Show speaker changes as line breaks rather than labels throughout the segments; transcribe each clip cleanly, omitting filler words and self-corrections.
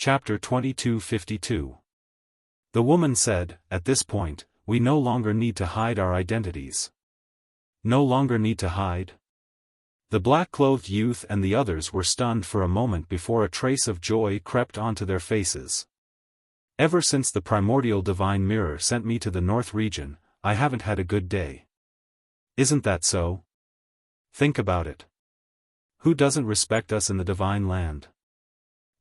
Chapter 2252. The woman said, "At this point, we no longer need to hide our identities." No longer need to hide? The black-clothed youth and the others were stunned for a moment before a trace of joy crept onto their faces. Ever since the primordial divine mirror sent me to the North region, I haven't had a good day. Isn't that so? Think about it. Who doesn't respect us in the divine land?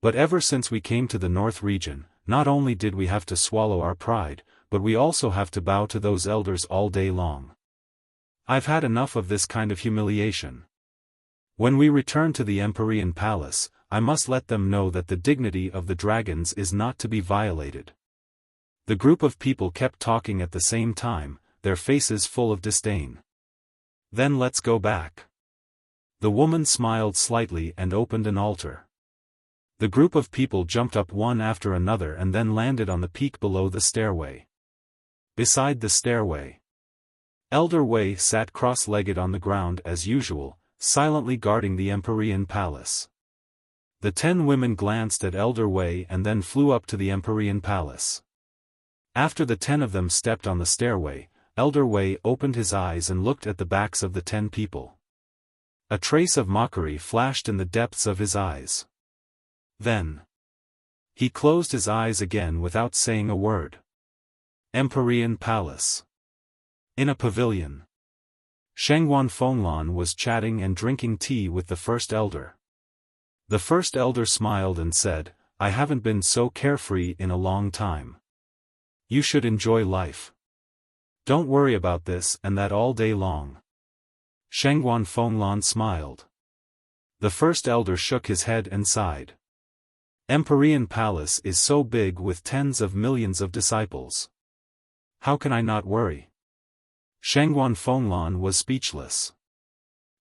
But ever since we came to the North region, not only did we have to swallow our pride, but we also have to bow to those elders all day long. I've had enough of this kind of humiliation. When we return to the Empyrean Palace, I must let them know that the dignity of the dragons is not to be violated. The group of people kept talking at the same time, their faces full of disdain. Then let's go back. The woman smiled slightly and opened an altar. The group of people jumped up one after another and then landed on the peak below the stairway. Beside the stairway, Elder Wei sat cross-legged on the ground as usual, silently guarding the Empyrean Palace. The 10 women glanced at Elder Wei and then flew up to the Empyrean Palace. After the 10 of them stepped on the stairway, Elder Wei opened his eyes and looked at the backs of the 10 people. A trace of mockery flashed in the depths of his eyes. Then he closed his eyes again without saying a word. Empyrean Palace. In a pavilion, Shengguan Fenglan was chatting and drinking tea with the first elder. The first elder smiled and said, "I haven't been so carefree in a long time. You should enjoy life. Don't worry about this and that all day long." Shengguan Fenglan smiled. The first elder shook his head and sighed. Empyrean Palace is so big with tens of millions of disciples. How can I not worry? Shengguan Fenglan was speechless.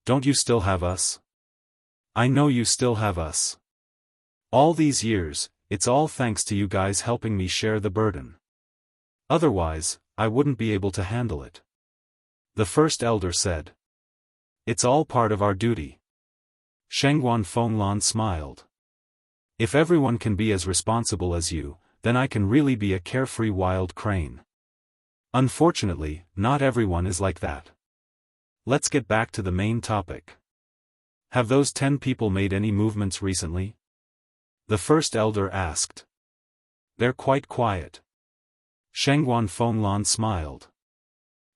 Don't you still have us? I know you still have us. All these years, it's all thanks to you guys helping me share the burden. Otherwise, I wouldn't be able to handle it. The first elder said. It's all part of our duty. Shengguan Fenglan smiled. If everyone can be as responsible as you, then I can really be a carefree wild crane. Unfortunately, not everyone is like that. Let's get back to the main topic. Have those 10 people made any movements recently? The first elder asked. They're quite quiet. Shengguan Fenglan smiled.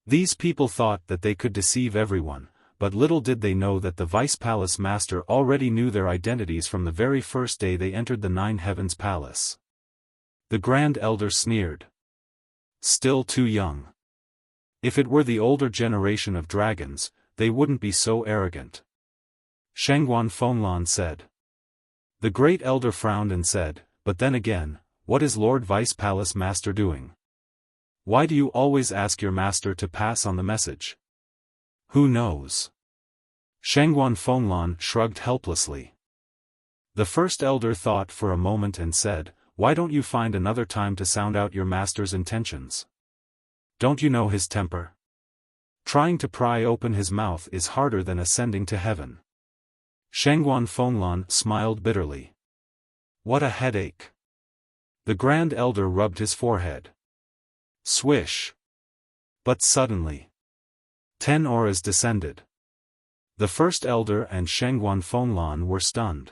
These people thought that they could deceive everyone, but little did they know that the Vice Palace Master already knew their identities from the very first day they entered the Nine Heavens Palace. The Grand Elder sneered. Still too young. If it were the older generation of dragons, they wouldn't be so arrogant. Shengguan Fenglan said. The Great Elder frowned and said, but then again, what is Lord Vice Palace Master doing? Why do you always ask your master to pass on the message? Who knows? Shengguan Fenglan shrugged helplessly. The first elder thought for a moment and said, why don't you find another time to sound out your master's intentions? Don't you know his temper? Trying to pry open his mouth is harder than ascending to heaven. Shengguan Fenglan smiled bitterly. What a headache. The Grand Elder rubbed his forehead. Swish. But suddenly, 10 auras descended. The first elder and Shengguan Fenglan were stunned.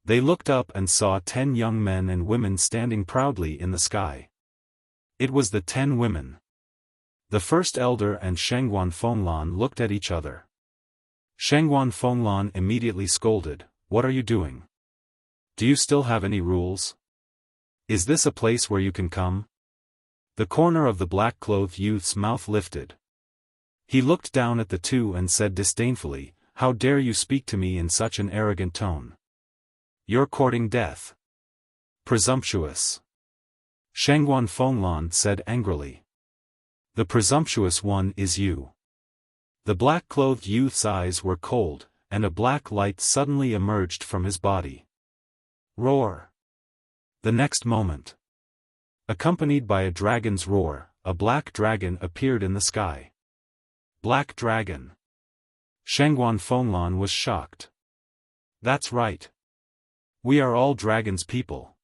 They looked up and saw 10 young men and women standing proudly in the sky. It was the 10 women. The first elder and Shengguan Fenglan looked at each other. Shengguan Fenglan immediately scolded, what are you doing? Do you still have any rules? Is this a place where you can come? The corner of the black-clothed youth's mouth lifted. He looked down at the two and said disdainfully, how dare you speak to me in such an arrogant tone? You're courting death. Presumptuous. Shengguan Fenglan said angrily. The presumptuous one is you. The black-clothed youth's eyes were cold, and a black light suddenly emerged from his body. Roar. The next moment, accompanied by a dragon's roar, a black dragon appeared in the sky. Black dragon. Shengguan Fenglan was shocked. That's right. We are all dragons people.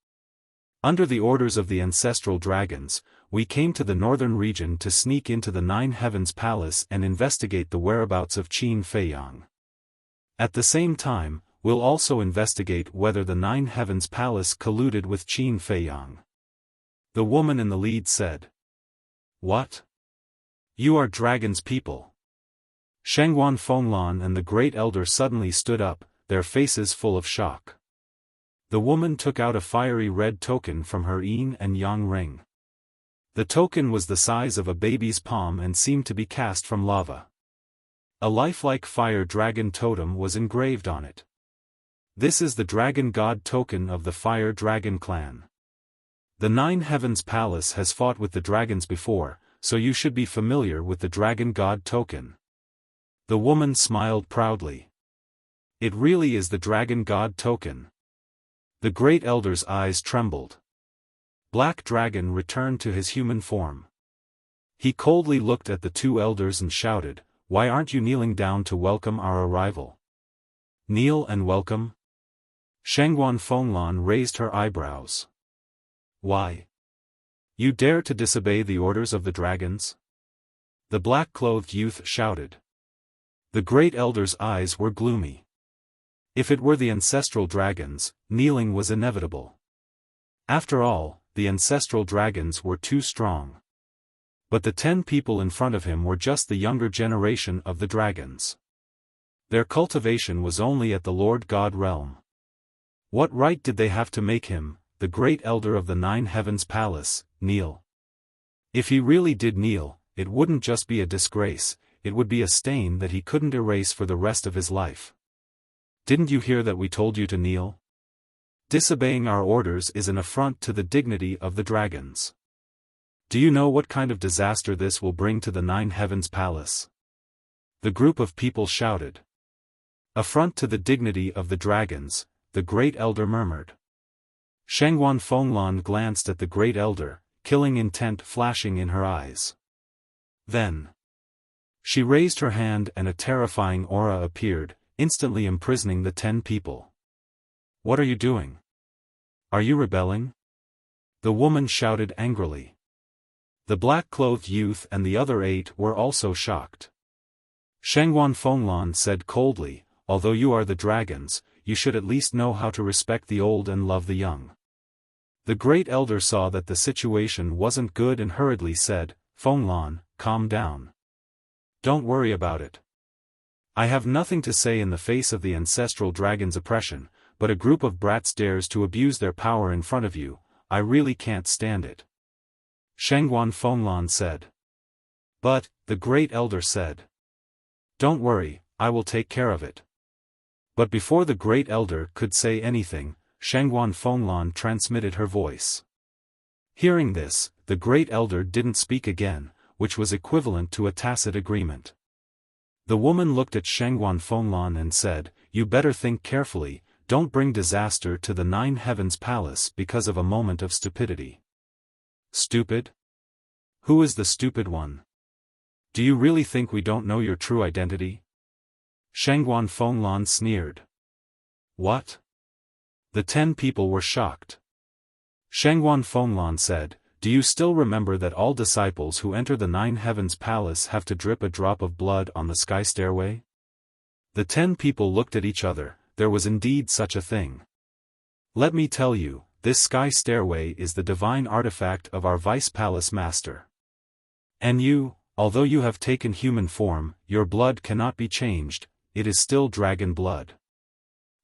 Under the orders of the ancestral dragons, we came to the northern region to sneak into the Nine Heavens Palace and investigate the whereabouts of Qin Feiyang. At the same time, we'll also investigate whether the Nine Heavens Palace colluded with Qin Feiyang. The woman in the lead said. What? You are dragon's people. Shengguan Fenglan and the Great Elder suddenly stood up, their faces full of shock. The woman took out a fiery red token from her yin and yang ring. The token was the size of a baby's palm and seemed to be cast from lava. A lifelike fire dragon totem was engraved on it. This is the dragon god token of the fire dragon clan. The Nine Heavens Palace has fought with the dragons before, so you should be familiar with the dragon god token. The woman smiled proudly. It really is the dragon god token. The Great Elder's eyes trembled. Black Dragon returned to his human form. He coldly looked at the two elders and shouted, "Why aren't you kneeling down to welcome our arrival?" Kneel and welcome? Shengguan Fenglan raised her eyebrows. Why? You dare to disobey the orders of the dragons? The black-clothed youth shouted. The Great Elder's eyes were gloomy. If it were the ancestral dragons, kneeling was inevitable. After all, the ancestral dragons were too strong. But the 10 people in front of him were just the younger generation of the dragons. Their cultivation was only at the Lord God realm. What right did they have to make him, the Great Elder of the Nine Heavens Palace, kneel? If he really did kneel, it wouldn't just be a disgrace, it would be a stain that he couldn't erase for the rest of his life. Didn't you hear that we told you to kneel? Disobeying our orders is an affront to the dignity of the dragons. Do you know what kind of disaster this will bring to the Nine Heavens Palace? The group of people shouted. Affront to the dignity of the dragons, the Great Elder murmured. Shengguan Fenglan glanced at the Great Elder, killing intent flashing in her eyes. Then she raised her hand and a terrifying aura appeared, instantly imprisoning the 10 people. What are you doing? Are you rebelling? The woman shouted angrily. The black-clothed youth and the other 8 were also shocked. Shengguan Fenglan said coldly, although you are the dragons, you should at least know how to respect the old and love the young. The Great Elder saw that the situation wasn't good and hurriedly said, Fenglan, calm down. Don't worry about it. I have nothing to say in the face of the ancestral dragon's oppression, but a group of brats dares to abuse their power in front of you, I really can't stand it. Shengguan Fenglan said. But, the Great Elder said. Don't worry, I will take care of it. But before the Great Elder could say anything, Shengguan Fenglan transmitted her voice. Hearing this, the Great Elder didn't speak again, which was equivalent to a tacit agreement. The woman looked at Shengguan Fenglan and said, You better think carefully, don't bring disaster to the Nine Heavens Palace because of a moment of stupidity. Stupid? Who is the stupid one? Do you really think we don't know your true identity? Shengguan Fenglan sneered. What? The 10 people were shocked. Shengguan Fenglan said, Do you still remember that all disciples who enter the Nine Heavens Palace have to drip a drop of blood on the sky stairway? The 10 people looked at each other, there was indeed such a thing. Let me tell you, this sky stairway is the divine artifact of our Vice Palace Master. And you, although you have taken human form, your blood cannot be changed, it is still dragon blood.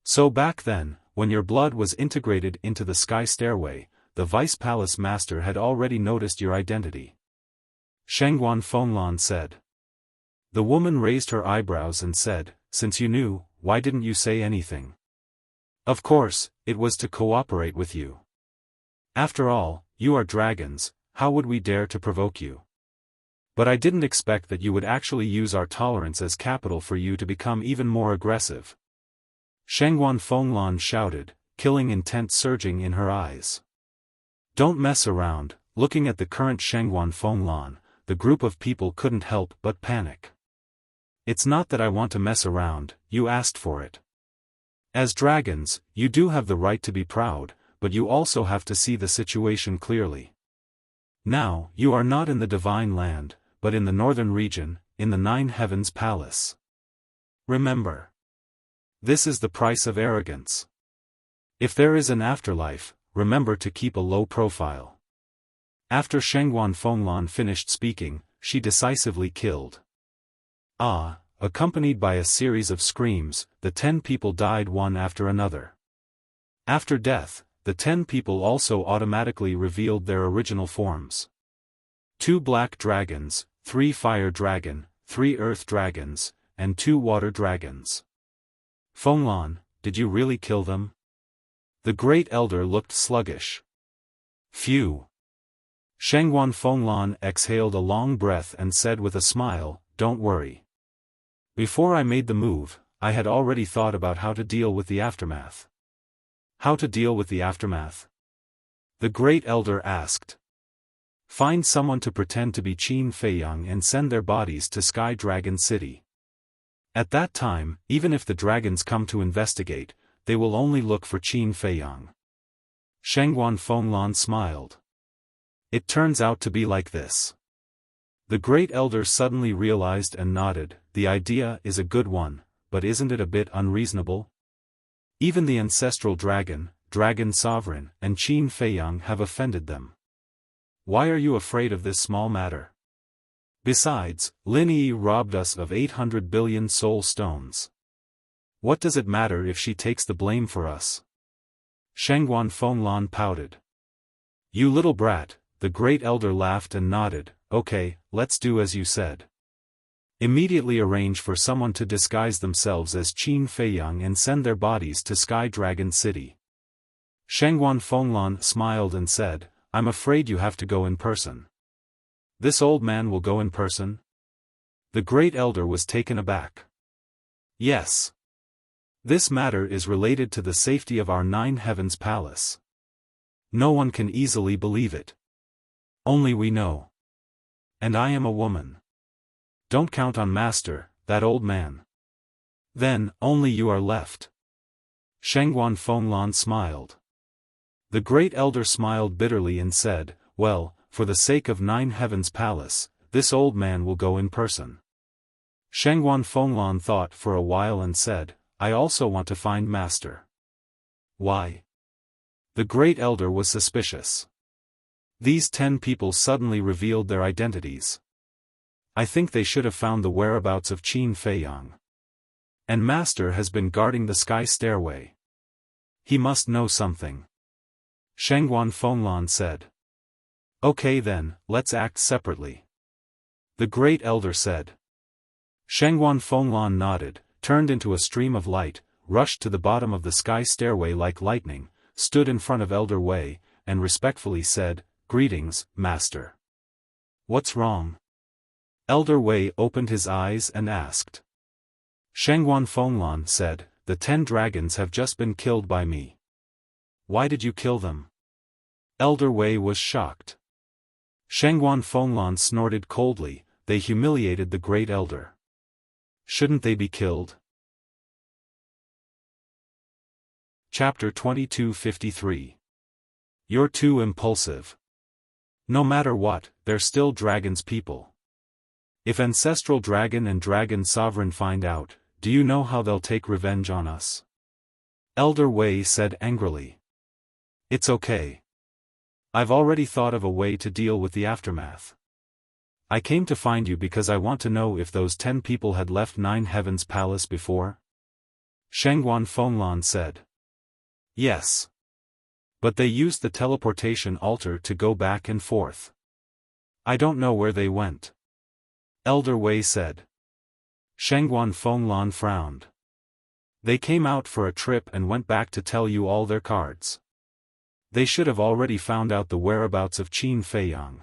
So back then, when your blood was integrated into the sky stairway, the Vice Palace Master had already noticed your identity. Shengguan Fenglan said. The woman raised her eyebrows and said, Since you knew, why didn't you say anything? Of course, it was to cooperate with you. After all, you are dragons, how would we dare to provoke you? But I didn't expect that you would actually use our tolerance as capital for you to become even more aggressive. Shengguan Fenglan shouted, killing intent surging in her eyes. Don't mess around. Looking at the current Shengguan Fenglan, the group of people couldn't help but panic. It's not that I want to mess around, you asked for it. As dragons, you do have the right to be proud, but you also have to see the situation clearly. Now, you are not in the divine land, but in the northern region, in the Nine Heavens Palace. Remember. This is the price of arrogance. If there is an afterlife, remember to keep a low profile. After Shengguan Fenglan finished speaking, she decisively killed. Accompanied by a series of screams, the 10 people died one after another. After death, the 10 people also automatically revealed their original forms. 2 black dragons, 3 fire dragon, 3 earth dragons, and 2 water dragons. Fenglan, did you really kill them? The great elder looked sluggish. Phew. Shengguan Fenglan exhaled a long breath and said with a smile, "Don't worry. Before I made the move, I had already thought about how to deal with the aftermath." How to deal with the aftermath? The great elder asked. Find someone to pretend to be Qin Feiyang and send their bodies to Sky Dragon City. At that time, even if the dragons come to investigate, they will only look for Qin Feiyang. Shengguan Fenglan smiled. It turns out to be like this. The great elder suddenly realized and nodded. The idea is a good one, but isn't it a bit unreasonable? Even the ancestral dragon, Dragon Sovereign, and Qin Feiyang have offended them. Why are you afraid of this small matter? Besides, Lin Yi robbed us of 800 billion soul stones. What does it matter if she takes the blame for us? Shengguan Fenglan pouted. You little brat, the great elder laughed and nodded. Okay, let's do as you said. Immediately arrange for someone to disguise themselves as Qin Feiyang and send their bodies to Sky Dragon City. Shengguan Fenglan smiled and said, I'm afraid you have to go in person. This old man will go in person? The great elder was taken aback. Yes. This matter is related to the safety of our Nine Heavens Palace. No one can easily believe it. Only we know. And I am a woman. Don't count on Master, that old man. Then, only you are left. Shengguan Fenglan smiled. The great elder smiled bitterly and said, well, for the sake of Nine Heavens Palace, this old man will go in person. Shengguan Fenglan thought for a while and said, I also want to find Master. Why? The great elder was suspicious. These 10 people suddenly revealed their identities. I think they should have found the whereabouts of Qin Feiyang. And Master has been guarding the sky stairway. He must know something. Shengguan Fenglan said. Okay then, let's act separately. The great elder said. Shengguan Fenglan nodded, turned into a stream of light, rushed to the bottom of the sky stairway like lightning, stood in front of Elder Wei, and respectfully said, Greetings, Master. What's wrong? Elder Wei opened his eyes and asked. Shengguan Fenglan said, The 10 dragons have just been killed by me. Why did you kill them? Elder Wei was shocked. Shengguan Fenglan snorted coldly, they humiliated the great elder. Shouldn't they be killed? Chapter 2253. You're too impulsive. No matter what, they're still dragons people. If Ancestral Dragon and Dragon Sovereign find out, do you know how they'll take revenge on us? Elder Wei said angrily. It's okay. I've already thought of a way to deal with the aftermath. I came to find you because I want to know if those 10 people had left Nine Heavens Palace before? Shengguan Fenglan said. Yes. But they used the teleportation altar to go back and forth. I don't know where they went. Elder Wei said. Shengguan Fenglan frowned. They came out for a trip and went back to tell you all their cards. They should have already found out the whereabouts of Qin Feiyang.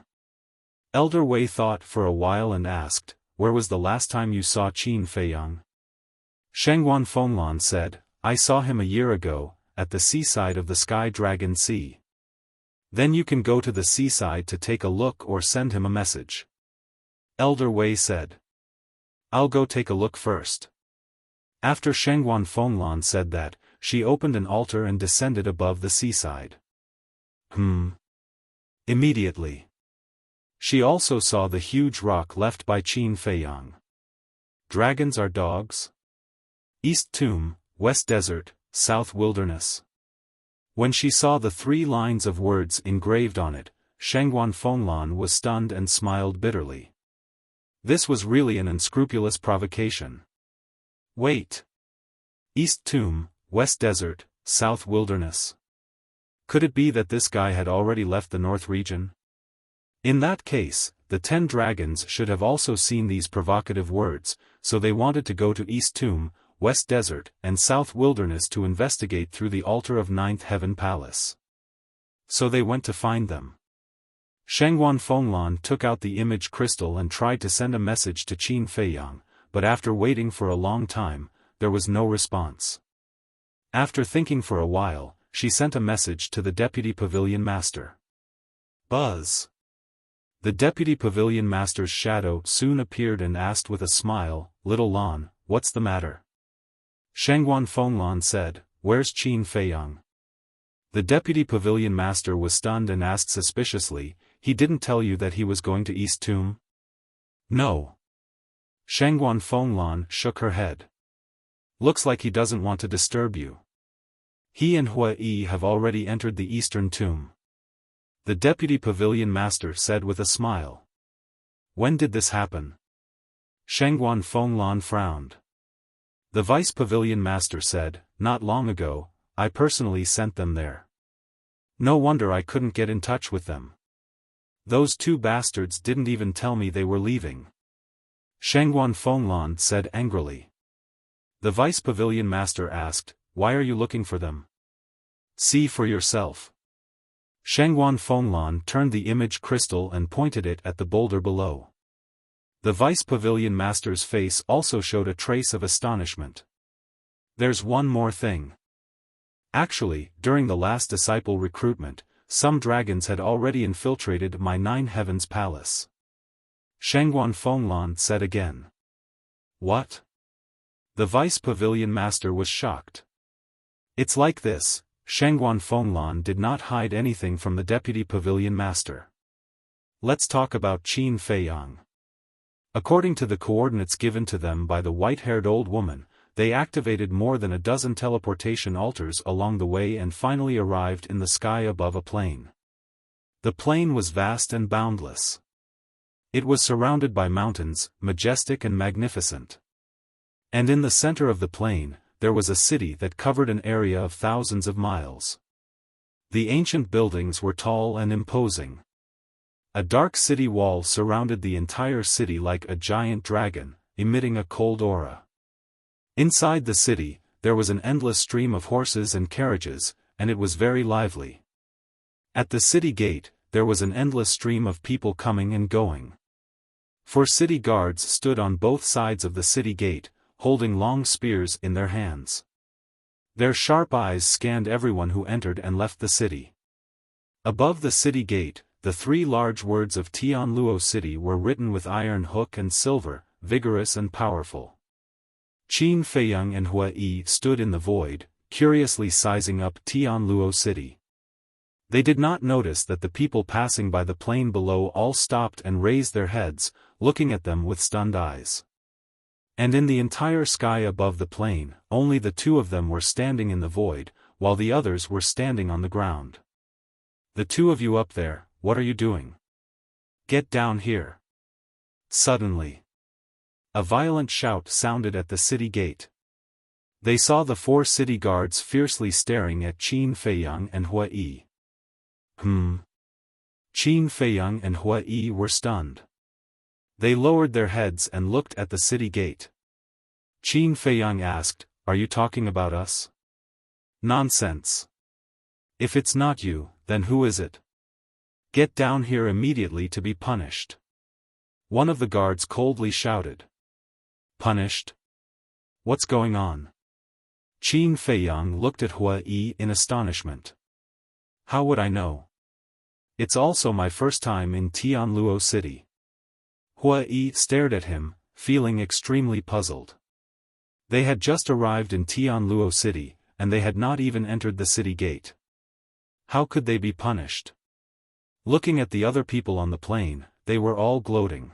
Elder Wei thought for a while and asked, Where was the last time you saw Qin Feiyang? Shengguan Fenglan said, I saw him a year ago, at the seaside of the Sky Dragon Sea. Then you can go to the seaside to take a look or send him a message. Elder Wei said. I'll go take a look first. After Shengguan Fenglan said that, she opened an altar and descended above the seaside. Immediately. She also saw the huge rock left by Qin Feiyang. Dragons are dogs? East Tomb, West Desert, South Wilderness. When she saw the 3 lines of words engraved on it, Shangguan Fenglan was stunned and smiled bitterly. This was really an unscrupulous provocation. Wait. East Tomb, West Desert, South Wilderness. Could it be that this guy had already left the North region? In that case, the 10 dragons should have also seen these provocative words, so they wanted to go to East Tomb, West Desert, and South Wilderness to investigate through the altar of Ninth Heaven Palace. So they went to find them. Shangguan Fenglan took out the image crystal and tried to send a message to Qin Feiyang, but after waiting for a long time, there was no response. After thinking for a while, she sent a message to the Deputy Pavilion Master. Buzz. The Deputy Pavilion Master's shadow soon appeared and asked with a smile, "Little Lan, what's the matter?" Shangguan Fenglan said, "Where's Qin Feiyang?" The Deputy Pavilion Master was stunned and asked suspiciously, "He didn't tell you that he was going to East Tomb?" "No." Shangguan Fenglan shook her head. "Looks like he doesn't want to disturb you. He and Hua Yi have already entered the Eastern Tomb." The Deputy Pavilion Master said with a smile. "When did this happen?" Shangguan Fenglan frowned. The Vice Pavilion Master said, "Not long ago, I personally sent them there. No wonder I couldn't get in touch with them. Those 2 bastards didn't even tell me they were leaving." Shangguan Fenglan said angrily. The Vice Pavilion Master asked, "Why are you looking for them?" "See for yourself." Shangguan Fenglan turned the image crystal and pointed it at the boulder below. The Vice Pavilion Master's face also showed a trace of astonishment. "There's one more thing. Actually, during the last disciple recruitment, some dragons had already infiltrated my 9 Heavens Palace." Shangguan Fenglan said again. "What?" The Vice Pavilion Master was shocked. "It's like this." Shangguan Fenglan did not hide anything from the Deputy Pavilion Master. "Let's talk about Qin Feiyang. According to the coordinates given to them by the white-haired old woman, they activated more than a dozen teleportation altars along the way and finally arrived in the sky above a plain. The plain was vast and boundless. It was surrounded by mountains, majestic and magnificent. And in the center of the plain, there was a city that covered an area of thousands of miles. The ancient buildings were tall and imposing. A dark city wall surrounded the entire city like a giant dragon, emitting a cold aura. Inside the city, there was an endless stream of horses and carriages, and it was very lively. At the city gate, there was an endless stream of people coming and going. 4 city guards stood on both sides of the city gate, holding long spears in their hands. Their sharp eyes scanned everyone who entered and left the city. Above the city gate, the 3 large words of Tianluo City were written with iron hook and silver, vigorous and powerful. Qin Feiyang and Hua Yi stood in the void, curiously sizing up Tianluo City. They did not notice that the people passing by the plain below all stopped and raised their heads, looking at them with stunned eyes. And in the entire sky above the plain, only the 2 of them were standing in the void, while the others were standing on the ground. "The 2 of you up there, what are you doing? Get down here." Suddenly, a violent shout sounded at the city gate. They saw the 4 city guards fiercely staring at Qin Feiyang and Hua Yi. Qin Feiyang and Hua Yi were stunned. They lowered their heads and looked at the city gate. Qin Feiyang asked, "Are you talking about us?" "Nonsense. If it's not you, then who is it? Get down here immediately to be punished." One of the guards coldly shouted. "Punished? What's going on?" Qin Feiyang looked at Hua Yi in astonishment. "How would I know? It's also my first time in Tianluo City." Hua Yi stared at him, feeling extremely puzzled. They had just arrived in Tianluo City, and they had not even entered the city gate. How could they be punished? Looking at the other people on the plane, they were all gloating.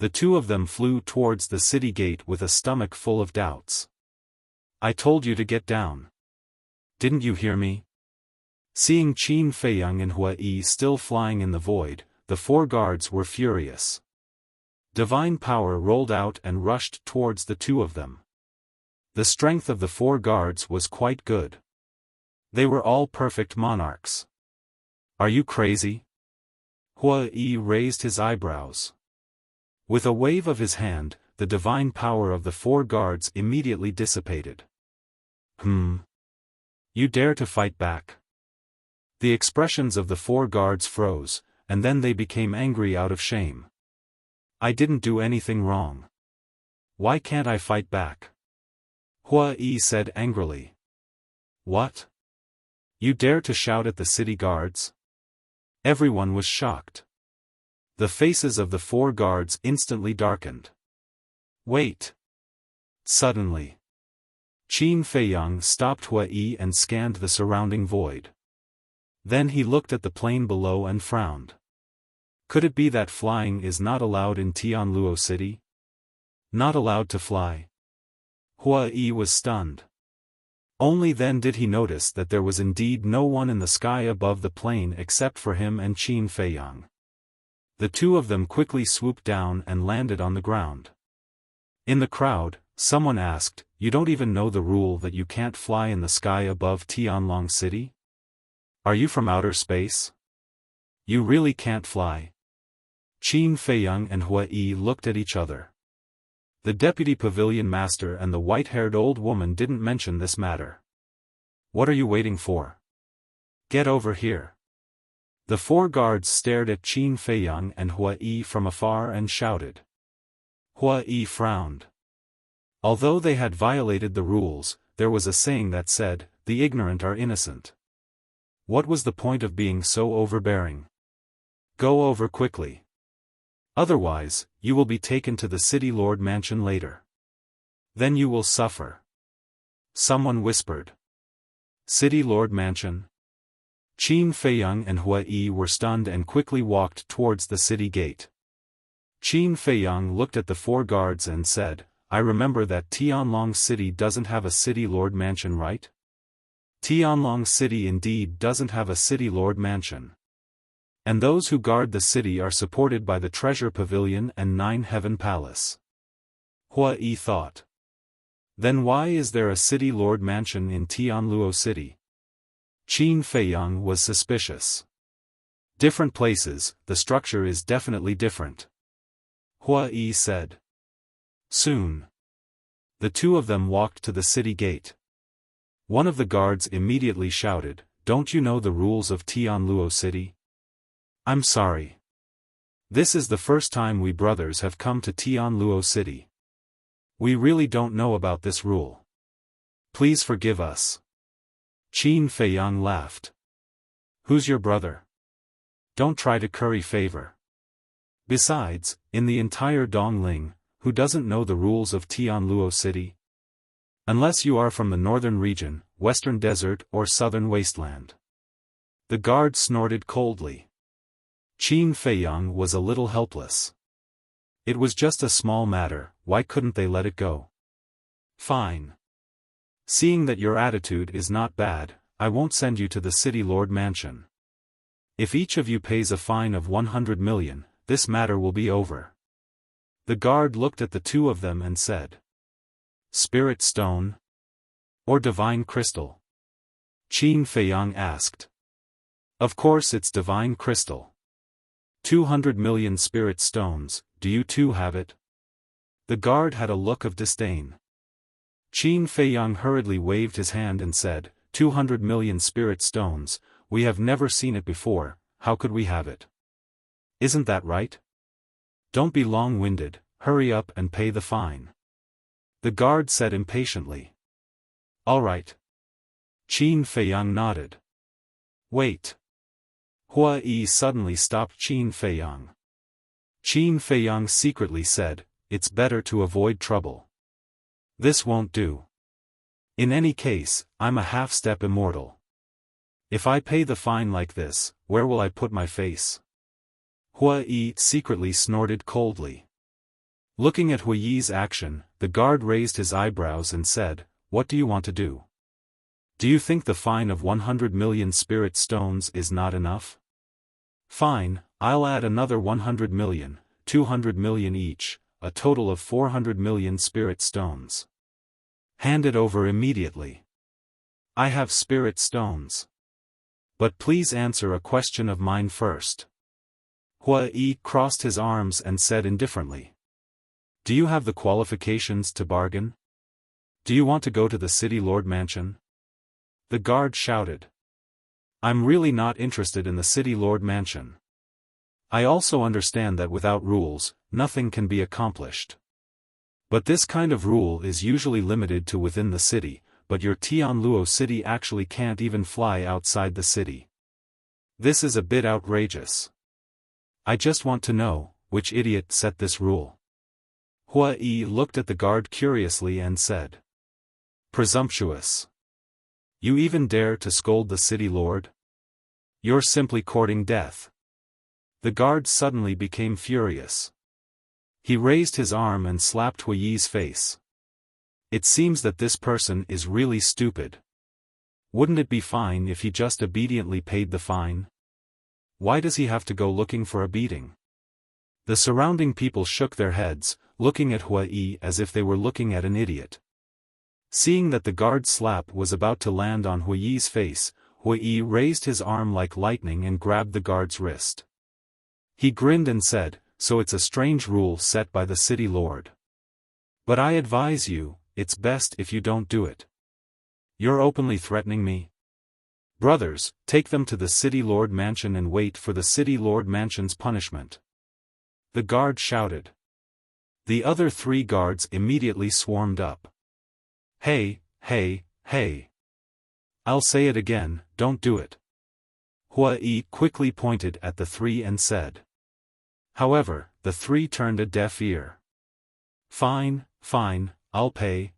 The two of them flew towards the city gate with a stomach full of doubts. I told you to get down. Didn't you hear me? Seeing Qin Feiyang and Hua Yi still flying in the void, the four guards were furious. Divine power rolled out and rushed towards the two of them. The strength of the four guards was quite good. They were all perfect monarchs. Are you crazy? Hua Yi raised his eyebrows. With a wave of his hand, the divine power of the four guards immediately dissipated. You dare to fight back? The expressions of the four guards froze, and then they became angry out of shame. I didn't do anything wrong. Why can't I fight back? Hua Yi said angrily. What? You dare to shout at the city guards? Everyone was shocked. The faces of the four guards instantly darkened. Wait! Suddenly, Qin Feiyang stopped Hua Yi and scanned the surrounding void. Then he looked at the plane below and frowned. Could it be that flying is not allowed in Tianluo City? Not allowed to fly? Hua Yi was stunned. Only then did he notice that there was indeed no one in the sky above the plane except for him and Qin Feiyang. The two of them quickly swooped down and landed on the ground. In the crowd, someone asked, "You don't even know the rule that you can't fly in the sky above Tianlong City? Are you from outer space? You really can't fly?" Qin Feiyang and Hua Yi looked at each other. The deputy pavilion master and the white-haired old woman didn't mention this matter. What are you waiting for? Get over here. The four guards stared at Qin Feiyang and Hua Yi from afar and shouted. Hua Yi frowned. Although they had violated the rules, there was a saying that said, "The ignorant are innocent." What was the point of being so overbearing? Go over quickly. Otherwise, you will be taken to the City Lord Mansion later. Then you will suffer. Someone whispered. City Lord Mansion? Qin Feiyang and Hua Yi were stunned and quickly walked towards the city gate. Qin Feiyang looked at the four guards and said, I remember that Tianlong City doesn't have a City Lord Mansion, right? Tianlong City indeed doesn't have a City Lord Mansion. And those who guard the city are supported by the Treasure Pavilion and Nine Heaven Palace. Hua Yi thought. Then why is there a City Lord Mansion in Tianluo City? Qin Feiyang was suspicious. Different places, the structure is definitely different. Hua Yi said. Soon. The two of them walked to the city gate. One of the guards immediately shouted, Don't you know the rules of Tianluo City? I'm sorry. This is the first time we brothers have come to Tianluo City. We really don't know about this rule. Please forgive us. Qin Feiyang laughed. Who's your brother? Don't try to curry favor. Besides, in the entire Dongling, who doesn't know the rules of Tianluo City? Unless you are from the northern region, western desert or southern wasteland. The guard snorted coldly. Qin Feiyang was a little helpless. It was just a small matter, why couldn't they let it go? Fine. Seeing that your attitude is not bad, I won't send you to the City Lord Mansion. If each of you pays a fine of 100 million, this matter will be over. The guard looked at the two of them and said. Spirit stone? Or divine crystal? Qin Feiyang asked. Of course it's divine crystal. 200 million spirit stones, do you too have it? The guard had a look of disdain. Qin Feiyang hurriedly waved his hand and said, 200 million spirit stones, we have never seen it before, how could we have it? Isn't that right? Don't be long-winded, hurry up and pay the fine. The guard said impatiently. All right. Qin Feiyang nodded. Wait. Hua Yi suddenly stopped Qin Feiyang. Qin Feiyang secretly said, it's better to avoid trouble. This won't do. In any case, I'm a half-step immortal. If I pay the fine like this, where will I put my face? Hua Yi secretly snorted coldly. Looking at Hua Yi's action, the guard raised his eyebrows and said, "What do you want to do? Do you think the fine of 100 million spirit stones is not enough? Fine, I'll add another 100 million, 200 million each, a total of 400 million spirit stones. Hand it over immediately. I have spirit stones. But please answer a question of mine first." Hua Yi crossed his arms and said indifferently. "Do you have the qualifications to bargain? Do you want to go to the city lord mansion?" The guard shouted. "I'm really not interested in the city lord mansion. I also understand that without rules, nothing can be accomplished. But this kind of rule is usually limited to within the city, but your Tianluo city actually can't even fly outside the city. This is a bit outrageous. I just want to know, which idiot set this rule?" Hua Yi looked at the guard curiously and said. "Presumptuous. You even dare to scold the city lord? You're simply courting death." The guard suddenly became furious. He raised his arm and slapped Hua Yi's face. "It seems that this person is really stupid. Wouldn't it be fine if he just obediently paid the fine? Why does he have to go looking for a beating?" The surrounding people shook their heads, looking at Hua Yi as if they were looking at an idiot. Seeing that the guard's slap was about to land on Hua Yi's face, Hua Yi raised his arm like lightning and grabbed the guard's wrist. He grinned and said, "So it's a strange rule set by the city lord. But I advise you, it's best if you don't do it. You're openly threatening me. Brothers, take them to the city lord mansion and wait for the city lord mansion's punishment." The guard shouted. The other 3 guards immediately swarmed up. "Hey, hey, hey. I'll say it again, don't do it." Hua Yi quickly pointed at the 3 and said. However, the 3 turned a deaf ear. "Fine, fine, I'll pay.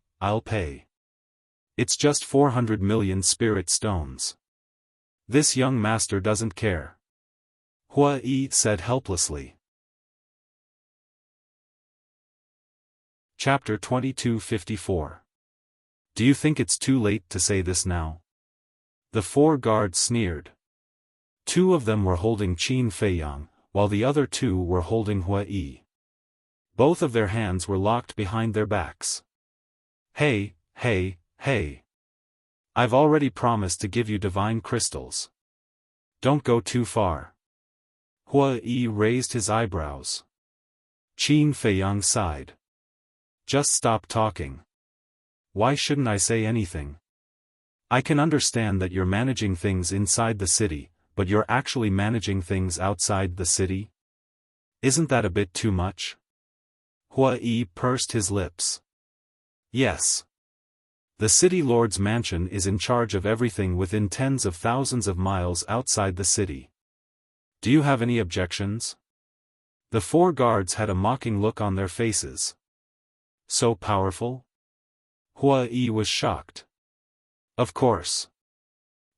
It's just 400 million spirit stones. This young master doesn't care." Hua Yi said helplessly. Chapter 2254. Do you think it's too late to say this now? The 4 guards sneered. 2 of them were holding Qin Feiyang, while the other 2 were holding Hua Yi. Both of their hands were locked behind their backs. Hey, hey, hey. I've already promised to give you divine crystals. Don't go too far. Hua Yi raised his eyebrows. Qin Feiyang sighed. Just stop talking. Why shouldn't I say anything? I can understand that you're managing things inside the city, but you're actually managing things outside the city? Isn't that a bit too much? Hua Yi pursed his lips. Yes. The city lord's mansion is in charge of everything within tens of thousands of miles outside the city. Do you have any objections? The 4 guards had a mocking look on their faces. So powerful? Hua Yi was shocked. Of course.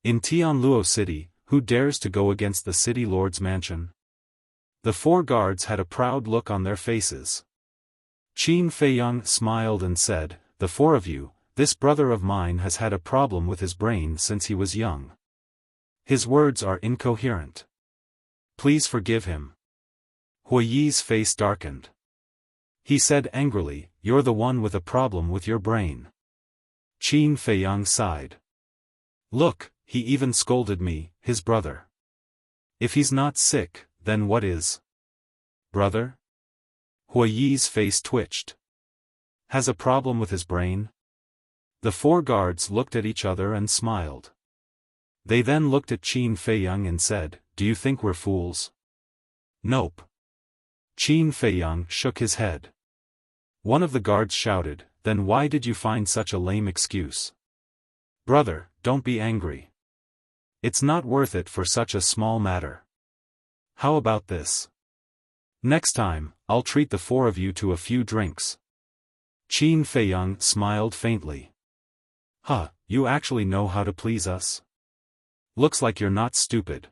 In Tianluo City, who dares to go against the city lord's mansion? The 4 guards had a proud look on their faces. Qin Feiyang smiled and said, "The 4 of you, this brother of mine has had a problem with his brain since he was young. His words are incoherent. Please forgive him." Hua Yi's face darkened. He said angrily, "You're the one with a problem with your brain." Qin Feiyang sighed. Look, he even scolded me, his brother. If he's not sick, then what is? Brother? Hua Yi's face twitched. Has a problem with his brain? The 4 guards looked at each other and smiled. They then looked at Qin Feiyang and said, "Do you think we're fools?" Nope. Qin Feiyang shook his head. One of the guards shouted, "Then why did you find such a lame excuse?" Brother, don't be angry. It's not worth it for such a small matter. How about this? Next time, I'll treat the 4 of you to a few drinks. Qin Feiyang smiled faintly. Huh, you actually know how to please us? Looks like you're not stupid.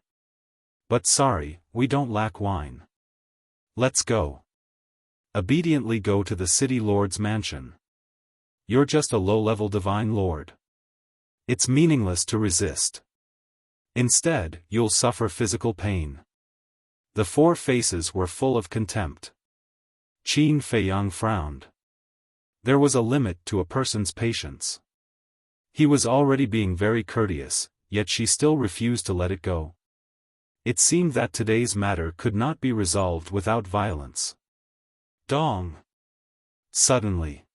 But sorry, we don't lack wine. Let's go. Obediently go to the city lord's mansion. You're just a low-level divine lord. It's meaningless to resist. Instead, you'll suffer physical pain. The four faces were full of contempt. Qin Feiyang frowned. There was a limit to a person's patience. He was already being very courteous, yet she still refused to let it go. It seemed that today's matter could not be resolved without violence. Dong! Suddenly,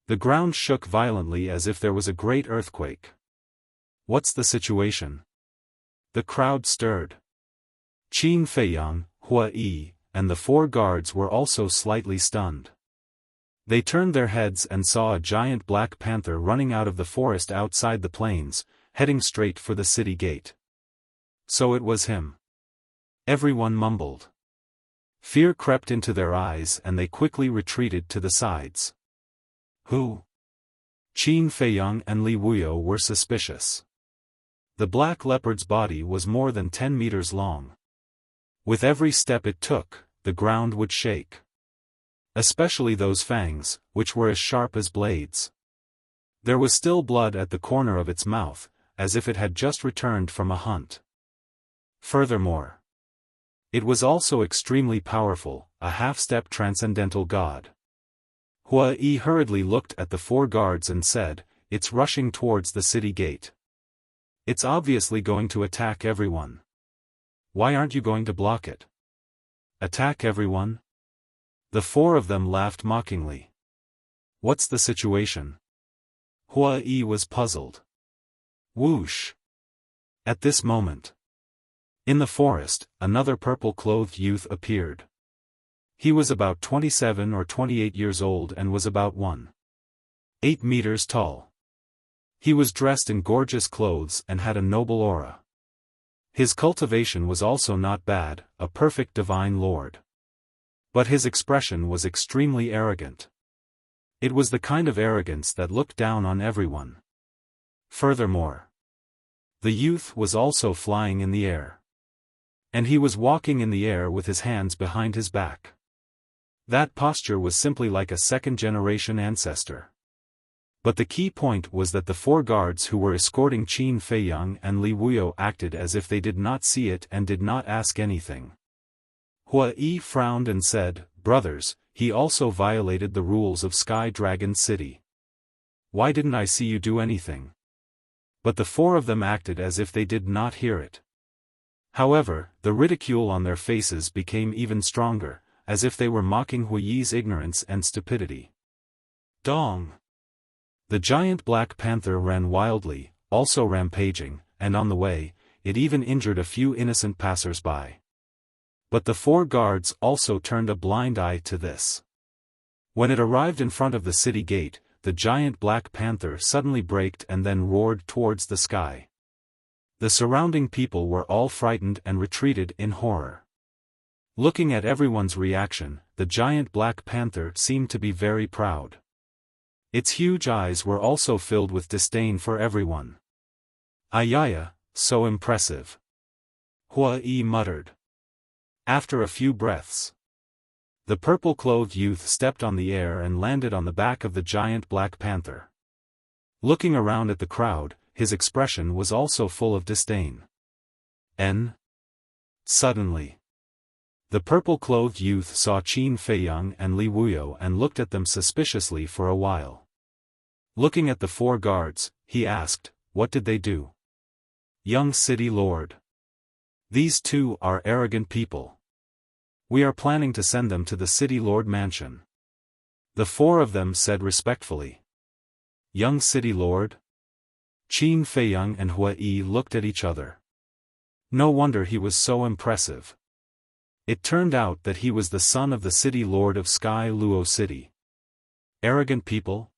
the ground shook violently as if there was a great earthquake. What's the situation? The crowd stirred. Qin Feiyang, Hua Yi, and the four guards were also slightly stunned. They turned their heads and saw a giant black panther running out of the forest outside the plains, heading straight for the city gate. So it was him. Everyone mumbled. Fear crept into their eyes and they quickly retreated to the sides. Who? Qin Feiyang and Li Wuyo were suspicious. The black leopard's body was more than 10 meters long. With every step it took, the ground would shake. Especially those fangs, which were as sharp as blades. There was still blood at the corner of its mouth, as if it had just returned from a hunt. Furthermore, it was also extremely powerful, a half-step transcendental god. Hua Yi hurriedly looked at the four guards and said, "It's rushing towards the city gate. It's obviously going to attack everyone. Why aren't you going to block it?" Attack everyone? The four of them laughed mockingly. What's the situation? Hua Yi was puzzled. Whoosh! At this moment, in the forest, another purple-clothed youth appeared. He was about 27 or 28 years old and was about 1.8 meters tall. He was dressed in gorgeous clothes and had a noble aura. His cultivation was also not bad, a perfect divine lord. But his expression was extremely arrogant. It was the kind of arrogance that looked down on everyone. Furthermore, the youth was also flying in the air. And he was walking in the air with his hands behind his back. That posture was simply like a second-generation ancestor. But the key point was that the four guards who were escorting Qin Feiyang and Li Wuyo acted as if they did not see it and did not ask anything. Hua Yi frowned and said, "Brothers, he also violated the rules of Sky Dragon City. Why didn't I see you do anything?" But the four of them acted as if they did not hear it. However, the ridicule on their faces became even stronger, as if they were mocking Hua Yi's ignorance and stupidity. Dong! The giant black panther ran wildly, also rampaging, and on the way, it even injured a few innocent passers-by. But the four guards also turned a blind eye to this. When it arrived in front of the city gate, the giant black panther suddenly braked and then roared towards the sky. The surrounding people were all frightened and retreated in horror. Looking at everyone's reaction, the giant black panther seemed to be very proud. Its huge eyes were also filled with disdain for everyone. "Ayaya, so impressive," Hua Yi muttered. After a few breaths, the purple-clothed youth stepped on the air and landed on the back of the giant black panther. Looking around at the crowd, his expression was also full of disdain. Suddenly, the purple-clothed youth saw Qin Feiyang and Li Wuyo and looked at them suspiciously for a while. Looking at the four guards, he asked, "What did they do?" "Young city lord. These two are arrogant people. We are planning to send them to the city lord mansion." The four of them said respectfully. "Young city lord?" Qin Feiyang and Hua Yi looked at each other. No wonder he was so impressive. It turned out that he was the son of the city lord of Sky Luo City. Arrogant people?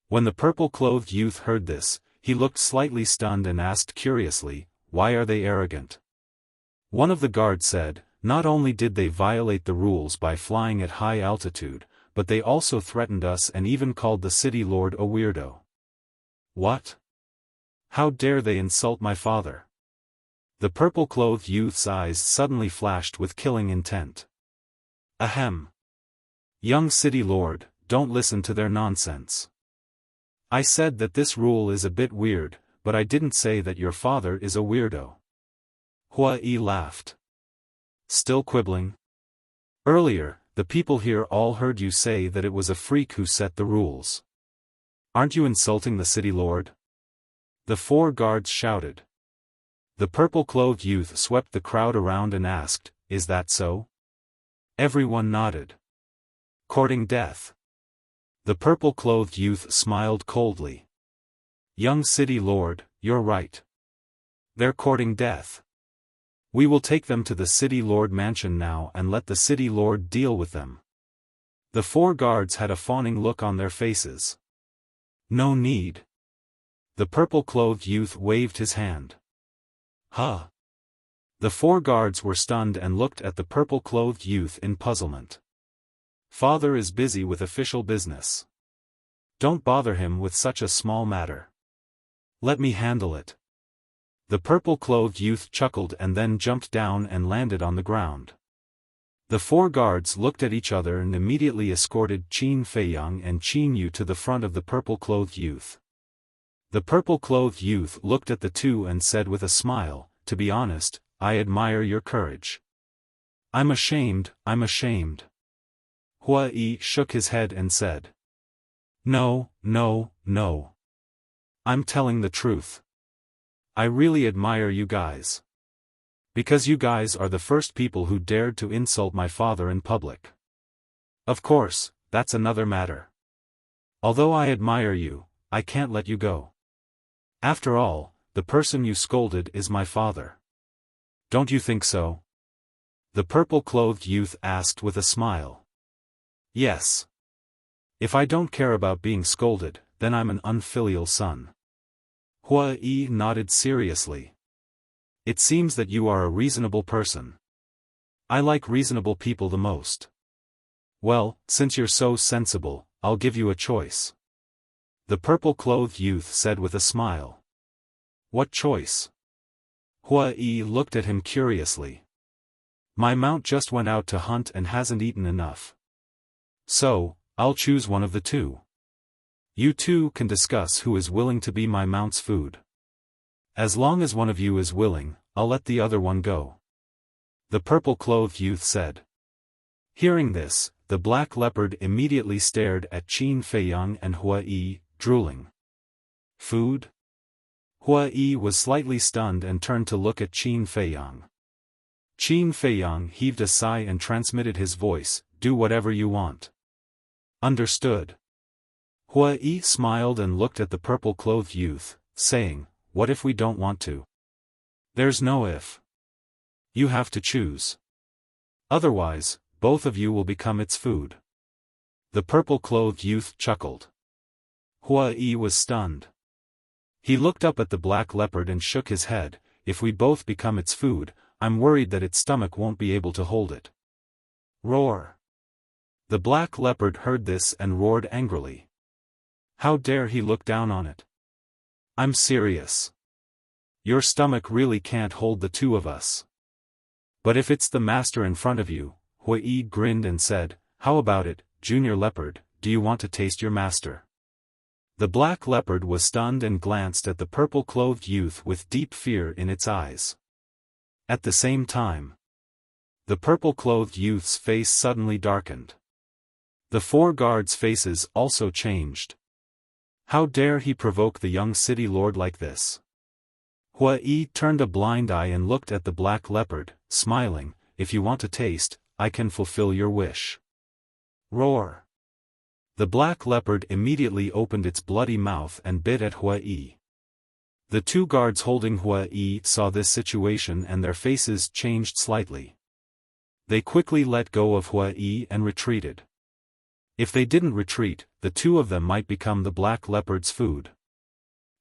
When the purple-clothed youth heard this, he looked slightly stunned and asked curiously, "Why are they arrogant?" One of the guards said, "Not only did they violate the rules by flying at high altitude, but they also threatened us and even called the city lord a weirdo." "What? How dare they insult my father?" The purple-clothed youth's eyes suddenly flashed with killing intent. Ahem. Young city lord, don't listen to their nonsense. I said that this rule is a bit weird, but I didn't say that your father is a weirdo. Hua Yi laughed. Still quibbling? Earlier, the people here all heard you say that it was a freak who set the rules. Aren't you insulting the city lord? The 4 guards shouted. The purple-clothed youth swept the crowd around and asked, "Is that so?" Everyone nodded. Courting death. The purple-clothed youth smiled coldly. Young city lord, you're right. They're courting death. We will take them to the city lord mansion now and let the city lord deal with them. The 4 guards had a fawning look on their faces. No need. The purple-clothed youth waved his hand. Huh. The 4 guards were stunned and looked at the purple-clothed youth in puzzlement. Father is busy with official business. Don't bother him with such a small matter. Let me handle it. The purple-clothed youth chuckled and then jumped down and landed on the ground. The 4 guards looked at each other and immediately escorted Qin Feiyang and Qin Yu to the front of the purple-clothed youth. The purple-clothed youth looked at the two and said with a smile, "To be honest, I admire your courage." I'm ashamed. Hua Yi shook his head and said. No. I'm telling the truth. I really admire you guys. Because you guys are the first people who dared to insult my father in public. Of course, that's another matter. Although I admire you, I can't let you go. After all, the person you scolded is my father. Don't you think so? The purple-clothed youth asked with a smile. Yes. If I don't care about being scolded, then I'm an unfilial son. Hua Yi nodded seriously. It seems that you are a reasonable person. I like reasonable people the most. Well, since you're so sensible, I'll give you a choice. The purple-clothed youth said with a smile. What choice? Hua Yi looked at him curiously. My mount just went out to hunt and hasn't eaten enough. So, I'll choose one of the two. You two can discuss who is willing to be my mount's food. As long as one of you is willing, I'll let the other one go. The purple-clothed youth said. Hearing this, the black leopard immediately stared at Qin Feiyang and Hua Yi, drooling. Food? Hua Yi was slightly stunned and turned to look at Qin Feiyang. Qin Feiyang heaved a sigh and transmitted his voice, do whatever you want. Understood. Hua Yi smiled and looked at the purple-clothed youth, saying, what if we don't want to? There's no if. You have to choose. Otherwise, both of you will become its food. The purple-clothed youth chuckled. Hua Yi was stunned. He looked up at the black leopard and shook his head. If we both become its food, I'm worried that its stomach won't be able to hold it. Roar. The black leopard heard this and roared angrily. How dare he look down on it? I'm serious. Your stomach really can't hold the two of us. But if it's the master in front of you, Hua Yi grinned and said, how about it, Junior Leopard, do you want to taste your master? The black leopard was stunned and glanced at the purple-clothed youth with deep fear in its eyes. At the same time, the purple-clothed youth's face suddenly darkened. The 4 guards' faces also changed. How dare he provoke the young city lord like this? Hua Yi turned a blind eye and looked at the black leopard, smiling, if you want to taste, I can fulfill your wish. Roar. The black leopard immediately opened its bloody mouth and bit at Hua Yi. The 2 guards holding Hua Yi saw this situation and their faces changed slightly. They quickly let go of Hua Yi and retreated. If they didn't retreat, the 2 of them might become the black leopard's food.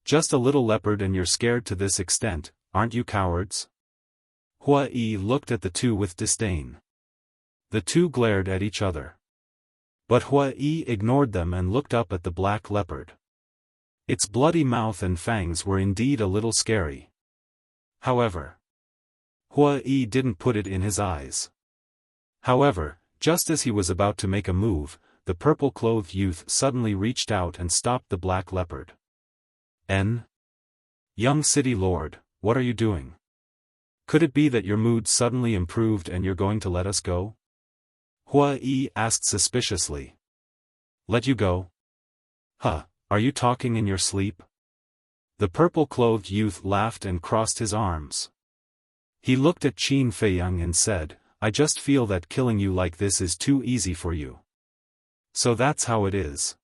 Just a little leopard and you're scared to this extent, aren't you cowards? Hua Yi looked at the 2 with disdain. The 2 glared at each other. But Hua Yi ignored them and looked up at the black leopard. Its bloody mouth and fangs were indeed a little scary. However, Hua Yi didn't put it in his eyes. However, just as he was about to make a move, the purple-clothed youth suddenly reached out and stopped the black leopard. Young city lord, what are you doing? Could it be that your mood suddenly improved and you're going to let us go? Hua Yi asked suspiciously. Let you go? Huh, are you talking in your sleep? The purple-clothed youth laughed and crossed his arms. He looked at Qin Feiyang and said, I just feel that killing you like this is too easy for you. So that's how it is.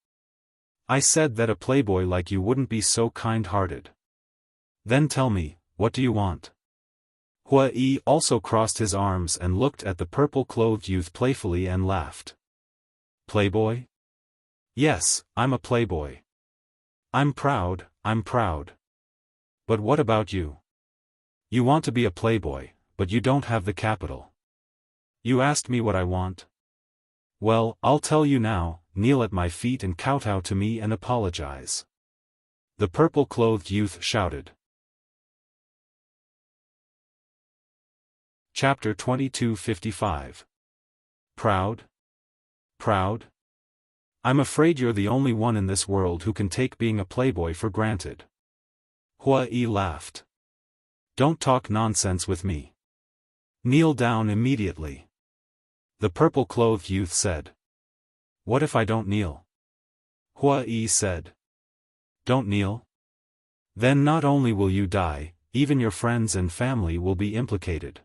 I said that a playboy like you wouldn't be so kind-hearted. Then tell me, what do you want? Hua Yi also crossed his arms and looked at the purple-clothed youth playfully and laughed. Playboy? Yes, I'm a playboy. I'm proud. But what about you? You want to be a playboy, but you don't have the capital. You asked me what I want? Well, I'll tell you now, kneel at my feet and kowtow to me and apologize. The purple-clothed youth shouted. Chapter 2255. Proud? Proud? I'm afraid you're the only one in this world who can take being a playboy for granted. Hua Yi laughed. Don't talk nonsense with me. Kneel down immediately. The purple-clothed youth said. What if I don't kneel? Hua Yi said. Don't kneel? Then not only will you die, even your friends and family will be implicated.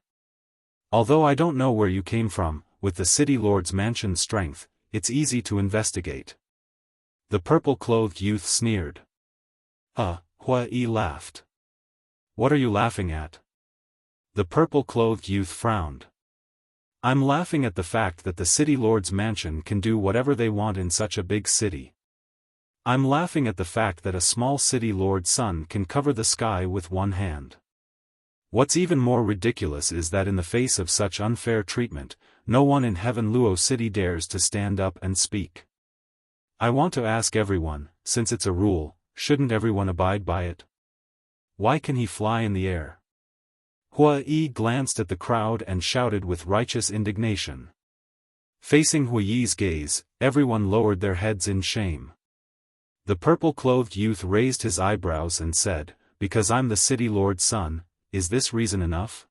Although I don't know where you came from, with the city lord's mansion's strength, it's easy to investigate. The purple-clothed youth sneered. Hua Yi laughed. What are you laughing at? The purple-clothed youth frowned. I'm laughing at the fact that the city lord's mansion can do whatever they want in such a big city. I'm laughing at the fact that a small city lord's son can cover the sky with one hand. What's even more ridiculous is that in the face of such unfair treatment, no one in Heaven Luo City dares to stand up and speak. I want to ask everyone, since it's a rule, shouldn't everyone abide by it? Why can he fly in the air? Hua Yi glanced at the crowd and shouted with righteous indignation. Facing Hua Yi's gaze, everyone lowered their heads in shame. The purple-clothed youth raised his eyebrows and said, Because I'm the city lord's son, is this reason enough?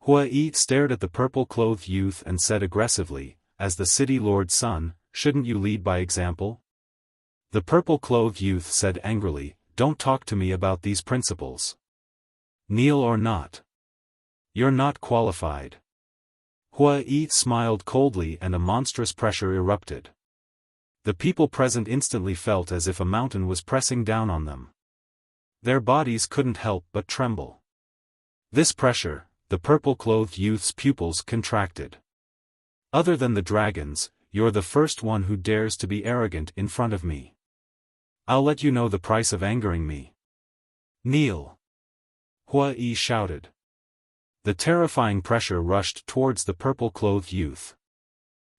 Hua Yi stared at the purple-clothed youth and said aggressively, As the city lord's son, shouldn't you lead by example? The purple-clothed youth said angrily, Don't talk to me about these principles. Kneel or not. You're not qualified. Hua Yi smiled coldly and a monstrous pressure erupted. The people present instantly felt as if a mountain was pressing down on them. Their bodies couldn't help but tremble. This pressure, the purple-clothed youth's pupils contracted. Other than the dragons, you're the first one who dares to be arrogant in front of me. I'll let you know the price of angering me. Kneel. Hua Yi shouted. The terrifying pressure rushed towards the purple-clothed youth.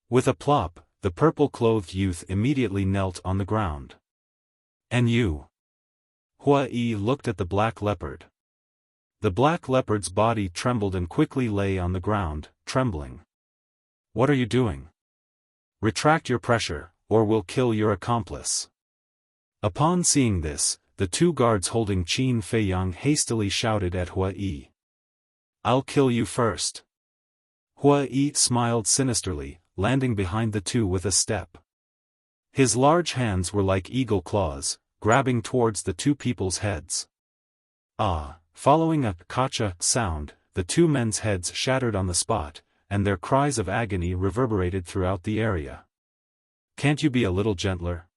With a plop, the purple-clothed youth immediately knelt on the ground. And you? Hua Yi looked at the black leopard. The black leopard's body trembled and quickly lay on the ground, trembling. What are you doing? Retract your pressure, or we'll kill your accomplice. Upon seeing this, the two guards holding Qin Feiyang hastily shouted at Hua Yi. I'll kill you first. Hua Yi smiled sinisterly, landing behind the two with a step. His large hands were like eagle claws, grabbing towards the two people's heads. Following a kacha sound, the two men's heads shattered on the spot, and their cries of agony reverberated throughout the area. Can't you be a little gentler?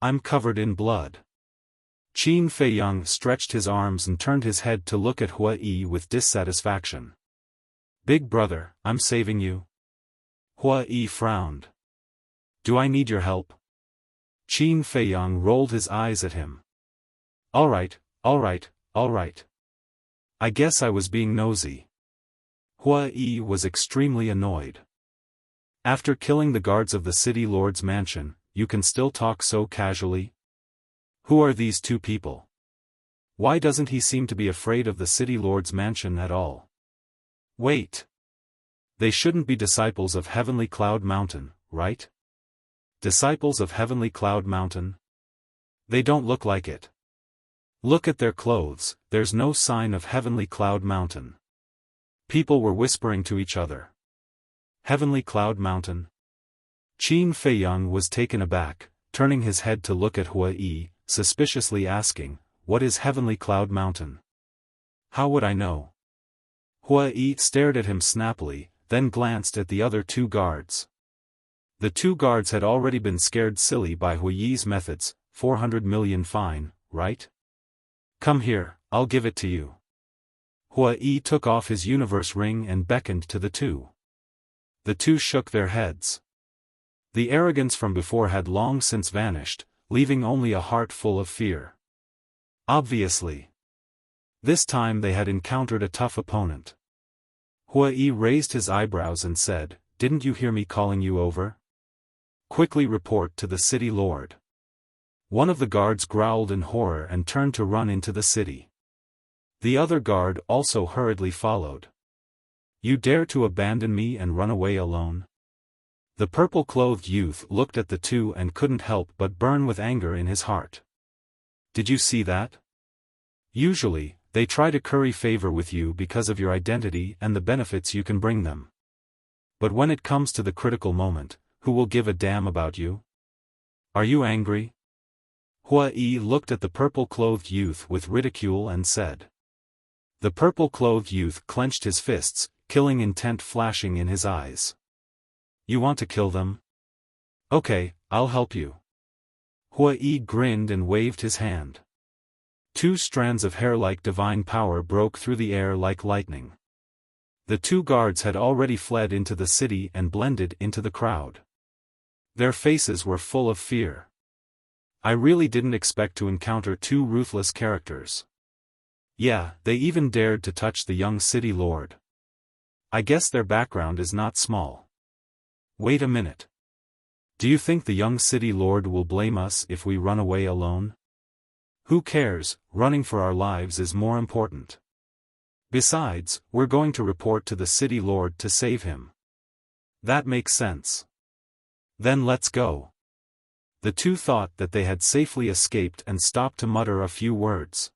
I'm covered in blood. Qin Feiyang stretched his arms and turned his head to look at Hua Yi with dissatisfaction. Big brother, I'm saving you. Hua Yi frowned. Do I need your help? Qin Feiyang rolled his eyes at him. All right. I guess I was being nosy. Hua Yi was extremely annoyed. After killing the guards of the city lord's mansion, you can still talk so casually? Who are these two people? Why doesn't he seem to be afraid of the city lord's mansion at all? Wait. They shouldn't be disciples of Heavenly Cloud Mountain, right? Disciples of Heavenly Cloud Mountain? They don't look like it. Look at their clothes, there's no sign of Heavenly Cloud Mountain. People were whispering to each other. Heavenly Cloud Mountain? Qin Feiyang was taken aback, turning his head to look at Hua Yi, suspiciously asking, "What is Heavenly Cloud Mountain?" "How would I know?" Hua Yi stared at him snappily, then glanced at the other two guards. The two guards had already been scared silly by Hua Yi's methods. 400 million fine, right? Come here, I'll give it to you. Hua Yi took off his universe ring and beckoned to the two. The two shook their heads. The arrogance from before had long since vanished, leaving only a heart full of fear. Obviously. This time they had encountered a tough opponent. Hua Yi raised his eyebrows and said, "Didn't you hear me calling you over? Quickly report to the city lord." One of the guards growled in horror and turned to run into the city. The other guard also hurriedly followed. "You dare to abandon me and run away alone?" The purple-clothed youth looked at the two and couldn't help but burn with anger in his heart. Did you see that? Usually, they try to curry favor with you because of your identity and the benefits you can bring them. But when it comes to the critical moment, who will give a damn about you? Are you angry? Hua Yi looked at the purple-clothed youth with ridicule and said. The purple-clothed youth clenched his fists, killing intent flashing in his eyes. You want to kill them? Okay, I'll help you. Hua Yi grinned and waved his hand. Two strands of hair like divine power broke through the air like lightning. The two guards had already fled into the city and blended into the crowd. Their faces were full of fear. I really didn't expect to encounter two ruthless characters. Yeah, they even dared to touch the young city lord. I guess their background is not small. Wait a minute. Do you think the young city lord will blame us if we run away alone? Who cares, running for our lives is more important. Besides, we're going to report to the city lord to save him. That makes sense. Then let's go. The two thought that they had safely escaped and stopped to mutter a few words.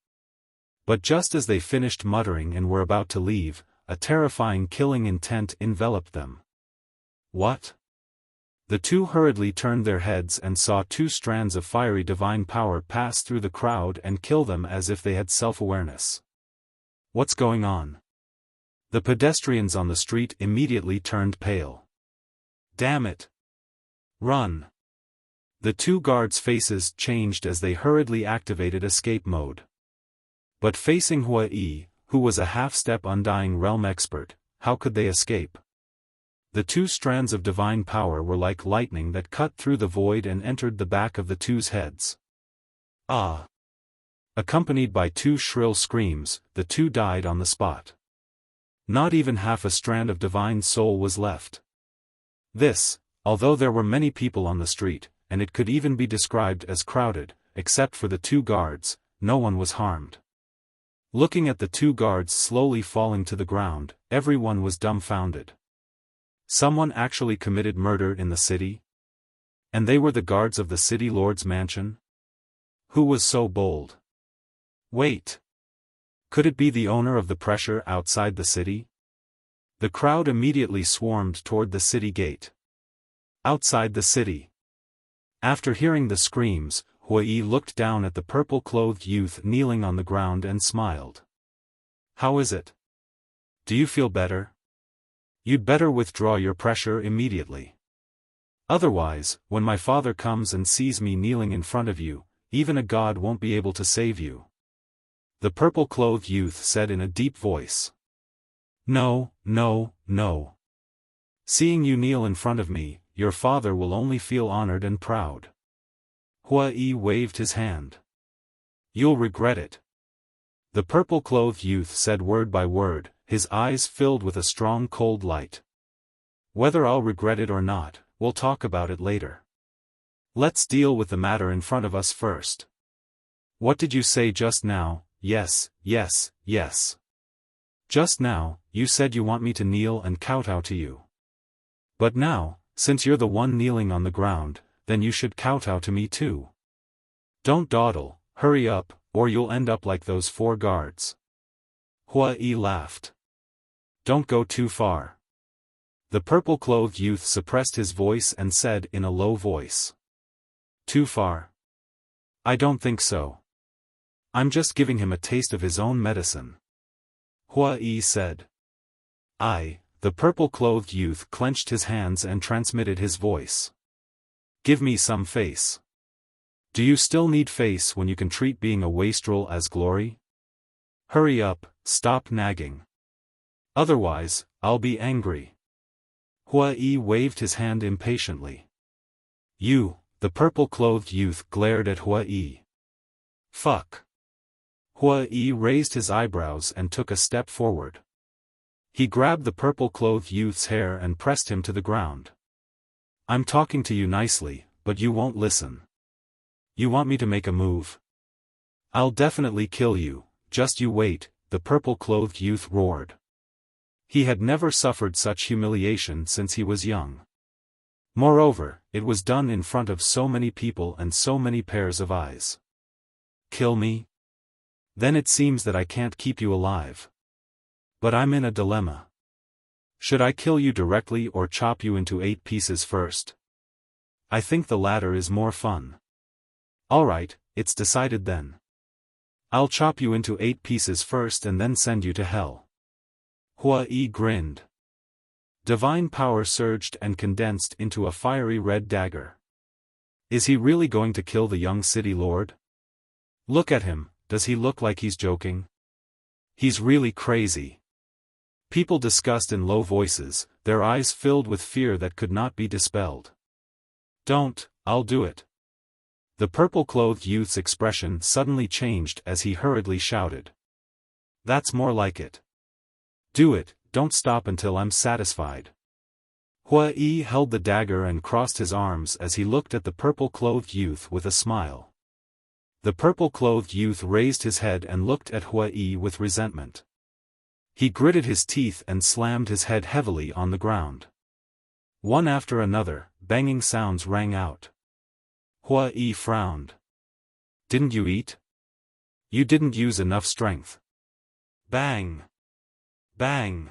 But just as they finished muttering and were about to leave, a terrifying killing intent enveloped them. What? The two hurriedly turned their heads and saw two strands of fiery divine power pass through the crowd and kill them as if they had self-awareness. What's going on? The pedestrians on the street immediately turned pale. Damn it! Run! The two guards' faces changed as they hurriedly activated escape mode. But facing Hua Yi, who was a half-step Undying Realm expert, how could they escape? The two strands of divine power were like lightning that cut through the void and entered the back of the two's heads. Ah! Accompanied by two shrill screams, the two died on the spot. Not even half a strand of divine soul was left. This, although there were many people on the street, and it could even be described as crowded, except for the two guards, no one was harmed. Looking at the two guards slowly falling to the ground, everyone was dumbfounded. Someone actually committed murder in the city? And they were the guards of the city lord's mansion? Who was so bold? Wait! Could it be the owner of the pressure outside the city? The crowd immediately swarmed toward the city gate. Outside the city. After hearing the screams, Hua Yi looked down at the purple-clothed youth kneeling on the ground and smiled. How is it? Do you feel better? You'd better withdraw your pressure immediately. Otherwise, when my father comes and sees me kneeling in front of you, even a god won't be able to save you. The purple-clothed youth said in a deep voice. No, no, no. Seeing you kneel in front of me, your father will only feel honored and proud. Hua Yi waved his hand. You'll regret it. The purple-clothed youth said word by word, his eyes filled with a strong cold light. Whether I'll regret it or not, we'll talk about it later. Let's deal with the matter in front of us first. What did you say just now? Yes, yes, yes. Just now, you said you want me to kneel and kowtow to you. But now, since you're the one kneeling on the ground, then you should kowtow to me too. Don't dawdle, hurry up, or you'll end up like those 4 guards. Hua Yi laughed. Don't go too far. The purple-clothed youth suppressed his voice and said in a low voice. Too far? I don't think so. I'm just giving him a taste of his own medicine. Hua Yi said. The purple-clothed youth clenched his hands and transmitted his voice. Give me some face. Do you still need face when you can treat being a wastrel as glory? Hurry up, stop nagging. Otherwise, I'll be angry. Hua Yi waved his hand impatiently. You, the purple-clothed youth glared at Hua Yi. Fuck. Hua Yi raised his eyebrows and took a step forward. He grabbed the purple-clothed youth's hair and pressed him to the ground. I'm talking to you nicely, but you won't listen. You want me to make a move? I'll definitely kill you, just you wait, the purple-clothed youth roared. He had never suffered such humiliation since he was young. Moreover, it was done in front of so many people and so many pairs of eyes. Kill me? Then it seems that I can't keep you alive. But I'm in a dilemma. Should I kill you directly or chop you into 8 pieces first? I think the latter is more fun. Alright, it's decided then. I'll chop you into 8 pieces first and then send you to hell. Hua Yi grinned. Divine power surged and condensed into a fiery red dagger. Is he really going to kill the young city lord? Look at him, does he look like he's joking? He's really crazy. People discussed in low voices, their eyes filled with fear that could not be dispelled. Don't, I'll do it. The purple-clothed youth's expression suddenly changed as he hurriedly shouted. That's more like it. Do it, don't stop until I'm satisfied. Hua Yi held the dagger and crossed his arms as he looked at the purple-clothed youth with a smile. The purple-clothed youth raised his head and looked at Hua Yi with resentment. He gritted his teeth and slammed his head heavily on the ground. One after another, banging sounds rang out. Hua Yi frowned. Didn't you eat? You didn't use enough strength. Bang! Bang!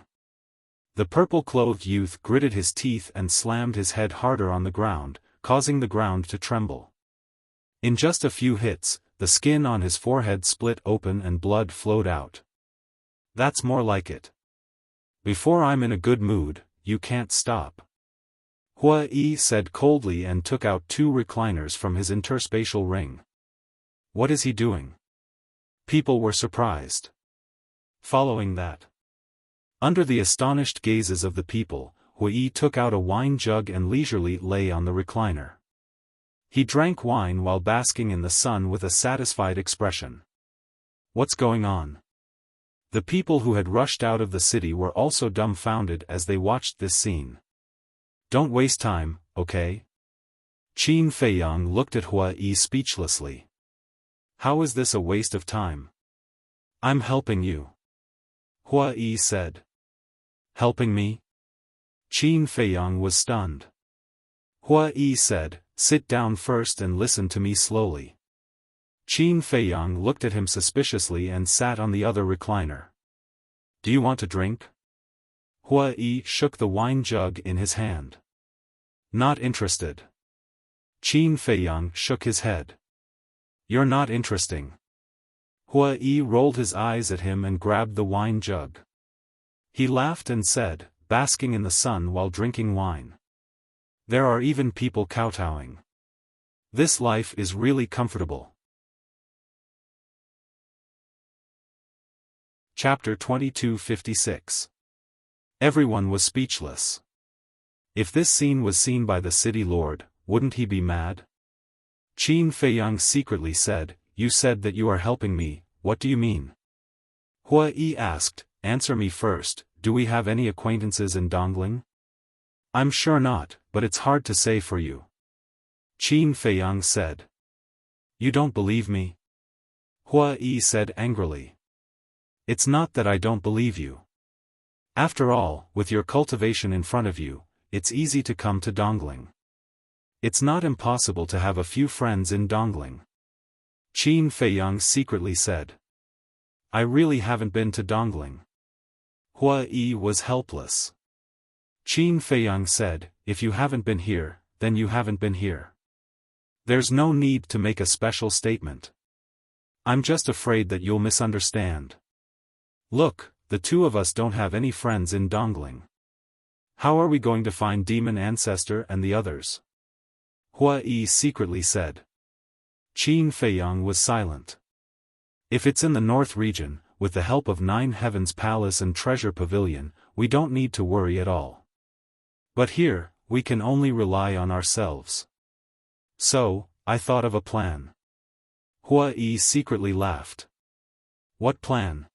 The purple-clothed youth gritted his teeth and slammed his head harder on the ground, causing the ground to tremble. In just a few hits, the skin on his forehead split open and blood flowed out. That's more like it. Before I'm in a good mood, you can't stop. Hua Yi said coldly and took out 2 recliners from his interspatial ring. What is he doing? People were surprised. Following that, under the astonished gazes of the people, Hua Yi took out a wine jug and leisurely lay on the recliner. He drank wine while basking in the sun with a satisfied expression. What's going on? The people who had rushed out of the city were also dumbfounded as they watched this scene. Don't waste time, okay? Qin Feiyang looked at Hua Yi speechlessly. How is this a waste of time? I'm helping you. Hua Yi said. Helping me? Qin Feiyang was stunned. Hua Yi said, sit down first and listen to me slowly. Qin Feiyang looked at him suspiciously and sat on the other recliner. Do you want a drink? Hua Yi shook the wine jug in his hand. Not interested. Qin Feiyang shook his head. You're not interesting. Hua Yi rolled his eyes at him and grabbed the wine jug. He laughed and said, basking in the sun while drinking wine. There are even people kowtowing. This life is really comfortable. Chapter 2256. Everyone was speechless. If this scene was seen by the city lord, wouldn't he be mad? Qin Feiyang secretly said, you said that you are helping me, what do you mean? Hua Yi asked, answer me first, do we have any acquaintances in Dongling? I'm sure not, but it's hard to say for you. Qin Feiyang said. You don't believe me? Hua Yi said angrily. It's not that I don't believe you. After all, with your cultivation in front of you, it's easy to come to Dongling. It's not impossible to have a few friends in Dongling. Qin Feiyang secretly said. I really haven't been to Dongling. Hua Yi was helpless. Qin Feiyang said, if you haven't been here, then you haven't been here. There's no need to make a special statement. I'm just afraid that you'll misunderstand. Look, the two of us don't have any friends in Dongling. How are we going to find Demon Ancestor and the others? Hua Yi secretly said. Qin Feiyang was silent. If it's in the North region, with the help of 9 Heavens Palace and Treasure Pavilion, we don't need to worry at all. But here, we can only rely on ourselves. So, I thought of a plan. Hua Yi secretly laughed. What plan?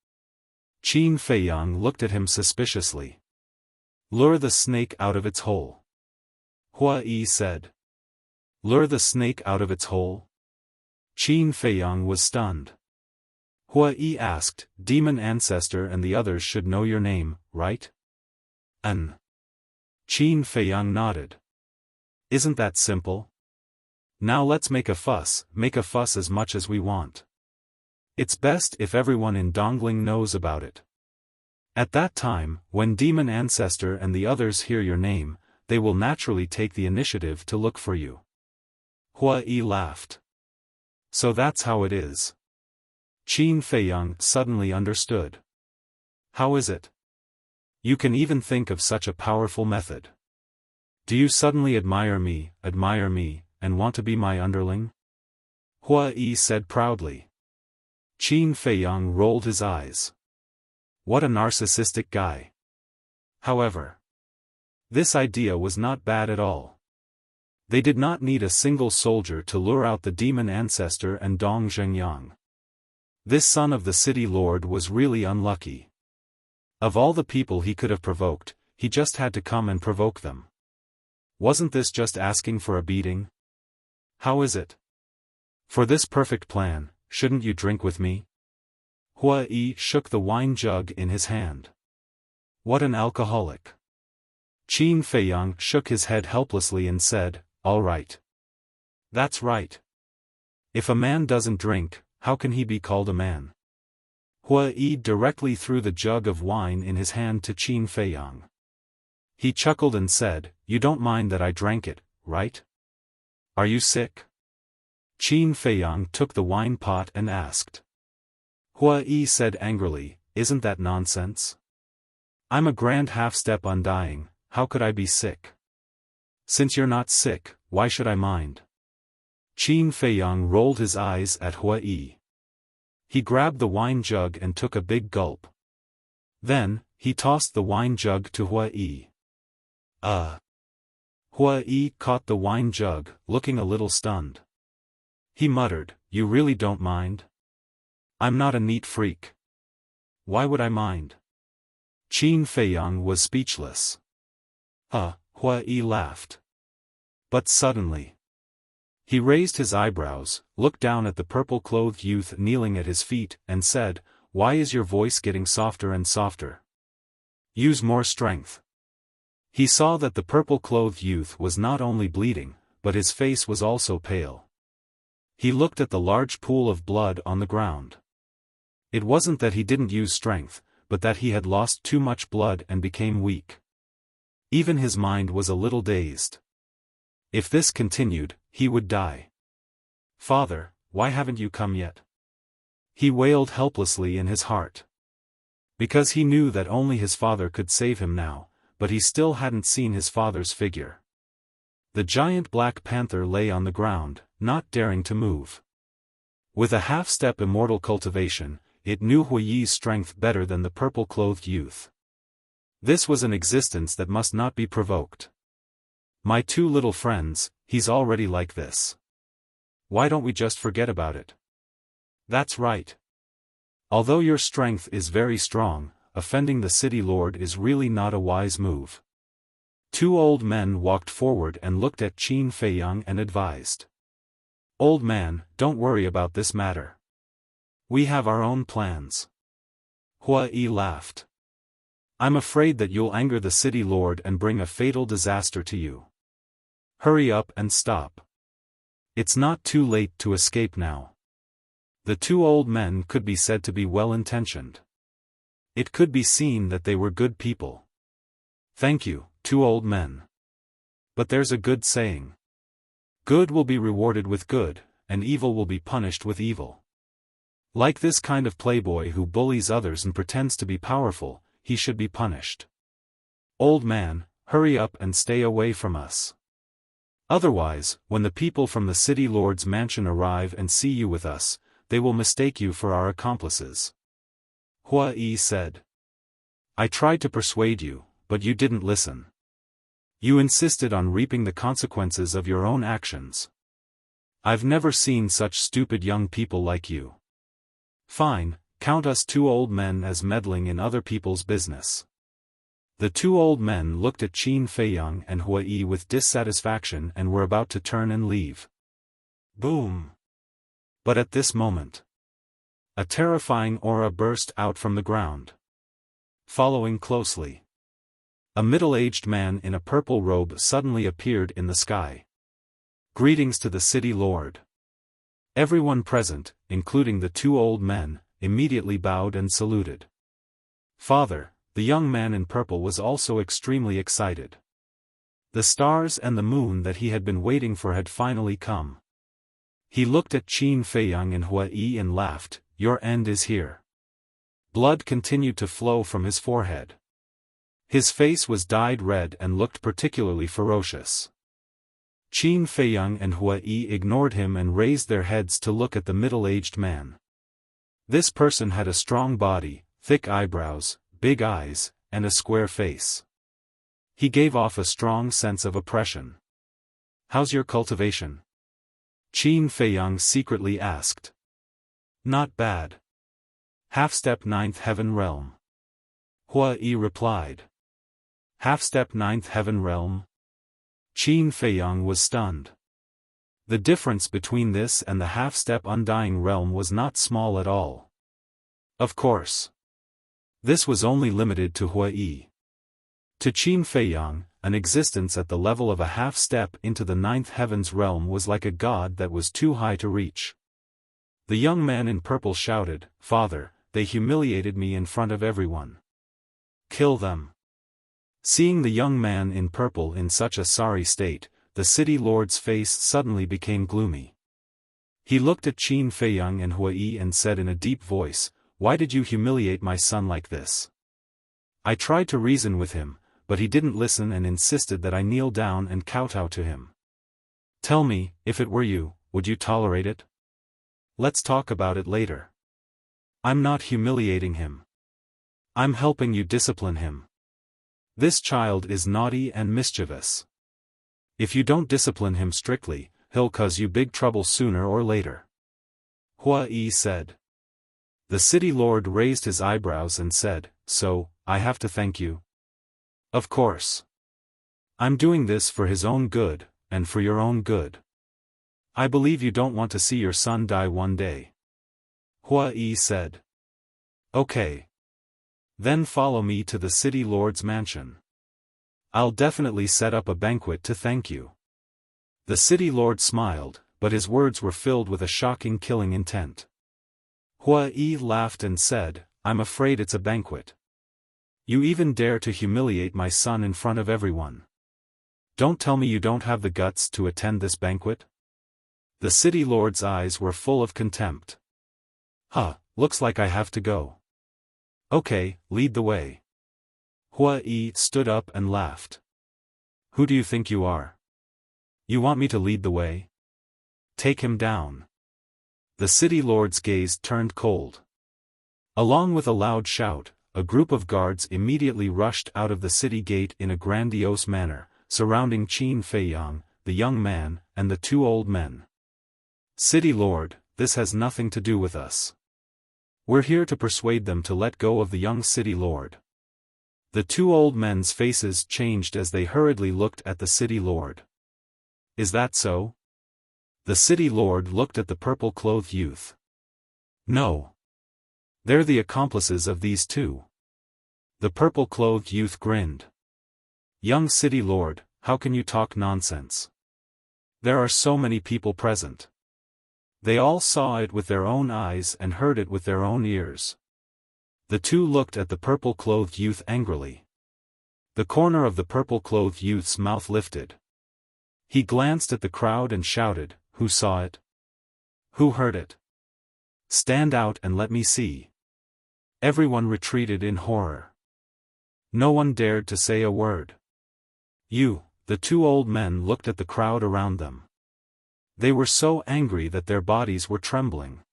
Qin Feiyang looked at him suspiciously. Lure the snake out of its hole. Hua Yi said. Lure the snake out of its hole? Qin Feiyang was stunned. Hua Yi asked, Demon Ancestor and the others should know your name, right? Qin Feiyang nodded. Isn't that simple? Now let's make a fuss as much as we want. It's best if everyone in Dongling knows about it. At that time, when Demon Ancestor and the others hear your name, they will naturally take the initiative to look for you. Hua Yi laughed. So that's how it is. Qin Feiyang suddenly understood. How is it? You can even think of such a powerful method. Do you suddenly admire me, and want to be my underling? Hua Yi said proudly. Qin Feiyang rolled his eyes. What a narcissistic guy. However, this idea was not bad at all. They did not need a single soldier to lure out the Demon Ancestor and Dong Zhengyang. This son of the city lord was really unlucky. Of all the people he could have provoked, he just had to come and provoke them. Wasn't this just asking for a beating? How is it? For this perfect plan, shouldn't you drink with me? Hua Yi shook the wine jug in his hand. What an alcoholic. Qin Feiyang shook his head helplessly and said, all right. That's right. If a man doesn't drink, how can he be called a man? Hua Yi directly threw the jug of wine in his hand to Qin Feiyang. He chuckled and said, you don't mind that I drank it, right? Are you sick? Qin Feiyang took the wine pot and asked. Hua Yi said angrily, isn't that nonsense? I'm a grand half-step undying, how could I be sick? Since you're not sick, why should I mind? Qin Feiyang rolled his eyes at Hua Yi. He grabbed the wine jug and took a big gulp. Then, he tossed the wine jug to Hua Yi. Hua Yi caught the wine jug, looking a little stunned. He muttered, you really don't mind? I'm not a neat freak. Why would I mind? Qin Feiyang was speechless. Hua Yi laughed. But suddenly, he raised his eyebrows, looked down at the purple-clothed youth kneeling at his feet, and said, why is your voice getting softer and softer? Use more strength. He saw that the purple-clothed youth was not only bleeding, but his face was also pale. He looked at the large pool of blood on the ground. It wasn't that he didn't use strength, but that he had lost too much blood and became weak. Even his mind was a little dazed. If this continued, he would die. Father, why haven't you come yet? He wailed helplessly in his heart. Because he knew that only his father could save him now, but he still hadn't seen his father's figure. The giant black panther lay on the ground, not daring to move. With a half-step immortal cultivation, it knew Hua Yi's strength better than the purple-clothed youth. This was an existence that must not be provoked. My two little friends, he's already like this. Why don't we just forget about it? That's right. Although your strength is very strong, offending the city lord is really not a wise move. Two old men walked forward and looked at Qin Feiyang and advised. Old man, don't worry about this matter. We have our own plans. Hua Yi laughed. I'm afraid that you'll anger the city lord and bring a fatal disaster to you. Hurry up and stop. It's not too late to escape now. The two old men could be said to be well-intentioned. It could be seen that they were good people. Thank you, two old men. But there's a good saying. Good will be rewarded with good, and evil will be punished with evil. Like this kind of playboy who bullies others and pretends to be powerful, he should be punished. Old man, hurry up and stay away from us. Otherwise, when the people from the city lord's mansion arrive and see you with us, they will mistake you for our accomplices. Hua Yi said. I tried to persuade you, but you didn't listen. You insisted on reaping the consequences of your own actions. I've never seen such stupid young people like you. Fine, count us two old men as meddling in other people's business. The two old men looked at Qin Feiyang and Hua Yi with dissatisfaction and were about to turn and leave. Boom! But at this moment, a terrifying aura burst out from the ground. Following closely, a middle-aged man in a purple robe suddenly appeared in the sky. Greetings to the city lord. Everyone present, including the two old men, immediately bowed and saluted. Father, the young man in purple was also extremely excited. The stars and the moon that he had been waiting for had finally come. He looked at Qin Feiyang and Hua Yi and laughed, your end is here. Blood continued to flow from his forehead. His face was dyed red and looked particularly ferocious. Qin Feiyang and Hua Yi ignored him and raised their heads to look at the middle-aged man. This person had a strong body, thick eyebrows, big eyes, and a square face. He gave off a strong sense of oppression. How's your cultivation? Qin Feiyang secretly asked. Not bad. Half-step 9th heaven realm. Hua Yi replied. Half-step 9th heaven realm? Qin Feiyang was stunned. The difference between this and the half-step undying realm was not small at all. Of course. This was only limited to Hua Yi. To Qin Feiyang, an existence at the level of a half-step into the 9th heavens realm was like a god that was too high to reach. The young man in purple shouted, Father, they humiliated me in front of everyone. Kill them. Seeing the young man in purple in such a sorry state, the city lord's face suddenly became gloomy. He looked at Qin Feiyang and Hua Yi and said in a deep voice, Why did you humiliate my son like this? I tried to reason with him, but he didn't listen and insisted that I kneel down and kowtow to him. Tell me, if it were you, would you tolerate it? Let's talk about it later. I'm not humiliating him. I'm helping you discipline him. This child is naughty and mischievous. If you don't discipline him strictly, he'll cause you big trouble sooner or later. Hua Yi said. The city lord raised his eyebrows and said, So, I have to thank you? Of course. I'm doing this for his own good, and for your own good. I believe you don't want to see your son die one day. Hua Yi said. Okay. Then follow me to the city lord's mansion. I'll definitely set up a banquet to thank you. The city lord smiled, but his words were filled with a shocking killing intent. Hua Yi laughed and said, I'm afraid it's a banquet. You even dare to humiliate my son in front of everyone. Don't tell me you don't have the guts to attend this banquet? The city lord's eyes were full of contempt. Looks like I have to go. Okay, lead the way. Hua Yi stood up and laughed. Who do you think you are? You want me to lead the way? Take him down. The city lord's gaze turned cold. Along with a loud shout, a group of guards immediately rushed out of the city gate in a grandiose manner, surrounding Qin Feiyang, the young man, and the two old men. City lord, this has nothing to do with us. We're here to persuade them to let go of the young city lord. The two old men's faces changed as they hurriedly looked at the city lord. Is that so? The city lord looked at the purple-clothed youth. No. They're the accomplices of these two. The purple-clothed youth grinned. Young city lord, how can you talk nonsense? There are so many people present. They all saw it with their own eyes and heard it with their own ears. The two looked at the purple-clothed youth angrily. The corner of the purple-clothed youth's mouth lifted. He glanced at the crowd and shouted, "Who saw it? Who heard it? Stand out and let me see." Everyone retreated in horror. No one dared to say a word. The two old men looked at the crowd around them. They were so angry that their bodies were trembling.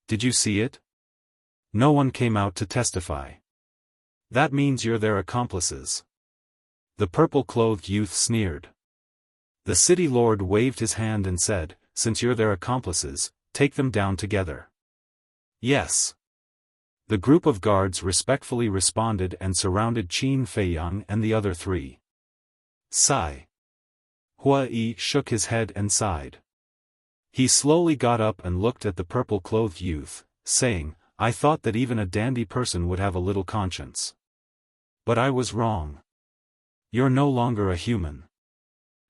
Did you see it? No one came out to testify. That means you're their accomplices. The purple-clothed youth sneered. The city lord waved his hand and said, "Since you're their accomplices, take them down together." Yes. The group of guards respectfully responded and surrounded Qin Feiyang and the other three. Sigh. Hua Yi shook his head and sighed. He slowly got up and looked at the purple-clothed youth, saying, "I thought that even a dandy person would have a little conscience. But I was wrong. You're no longer a human.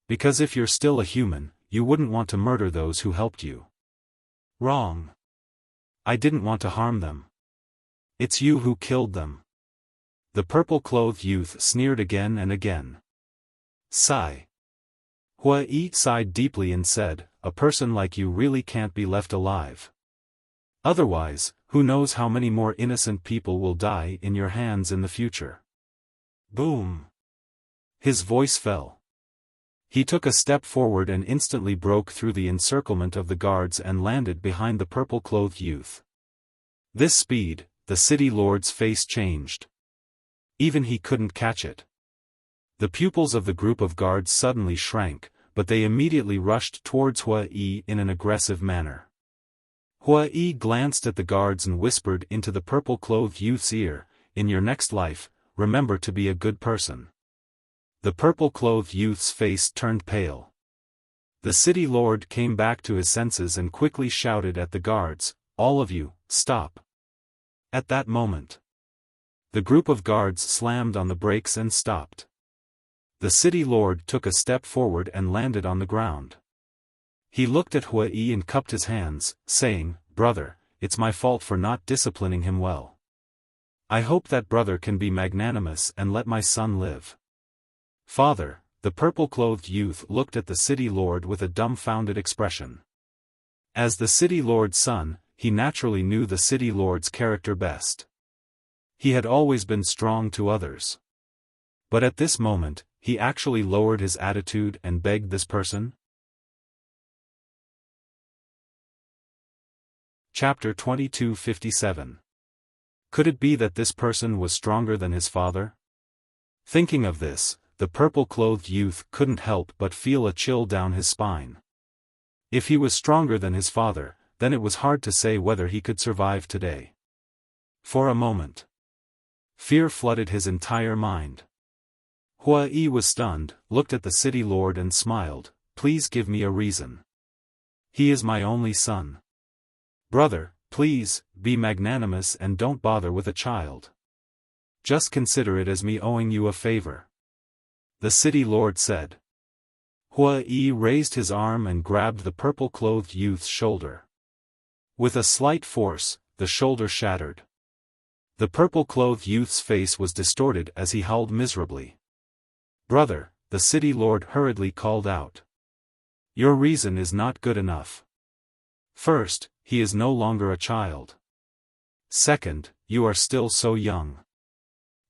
Because if you're still a human, you wouldn't want to murder those who helped you." Wrong. I didn't want to harm them. It's you who killed them. The purple-clothed youth sneered again and again. Sigh. Hua Yi sighed deeply and said, "A person like you really can't be left alive. Otherwise, who knows how many more innocent people will die in your hands in the future." Boom. His voice fell. He took a step forward and instantly broke through the encirclement of the guards and landed behind the purple-clothed youth. This speed, the city lord's face changed. Even he couldn't catch it. The pupils of the group of guards suddenly shrank, but they immediately rushed towards Hua Yi in an aggressive manner. Hua Yi glanced at the guards and whispered into the purple-clothed youth's ear, "In your next life, remember to be a good person." The purple-clothed youth's face turned pale. The city lord came back to his senses and quickly shouted at the guards, "All of you, stop." At that moment, the group of guards slammed on the brakes and stopped. The city lord took a step forward and landed on the ground. He looked at Hua Yi and cupped his hands, saying, "Brother, it's my fault for not disciplining him well. I hope that brother can be magnanimous and let my son live." "Father," the purple-clothed youth looked at the city lord with a dumbfounded expression. As the city lord's son, he naturally knew the city lord's character best. He had always been strong to others. But at this moment, he actually lowered his attitude and begged this person? Chapter 2257. Could it be that this person was stronger than his father? Thinking of this, the purple-clothed youth couldn't help but feel a chill down his spine. If he was stronger than his father, then it was hard to say whether he could survive today. For a moment, fear flooded his entire mind. Hua Yi was stunned, looked at the city lord and smiled, "Please give me a reason. He is my only son. Brother, please, be magnanimous and don't bother with a child. Just consider it as me owing you a favor," the city lord said. Hua Yi raised his arm and grabbed the purple-clothed youth's shoulder. With a slight force, the shoulder shattered. The purple-clothed youth's face was distorted as he howled miserably. "Brother," the city lord hurriedly called out. "Your reason is not good enough. First, he is no longer a child. Second, you are still so young.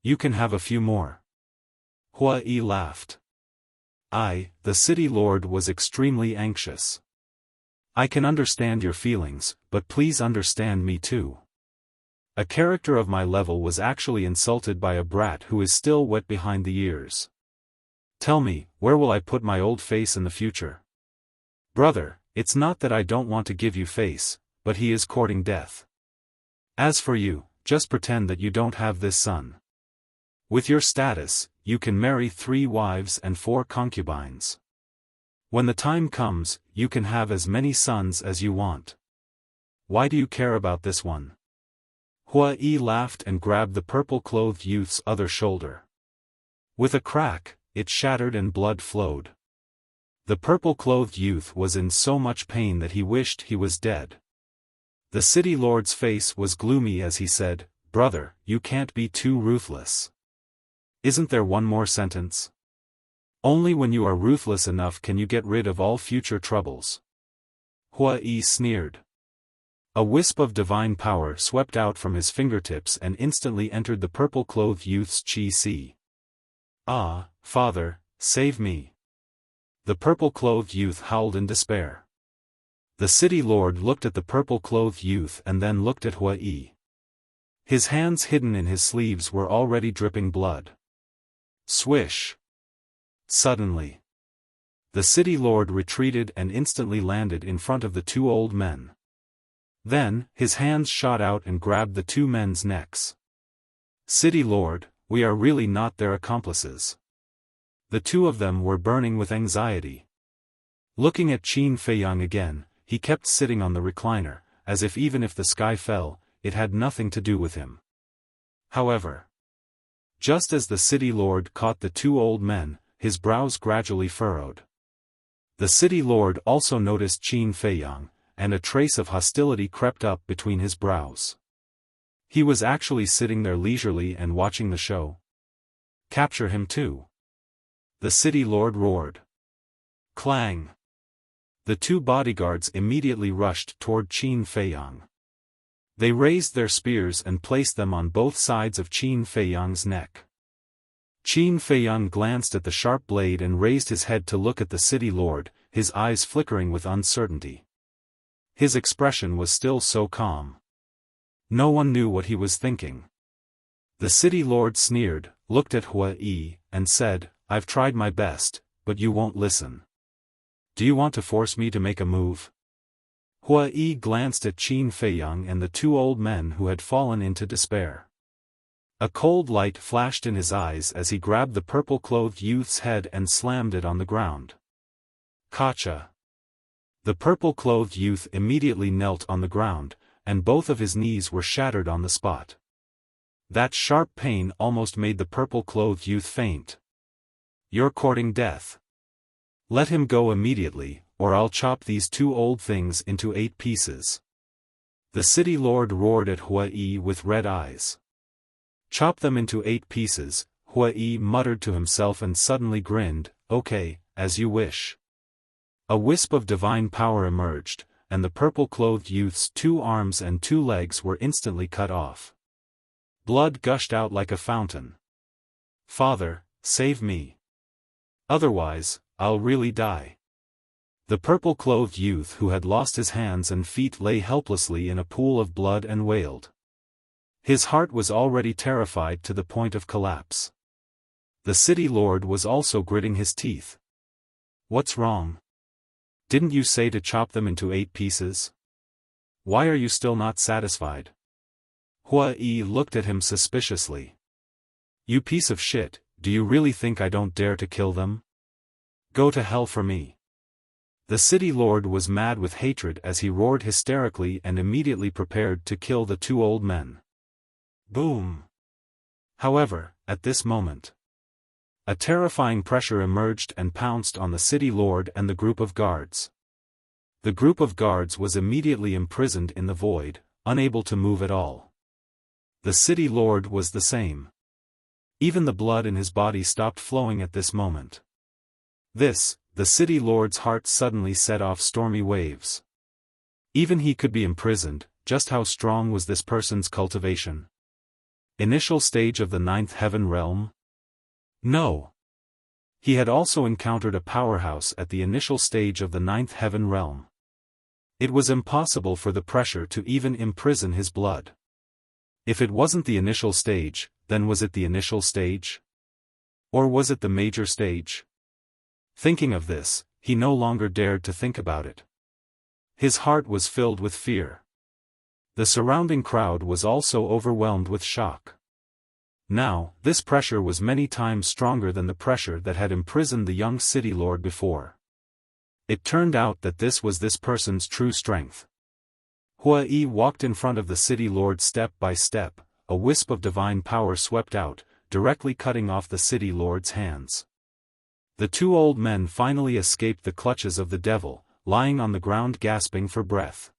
You can have a few more." Hua Yi laughed. The city lord was extremely anxious. "I can understand your feelings, but please understand me too. A character of my level was actually insulted by a brat who is still wet behind the ears. Tell me, where will I put my old face in the future? Brother, it's not that I don't want to give you face, but he is courting death. As for you, just pretend that you don't have this son. With your status, you can marry 3 wives and 4 concubines. When the time comes, you can have as many sons as you want. Why do you care about this one?" Hua Yi laughed and grabbed the purple-clothed youth's other shoulder. With a crack, it shattered and blood flowed. The purple-clothed youth was in so much pain that he wished he was dead. The city lord's face was gloomy as he said, "Brother, you can't be too ruthless. Isn't there one more sentence? Only when you are ruthless enough can you get rid of all future troubles." Hua Yi sneered. A wisp of divine power swept out from his fingertips and instantly entered the purple-clothed youth's chi. "Ah, father, save me." The purple-clothed youth howled in despair. The city lord looked at the purple-clothed youth and then looked at Hua Yi. His hands hidden in his sleeves were already dripping blood. Swish! Suddenly, the city lord retreated and instantly landed in front of the two old men. Then, his hands shot out and grabbed the two men's necks. "City lord, we are really not their accomplices." The two of them were burning with anxiety. Looking at Qin Feiyang again, he kept sitting on the recliner, as if even if the sky fell, it had nothing to do with him. However, just as the city lord caught the two old men, his brows gradually furrowed. The city lord also noticed Qin Feiyang, and a trace of hostility crept up between his brows. He was actually sitting there leisurely and watching the show. "Capture him too!" the city lord roared. Clang! The two bodyguards immediately rushed toward Qin Feiyang. They raised their spears and placed them on both sides of Qin Feiyang's neck. Qin Feiyang glanced at the sharp blade and raised his head to look at the city lord, his eyes flickering with uncertainty. His expression was still so calm. No one knew what he was thinking. The city lord sneered, looked at Hua Yi, and said, "I've tried my best, but you won't listen. Do you want to force me to make a move?" Hua Yi glanced at Qin Feiyang and the two old men who had fallen into despair. A cold light flashed in his eyes as he grabbed the purple-clothed youth's head and slammed it on the ground. Kacha! The purple-clothed youth immediately knelt on the ground, and both of his knees were shattered on the spot. That sharp pain almost made the purple-clothed youth faint. "You're courting death. Let him go immediately, or I'll chop these two old things into 8 pieces." The city lord roared at Hua Yi with red eyes. "Chop them into 8 pieces, Hua Yi muttered to himself and suddenly grinned, "Okay, as you wish." A wisp of divine power emerged, and the purple-clothed youth's 2 arms and 2 legs were instantly cut off. Blood gushed out like a fountain. "Father, save me. Otherwise, I'll really die." The purple-clothed youth who had lost his hands and feet lay helplessly in a pool of blood and wailed. His heart was already terrified to the point of collapse. The city lord was also gritting his teeth. "What's wrong? Didn't you say to chop them into 8 pieces? Why are you still not satisfied?" Hua Yi looked at him suspiciously. "You piece of shit, do you really think I don't dare to kill them? Go to hell for me." The city lord was mad with hatred as he roared hysterically and immediately prepared to kill the 2 old men. Boom! However, at this moment, a terrifying pressure emerged and pounced on the city lord and the group of guards. The group of guards was immediately imprisoned in the void, unable to move at all. The city lord was the same. Even the blood in his body stopped flowing at this moment. The city lord's heart suddenly set off stormy waves. Even he could be imprisoned, just how strong was this person's cultivation? Initial stage of the 9th heaven realm? No. He had also encountered a powerhouse at the initial stage of the 9th heaven realm. It was impossible for the pressure to even imprison his blood. If it wasn't the initial stage, then was it the initial stage? Or was it the major stage? Thinking of this, he no longer dared to think about it. His heart was filled with fear. The surrounding crowd was also overwhelmed with shock. Now, this pressure was many times stronger than the pressure that had imprisoned the young city lord before. It turned out that this was this person's true strength. Hua Yi walked in front of the city lord step by step. A wisp of divine power swept out, directly cutting off the city lord's hands. The two old men finally escaped the clutches of the devil, lying on the ground gasping for breath.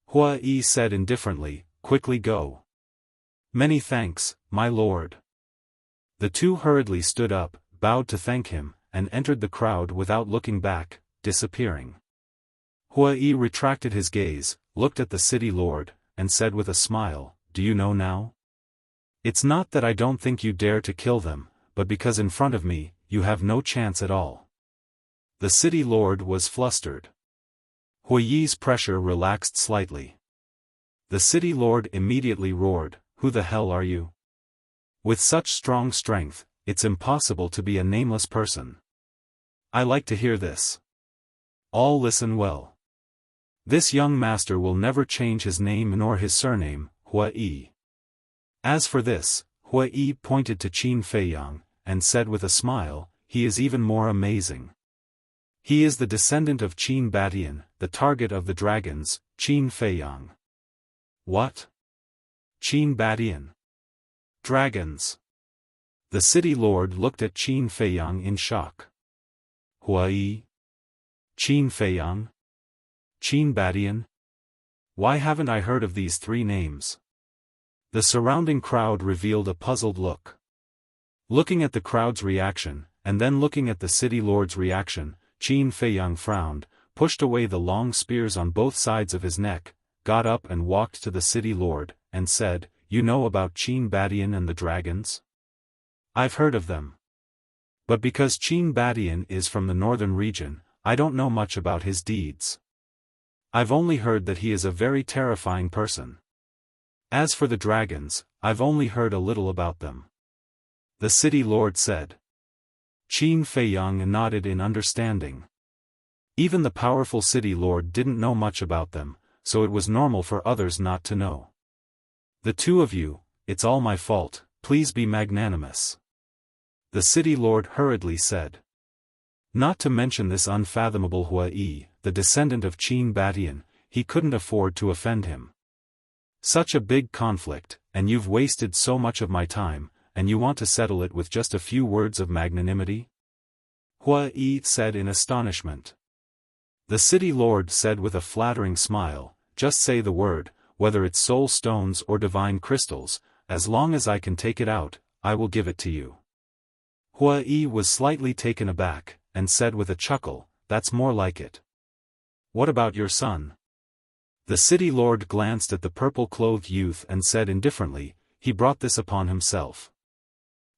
Hua Yi said indifferently, "Quickly go." "Many thanks, my lord." The two hurriedly stood up, bowed to thank him, and entered the crowd without looking back, disappearing. Hua Yi retracted his gaze, looked at the city lord, and said with a smile, "Do you know now? It's not that I don't think you dare to kill them, but because in front of me, you have no chance at all." The city lord was flustered. Hua Yi's pressure relaxed slightly. The city lord immediately roared, "Who the hell are you? With such strong strength, it's impossible to be a nameless person." "I like to hear this. All listen well. This young master will never change his name nor his surname, Hua Yi. As for this," Hua Yi pointed to Qin Feiyang, and said with a smile, "he is even more amazing. He is the descendant of Qin Batian, the target of the dragons, Qin Feiyang." "What? Qin Batian? Dragons?" The city lord looked at Qin Feiyang in shock. "Hua Yi? Qin Feiyang? Qin Batian? Why haven't I heard of these three names?" The surrounding crowd revealed a puzzled look. Looking at the crowd's reaction, and then looking at the city lord's reaction, Qin Feiyang frowned, pushed away the long spears on both sides of his neck, got up and walked to the city lord, and said, "You know about Qin Batian and the dragons? I've heard of them. But because Qin Batian is from the northern region, I don't know much about his deeds. I've only heard that he is a very terrifying person. As for the dragons, I've only heard a little about them." The city lord said. Qin Feiyang nodded in understanding. Even the powerful city lord didn't know much about them, so it was normal for others not to know. "The two of you, it's all my fault, please be magnanimous," the city lord hurriedly said. Not to mention this unfathomable Hua Yi, the descendant of Qin Batian, he couldn't afford to offend him. "Such a big conflict, and you've wasted so much of my time, and you want to settle it with just a few words of magnanimity?" Hua Yi said in astonishment. The city lord said with a flattering smile, "Just say the word, whether it's soul stones or divine crystals, as long as I can take it out, I will give it to you." Hua Yi was slightly taken aback, and said with a chuckle, "That's more like it. What about your son?" The city lord glanced at the purple-clothed youth and said indifferently, "He brought this upon himself.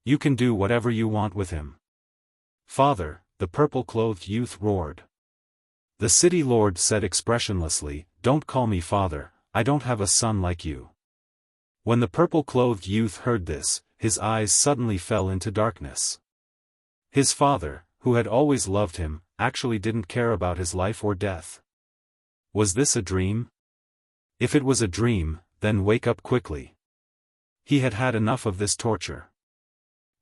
You can do whatever you want with him." "Father," the purple-clothed youth roared. The city lord said expressionlessly, "Don't call me father, I don't have a son like you." When the purple-clothed youth heard this, his eyes suddenly fell into darkness. His father, who had always loved him, actually didn't care about his life or death. Was this a dream? If it was a dream, then wake up quickly. He had had enough of this torture.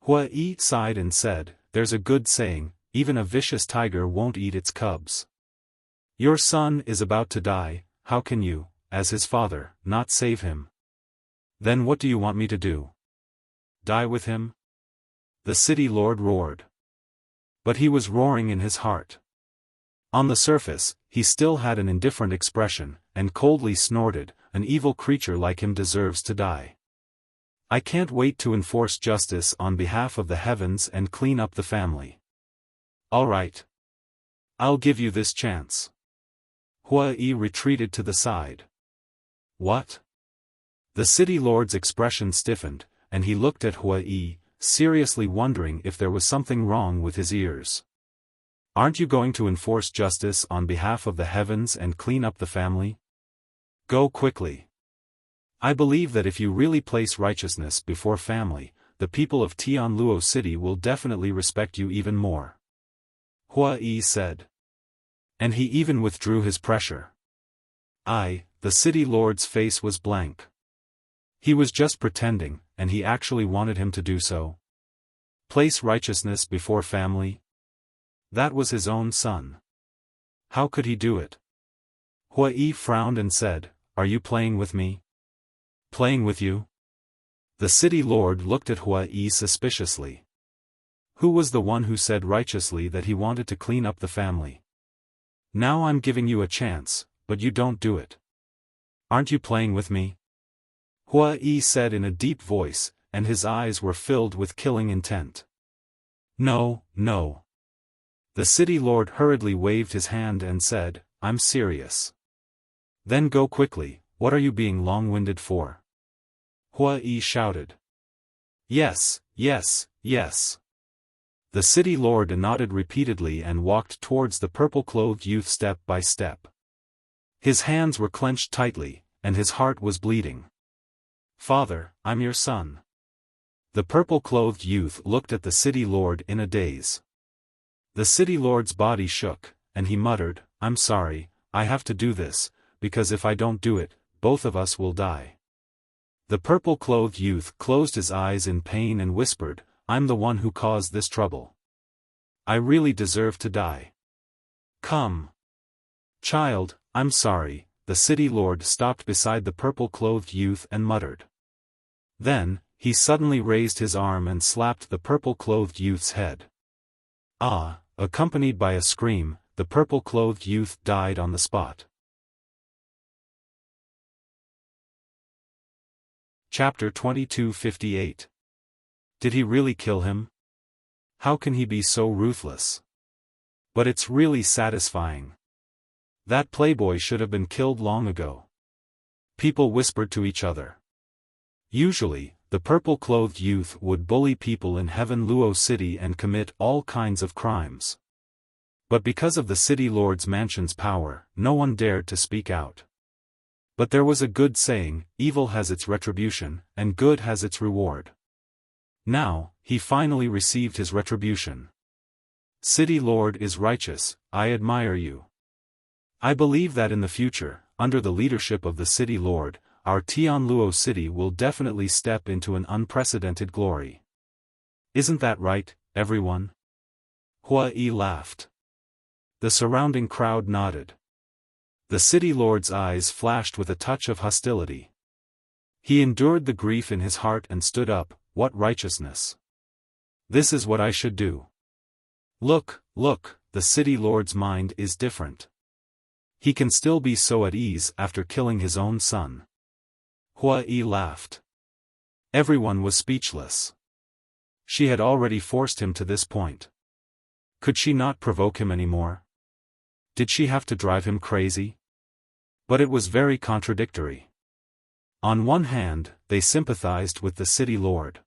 Hua Yi sighed and said, "There's a good saying, even a vicious tiger won't eat its cubs. Your son is about to die, how can you, as his father, not save him? Then what do you want me to do? Die with him?" The city lord roared. But he was roaring in his heart. On the surface, he still had an indifferent expression, and coldly snorted, "An evil creature like him deserves to die. I can't wait to enforce justice on behalf of the heavens and clean up the family. All right. I'll give you this chance." Hua Yi retreated to the side. "What?" The city lord's expression stiffened, and he looked at Hua Yi, seriously wondering if there was something wrong with his ears. "Aren't you going to enforce justice on behalf of the heavens and clean up the family? Go quickly. I believe that if you really place righteousness before family, the people of Tianluo City will definitely respect you even more," Hua Yi said. And he even withdrew his pressure. The city lord's face was blank. He was just pretending, and he actually wanted him to do so. Place righteousness before family? That was his own son. How could he do it? Hua Yi frowned and said, are you playing with me? Playing with you? The city lord looked at Hua Yi suspiciously. Who was the one who said righteously that he wanted to clean up the family? Now I'm giving you a chance, but you don't do it. Aren't you playing with me? Hua Yi said in a deep voice, and his eyes were filled with killing intent. No, no. The city lord hurriedly waved his hand and said, I'm serious. Then go quickly, what are you being long-winded for? Hua Yi shouted. Yes, yes, yes. The city lord nodded repeatedly and walked towards the purple-clothed youth step by step. His hands were clenched tightly, and his heart was bleeding. Father, I'm your son. The purple-clothed youth looked at the city lord in a daze. The city lord's body shook, and he muttered, I'm sorry, I have to do this, because if I don't do it, both of us will die. The purple-clothed youth closed his eyes in pain and whispered, I'm the one who caused this trouble. I really deserve to die. Come. Child, I'm sorry. The city lord stopped beside the purple-clothed youth and muttered. Then, he suddenly raised his arm and slapped the purple-clothed youth's head. Ah! Accompanied by a scream, the purple-clothed youth died on the spot. Chapter 2258. Did he really kill him? How can he be so ruthless? But it's really satisfying. That playboy should have been killed long ago. People whispered to each other. Usually, the purple-clothed youth would bully people in Heaven Luo City and commit all kinds of crimes. But because of the city lord's mansion's power, no one dared to speak out. But there was a good saying, evil has its retribution, and good has its reward. Now, he finally received his retribution. City Lord is righteous, I admire you. I believe that in the future, under the leadership of the City Lord, our Tianluo City will definitely step into an unprecedented glory. Isn't that right, everyone? Hua Yi laughed. The surrounding crowd nodded. The City Lord's eyes flashed with a touch of hostility. He endured the grief in his heart and stood up. What righteousness! This is what I should do. Look, look, the City Lord's mind is different. He can still be so at ease after killing his own son. Hua Yi laughed. Everyone was speechless. She had already forced him to this point. Could she not provoke him anymore? Did she have to drive him crazy? But it was very contradictory. On one hand, they sympathized with the City Lord.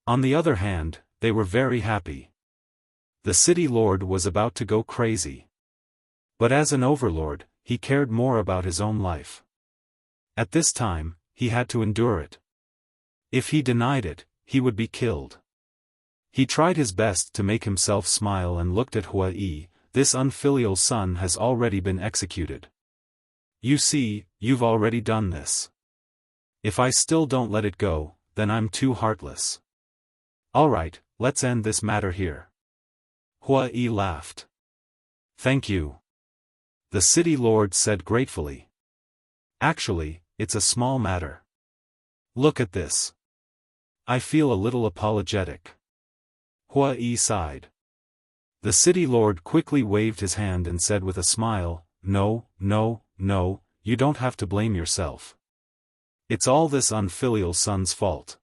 On the other hand, they were very happy. The City Lord was about to go crazy. But as an overlord, he cared more about his own life. At this time, he had to endure it. If he denied it, he would be killed. He tried his best to make himself smile and looked at Hua Yi. This unfilial son has already been executed. You see, you've already done this. If I still don't let it go, then I'm too heartless. Alright, let's end this matter here. Hua Yi laughed. Thank you. The City Lord said gratefully. Actually, it's a small matter. Look at this. I feel a little apologetic. Hua Yi sighed. The City Lord quickly waved his hand and said with a smile, No, no, no, you don't have to blame yourself. It's all this unfilial son's fault.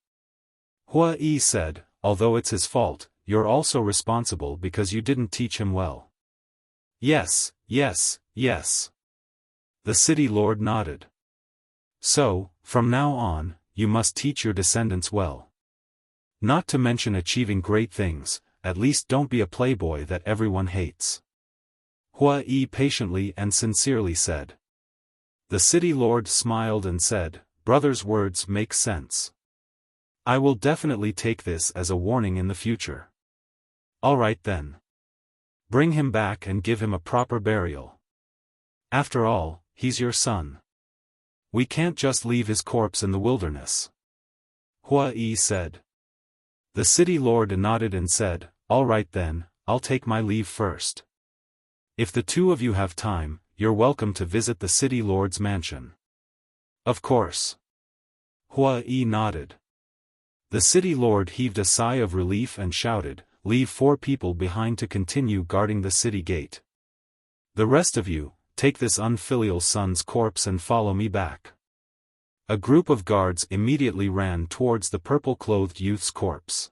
Hua Yi said, although it's his fault, you're also responsible because you didn't teach him well. Yes, yes, yes. The City Lord nodded. So, from now on, you must teach your descendants well. Not to mention achieving great things, at least don't be a playboy that everyone hates. Hua Yi patiently and sincerely said. The City Lord smiled and said, Brother's words make sense. I will definitely take this as a warning in the future. Alright then. Bring him back and give him a proper burial. After all, he's your son. We can't just leave his corpse in the wilderness. Hua Yi said. The City Lord nodded and said, Alright then, I'll take my leave first. If the two of you have time, you're welcome to visit the City Lord's mansion. Of course. Hua Yi nodded. The city lord heaved a sigh of relief and shouted, "Leave 4 people behind to continue guarding the city gate. The rest of you, take this unfilial son's corpse and follow me back." A group of guards immediately ran towards the purple-clothed youth's corpse.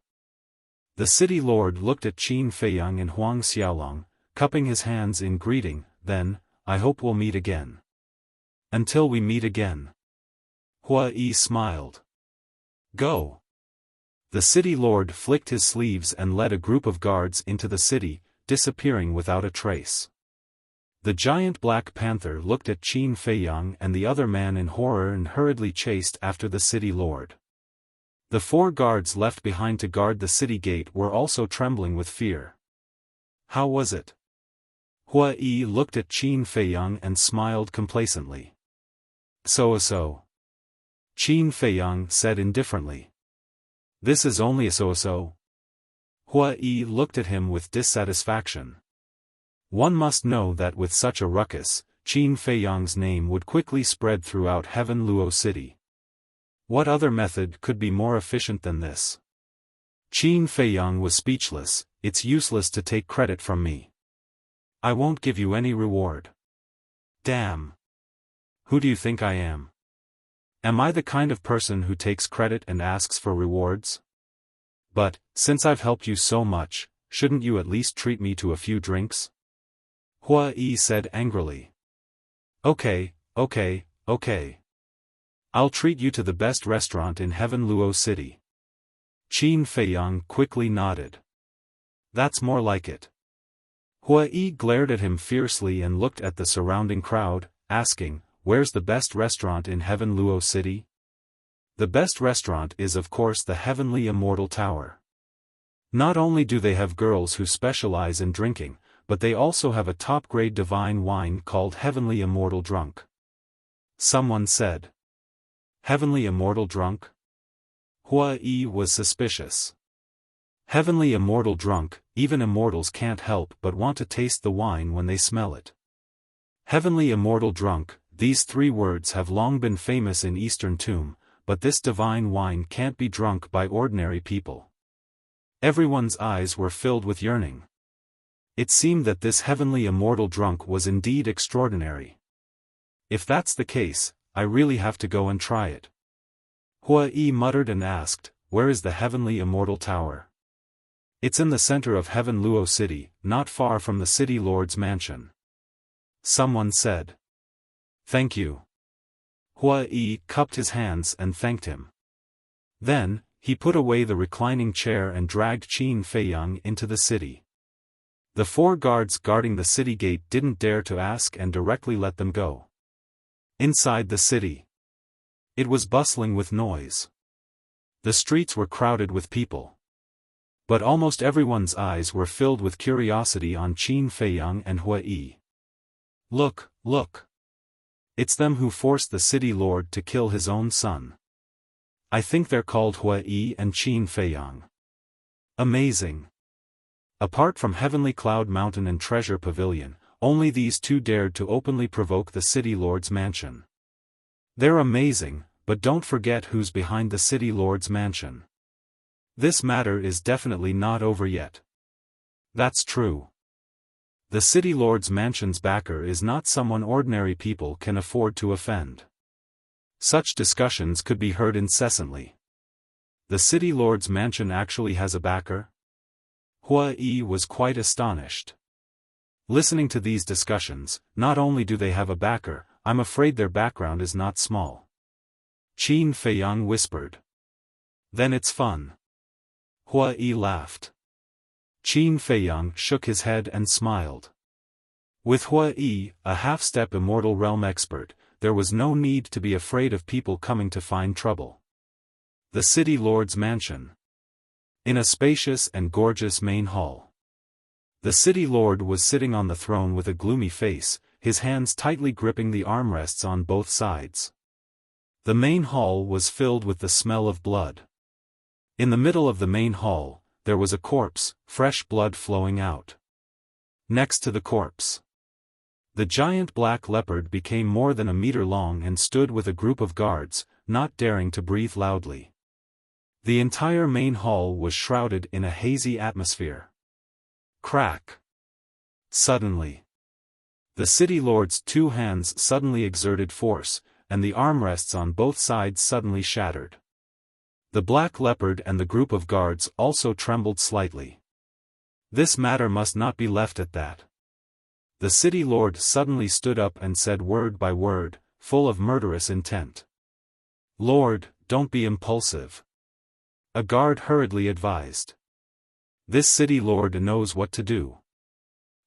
The city lord looked at Qin Feiyang and Huang Xiaolong, cupping his hands in greeting, then, "I hope we'll meet again." "Until we meet again." Hua Yi smiled. "Go." The city lord flicked his sleeves and led a group of guards into the city, disappearing without a trace. The giant black panther looked at Qin Feiyang and the other man in horror and hurriedly chased after the city lord. The 4 guards left behind to guard the city gate were also trembling with fear. "How was it?" Hua Yi looked at Qin Feiyang and smiled complacently. "So-so." Qin Feiyang said indifferently. "This is only a so-so." Hua Yi looked at him with dissatisfaction. One must know that with such a ruckus, Qin Feiyang's name would quickly spread throughout Heaven Luo City. What other method could be more efficient than this? Qin Feiyang was speechless. "It's useless to take credit from me. I won't give you any reward." "Damn. Who do you think I am? Am I the kind of person who takes credit and asks for rewards? But, since I've helped you so much, shouldn't you at least treat me to a few drinks?" Hua Yi said angrily. Okay. I'll treat you to the best restaurant in Heaven Luo City." Qin Feiyang quickly nodded. "That's more like it." Hua Yi glared at him fiercely and looked at the surrounding crowd, asking, "Where's the best restaurant in Heaven Luo City?" The best restaurant is of course the Heavenly Immortal Tower. Not only do they have girls who specialize in drinking, but they also have a top-grade divine wine called Heavenly Immortal Drunk. Someone said. Heavenly Immortal Drunk? Hua Yi was suspicious. Heavenly Immortal Drunk, even immortals can't help but want to taste the wine when they smell it. Heavenly Immortal Drunk, these 3 words have long been famous in Eastern Tomb, but this divine wine can't be drunk by ordinary people. Everyone's eyes were filled with yearning. It seemed that this Heavenly Immortal Drunk was indeed extraordinary. If that's the case, I really have to go and try it. Hua Yi muttered and asked, "Where is the Heavenly Immortal Tower?" "It's in the center of Heaven Luo City, not far from the City Lord's mansion." Someone said. "Thank you." Hua Yi cupped his hands and thanked him. Then, he put away the reclining chair and dragged Qin Feiyang into the city. The 4 guards guarding the city gate didn't dare to ask and directly let them go. Inside the city, it was bustling with noise. The streets were crowded with people. But almost everyone's eyes were filled with curiosity on Qin Feiyang and Hua Yi. Look! It's them who forced the city lord to kill his own son. I think they're called Hua Yi and Qin Feiyang. Amazing. Apart from Heavenly Cloud Mountain and Treasure Pavilion, only these 2 dared to openly provoke the city lord's mansion. They're amazing, but don't forget who's behind the city lord's mansion. This matter is definitely not over yet. That's true. The city lord's mansion's backer is not someone ordinary people can afford to offend. Such discussions could be heard incessantly. The city lord's mansion actually has a backer? Hua Yi was quite astonished. Listening to these discussions, not only do they have a backer, I'm afraid their background is not small. Qin Feiyang whispered. Then it's fun. Hua Yi laughed. Qin Feiyang shook his head and smiled. With Hua Yi, a half-step immortal realm expert, there was no need to be afraid of people coming to find trouble. The city lord's mansion. In a spacious and gorgeous main hall. The city lord was sitting on the throne with a gloomy face, his hands tightly gripping the armrests on both sides. The main hall was filled with the smell of blood. In the middle of the main hall, there was a corpse, fresh blood flowing out. Next to the corpse, The giant black leopard became more than a meter long and stood with a group of guards, not daring to breathe loudly. The entire main hall was shrouded in a hazy atmosphere. Crack! Suddenly, the city lord's two hands suddenly exerted force, and the armrests on both sides suddenly shattered. The black leopard and the group of guards also trembled slightly. This matter must not be left at that. The city lord suddenly stood up and said word by word, full of murderous intent. "Lord, don't be impulsive." A guard hurriedly advised. "This city lord knows what to do."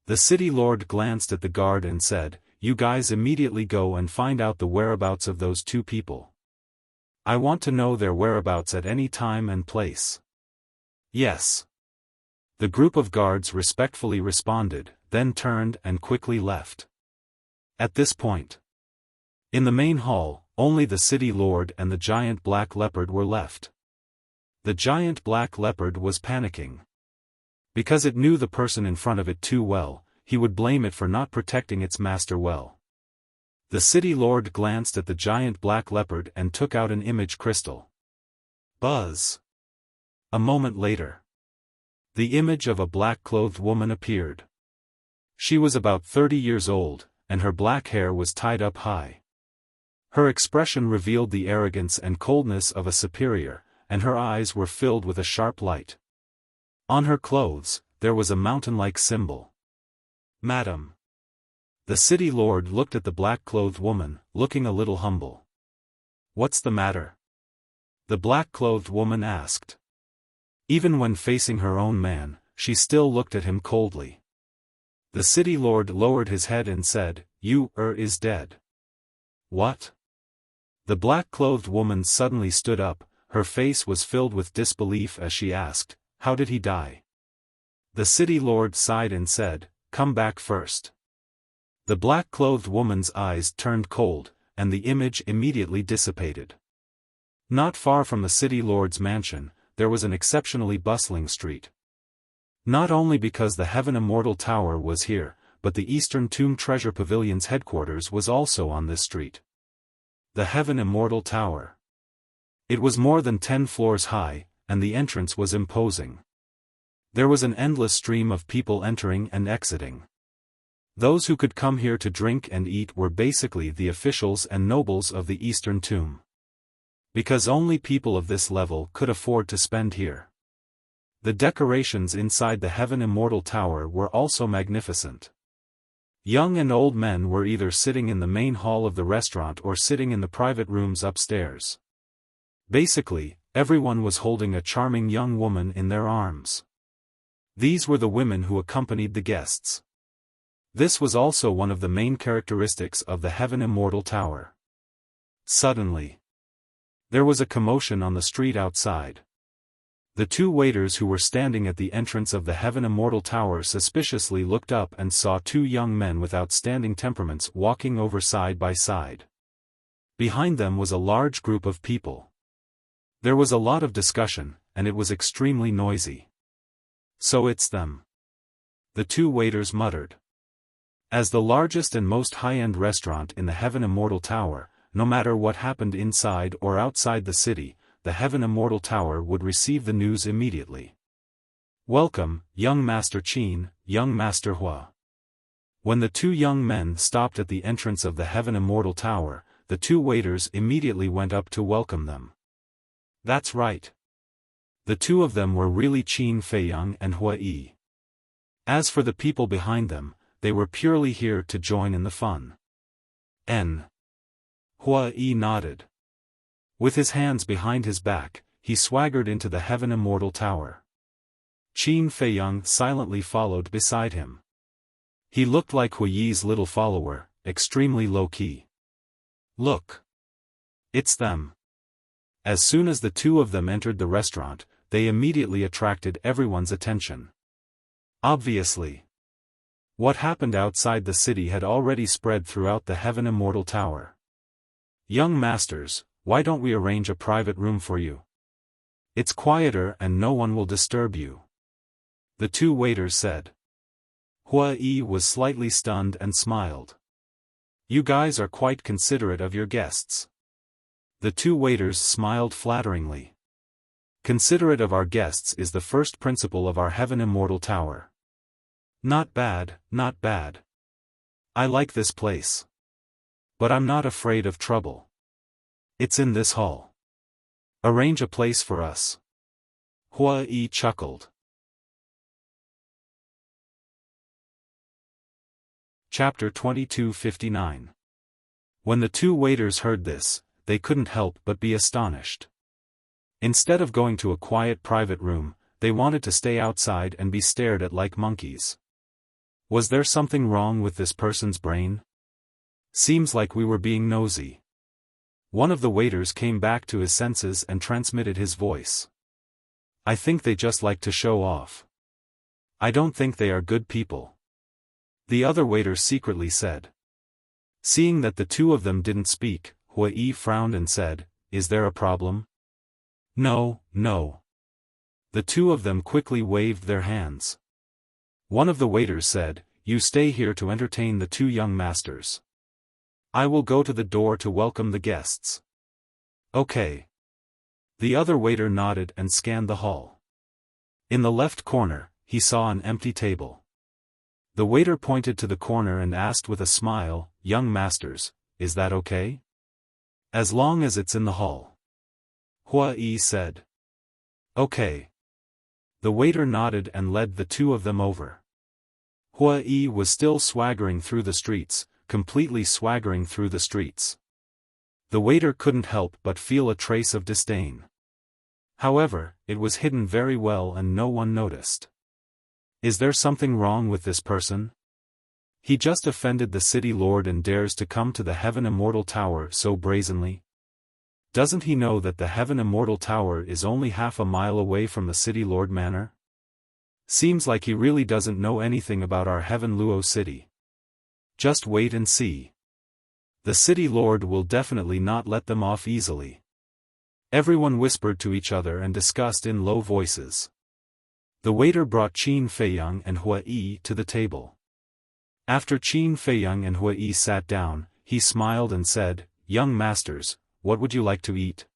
The city lord glanced at the guard and said, "You guys immediately go and find out the whereabouts of those two people. I want to know their whereabouts at any time and place." "Yes." The group of guards respectfully responded, then turned and quickly left. At this point, in the main hall, only the city lord and the giant black leopard were left. The giant black leopard was panicking. Because it knew the person in front of it too well, he would blame it for not protecting its master well. The city lord glanced at the giant black leopard and took out an image crystal. Buzz! A moment later, the image of a black-clothed woman appeared. She was about 30 years old, and her black hair was tied up high. Her expression revealed the arrogance and coldness of a superior, and her eyes were filled with a sharp light. On her clothes, there was a mountain-like symbol. "Madam." The city lord looked at the black-clothed woman, looking a little humble. "What's the matter?" the black-clothed woman asked. Even when facing her own man, she still looked at him coldly. The city lord lowered his head and said, "You, is dead." "What?" The black-clothed woman suddenly stood up, her face was filled with disbelief as she asked, "How did he die?" The city lord sighed and said, "Come back first." The black-clothed woman's eyes turned cold, and the image immediately dissipated. Not far from the city lord's mansion, there was an exceptionally bustling street. Not only because the Heaven Immortal Tower was here, but the Eastern Tomb Treasure Pavilion's headquarters was also on this street. The Heaven Immortal Tower. It was more than 10 floors high, and the entrance was imposing. There was an endless stream of people entering and exiting. Those who could come here to drink and eat were basically the officials and nobles of the Eastern Tomb. Because only people of this level could afford to spend here. The decorations inside the Heaven Immortal Tower were also magnificent. Young and old men were either sitting in the main hall of the restaurant or sitting in the private rooms upstairs. Basically, everyone was holding a charming young woman in their arms. These were the women who accompanied the guests. This was also one of the main characteristics of the Heaven Immortal Tower. Suddenly, there was a commotion on the street outside. The two waiters who were standing at the entrance of the Heaven Immortal Tower suspiciously looked up and saw two young men with outstanding temperaments walking over side by side. Behind them was a large group of people. There was a lot of discussion, and it was extremely noisy. "So it's them," the two waiters muttered. As the largest and most high-end restaurant in the Heaven Immortal Tower, no matter what happened inside or outside the city, the Heaven Immortal Tower would receive the news immediately. "Welcome, young Master Qin, young Master Hua." When the two young men stopped at the entrance of the Heaven Immortal Tower, the two waiters immediately went up to welcome them. That's right. The two of them were really Qin Feiyang and Hua Yi. As for the people behind them, they were purely here to join in the fun. Hua Yi nodded. With his hands behind his back, he swaggered into the Heaven Immortal Tower. Qin Feiyang silently followed beside him. He looked like Hua Yi's little follower, extremely low-key. "Look! It's them." As soon as the two of them entered the restaurant, they immediately attracted everyone's attention. Obviously, what happened outside the city had already spread throughout the Heaven Immortal Tower. "Young masters, why don't we arrange a private room for you? It's quieter and no one will disturb you," the two waiters said. Hua Yi was slightly stunned and smiled. You guys are quite considerate of your guests. The two waiters smiled flatteringly. Considerate of our guests is the first principle of our Heaven Immortal Tower. Not bad, not bad. I like this place. But I'm not afraid of trouble. It's in this hall. Arrange a place for us. Hua Yi chuckled. Chapter 2259. When the two waiters heard this, they couldn't help but be astonished. Instead of going to a quiet private room, they wanted to stay outside and be stared at like monkeys. Was there something wrong with this person's brain? Seems like we were being nosy. One of the waiters came back to his senses and transmitted his voice. I think they just like to show off. I don't think they are good people. The other waiter secretly said. Seeing that the two of them didn't speak, Hua Yi frowned and said, Is there a problem? No, no. The two of them quickly waved their hands. One of the waiters said, You stay here to entertain the two young masters. I will go to the door to welcome the guests. Okay. The other waiter nodded and scanned the hall. In the left corner, he saw an empty table. The waiter pointed to the corner and asked with a smile, Young masters, is that okay? As long as it's in the hall. Hua Yi said. Okay. The waiter nodded and led the two of them over. Hua Yi was still swaggering through the streets, completely swaggering through the streets. The waiter couldn't help but feel a trace of disdain. However, it was hidden very well and no one noticed. Is there something wrong with this person? He just offended the city lord and dares to come to the Heaven Immortal Tower so brazenly? Doesn't he know that the Heaven Immortal Tower is only half a mile away from the city lord manor? Seems like he really doesn't know anything about our Heaven Luo city. Just wait and see. The city lord will definitely not let them off easily. Everyone whispered to each other and discussed in low voices. The waiter brought Qin Feiyang and Hua Yi to the table. After Qin Feiyang and Hua Yi sat down, he smiled and said, Young masters, what would you like to eat?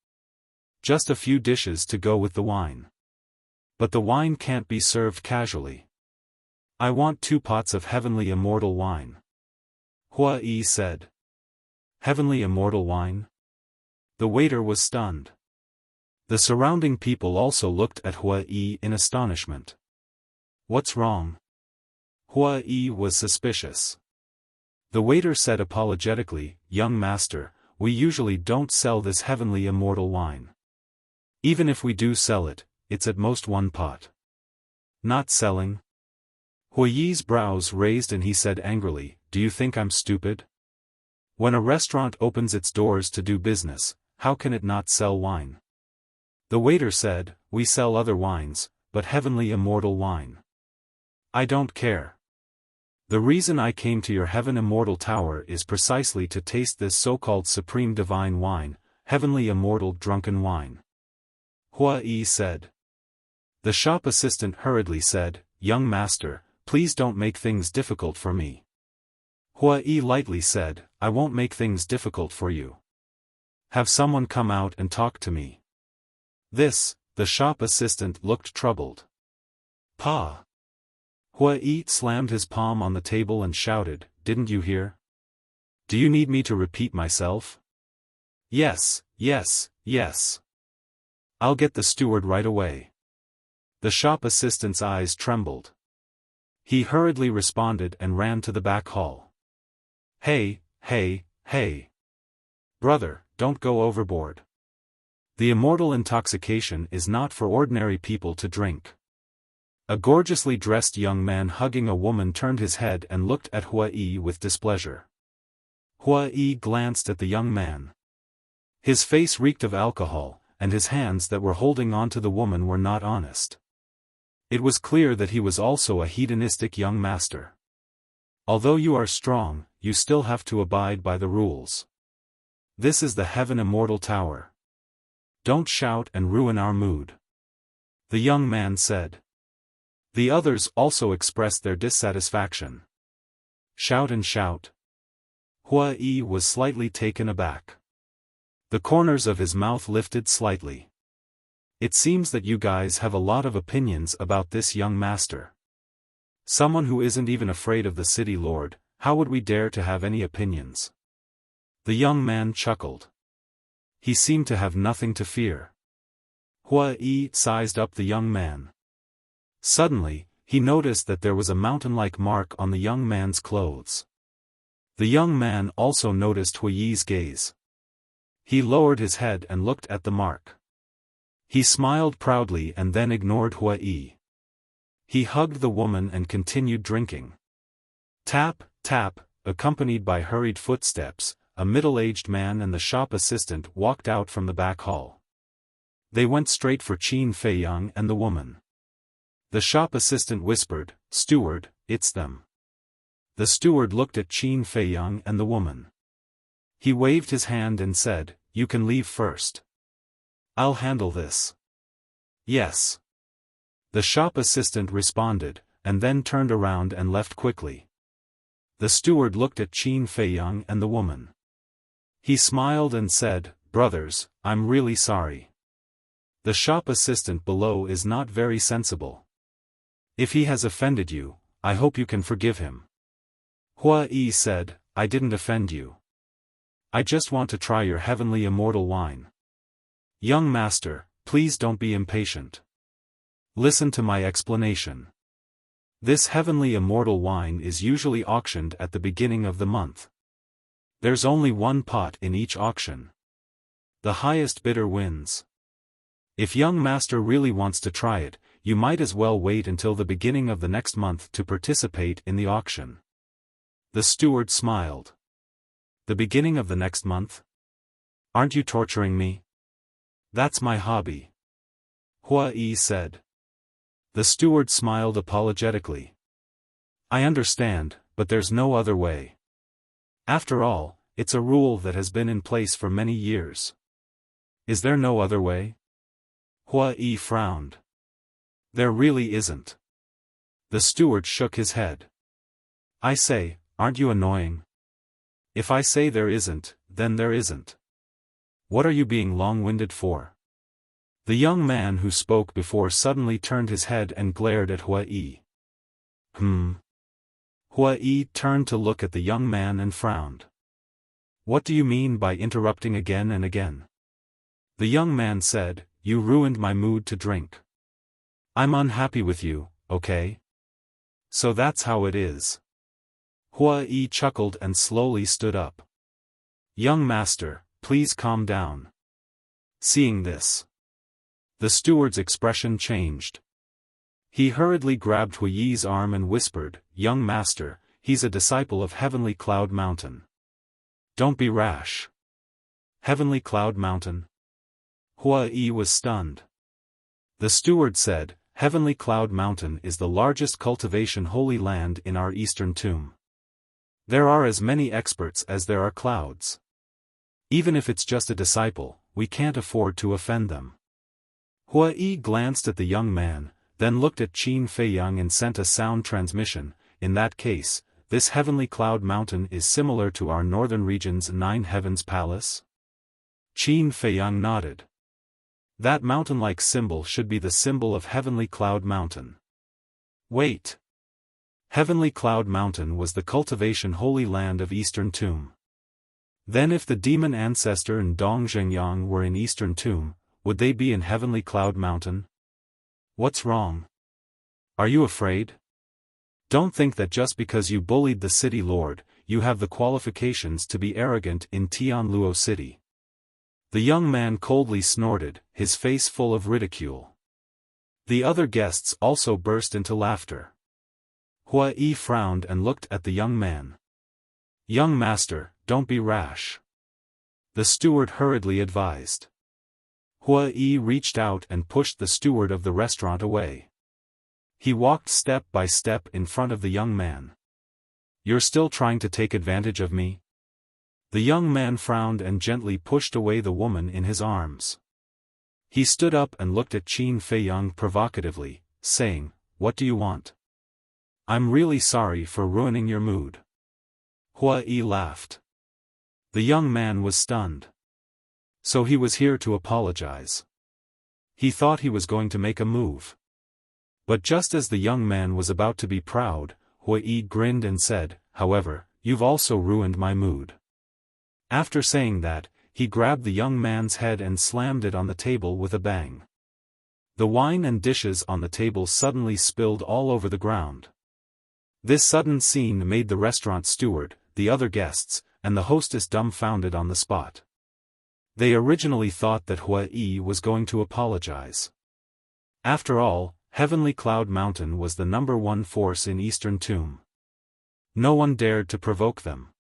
Just a few dishes to go with the wine. But the wine can't be served casually. I want 2 pots of heavenly immortal wine. Hua Yi said. Heavenly immortal wine? The waiter was stunned. The surrounding people also looked at Hua Yi in astonishment. What's wrong? Hua Yi was suspicious. The waiter said apologetically, Young master, we usually don't sell this heavenly immortal wine. Even if we do sell it, it's at most 1 pot. Not selling? Hua Yi's brows raised and he said angrily, Do you think I'm stupid? When a restaurant opens its doors to do business, how can it not sell wine? The waiter said, We sell other wines, but heavenly immortal wine. I don't care. The reason I came to your Heaven Immortal Tower is precisely to taste this so-called supreme divine wine, heavenly immortal drunken wine. Hua Yi said. The shop assistant hurriedly said, Young master, please don't make things difficult for me. Hua Yi lightly said, I won't make things difficult for you. Have someone come out and talk to me. The shop assistant looked troubled. Pa! Hua Yi slammed his palm on the table and shouted, Didn't you hear? Do you need me to repeat myself? Yes, yes, yes. I'll get the steward right away. The shop assistant's eyes trembled. He hurriedly responded and ran to the back hall. Hey, hey, hey. Brother, don't go overboard. The immortal intoxication is not for ordinary people to drink. A gorgeously dressed young man hugging a woman turned his head and looked at Hua Yi with displeasure. Hua Yi glanced at the young man. His face reeked of alcohol, and his hands that were holding on to the woman were not honest. It was clear that he was also a hedonistic young master. Although you are strong, you still have to abide by the rules. This is the Heaven Immortal Tower. Don't shout and ruin our mood. The young man said. The others also expressed their dissatisfaction. Shout and shout. Hua Yi was slightly taken aback. The corners of his mouth lifted slightly. It seems that you guys have a lot of opinions about this young master. Someone who isn't even afraid of the city lord, how would we dare to have any opinions? The young man chuckled. He seemed to have nothing to fear. Hua Yi sized up the young man. Suddenly, he noticed that there was a mountain-like mark on the young man's clothes. The young man also noticed Hua Yi's gaze. He lowered his head and looked at the mark. He smiled proudly and then ignored Hua Yi. He hugged the woman and continued drinking. Tap, tap, accompanied by hurried footsteps, a middle-aged man and the shop assistant walked out from the back hall. They went straight for Qin Feiyang and the woman. The shop assistant whispered, "Steward, it's them." The steward looked at Qin Feiyang and the woman. He waved his hand and said, "You can leave first. I'll handle this." "Yes." The shop assistant responded, and then turned around and left quickly. The steward looked at Qin Feiyang and the woman. He smiled and said, "Brothers, I'm really sorry. The shop assistant below is not very sensible. If he has offended you, I hope you can forgive him." Hua Yi said, "I didn't offend you. I just want to try your heavenly immortal wine. Young master, please don't be impatient. Listen to my explanation. This heavenly immortal wine is usually auctioned at the beginning of the month. There's only one pot in each auction. The highest bidder wins. If young master really wants to try it, you might as well wait until the beginning of the next month to participate in the auction." The steward smiled. "The beginning of the next month? Aren't you torturing me? That's my hobby," Hua Yi said. The steward smiled apologetically. "I understand, but there's no other way. After all, it's a rule that has been in place for many years." "Is there no other way?" Hua Yi frowned. "There really isn't." The steward shook his head. "I say, aren't you annoying? If I say there isn't, then there isn't. What are you being long-winded for?" The young man who spoke before suddenly turned his head and glared at Hua Yi. Hua Yi turned to look at the young man and frowned. "What do you mean by interrupting again and again?" The young man said, "You ruined my mood to drink. I'm unhappy with you, okay? So that's how it is." Hua Yi chuckled and slowly stood up. "Young master, please calm down." Seeing this, the steward's expression changed. He hurriedly grabbed Hua Yi's arm and whispered, "Young master, he's a disciple of Heavenly Cloud Mountain. Don't be rash." "Heavenly Cloud Mountain?" Hua Yi was stunned. The steward said, "Heavenly Cloud Mountain is the largest cultivation holy land in our eastern tomb. There are as many experts as there are clouds. Even if it's just a disciple, we can't afford to offend them." Hua Yi glanced at the young man, then looked at Qin Feiyang and sent a sound transmission. "In that case, this Heavenly Cloud Mountain is similar to our northern region's Nine Heavens Palace?" Qin Feiyang nodded. "That mountain-like symbol should be the symbol of Heavenly Cloud Mountain." "Wait. Heavenly Cloud Mountain was the cultivation holy land of Eastern Tomb. Then if the demon ancestor and Dong Zhengyang were in Eastern Tomb, would they be in Heavenly Cloud Mountain? What's wrong? Are you afraid? Don't think that just because you bullied the city lord, you have the qualifications to be arrogant in Tianluo City." The young man coldly snorted, his face full of ridicule. The other guests also burst into laughter. Hua Yi frowned and looked at the young man. "Young master, don't be rash," the steward hurriedly advised. Hua Yi reached out and pushed the steward of the restaurant away. He walked step by step in front of the young man. "You're still trying to take advantage of me?" The young man frowned and gently pushed away the woman in his arms. He stood up and looked at Qin Feiyang provocatively, saying, "What do you want?" "I'm really sorry for ruining your mood." Hua Yi laughed. The young man was stunned. So he was here to apologize. He thought he was going to make a move. But just as the young man was about to be proud, Hui grinned and said, "However, you've also ruined my mood." After saying that, he grabbed the young man's head and slammed it on the table with a bang. The wine and dishes on the table suddenly spilled all over the ground. This sudden scene made the restaurant steward, the other guests, and the hostess dumbfounded on the spot. They originally thought that Hui was going to apologize. After all, Heavenly Cloud Mountain was the #1 force in Eastern Tomb. No one dared to provoke them.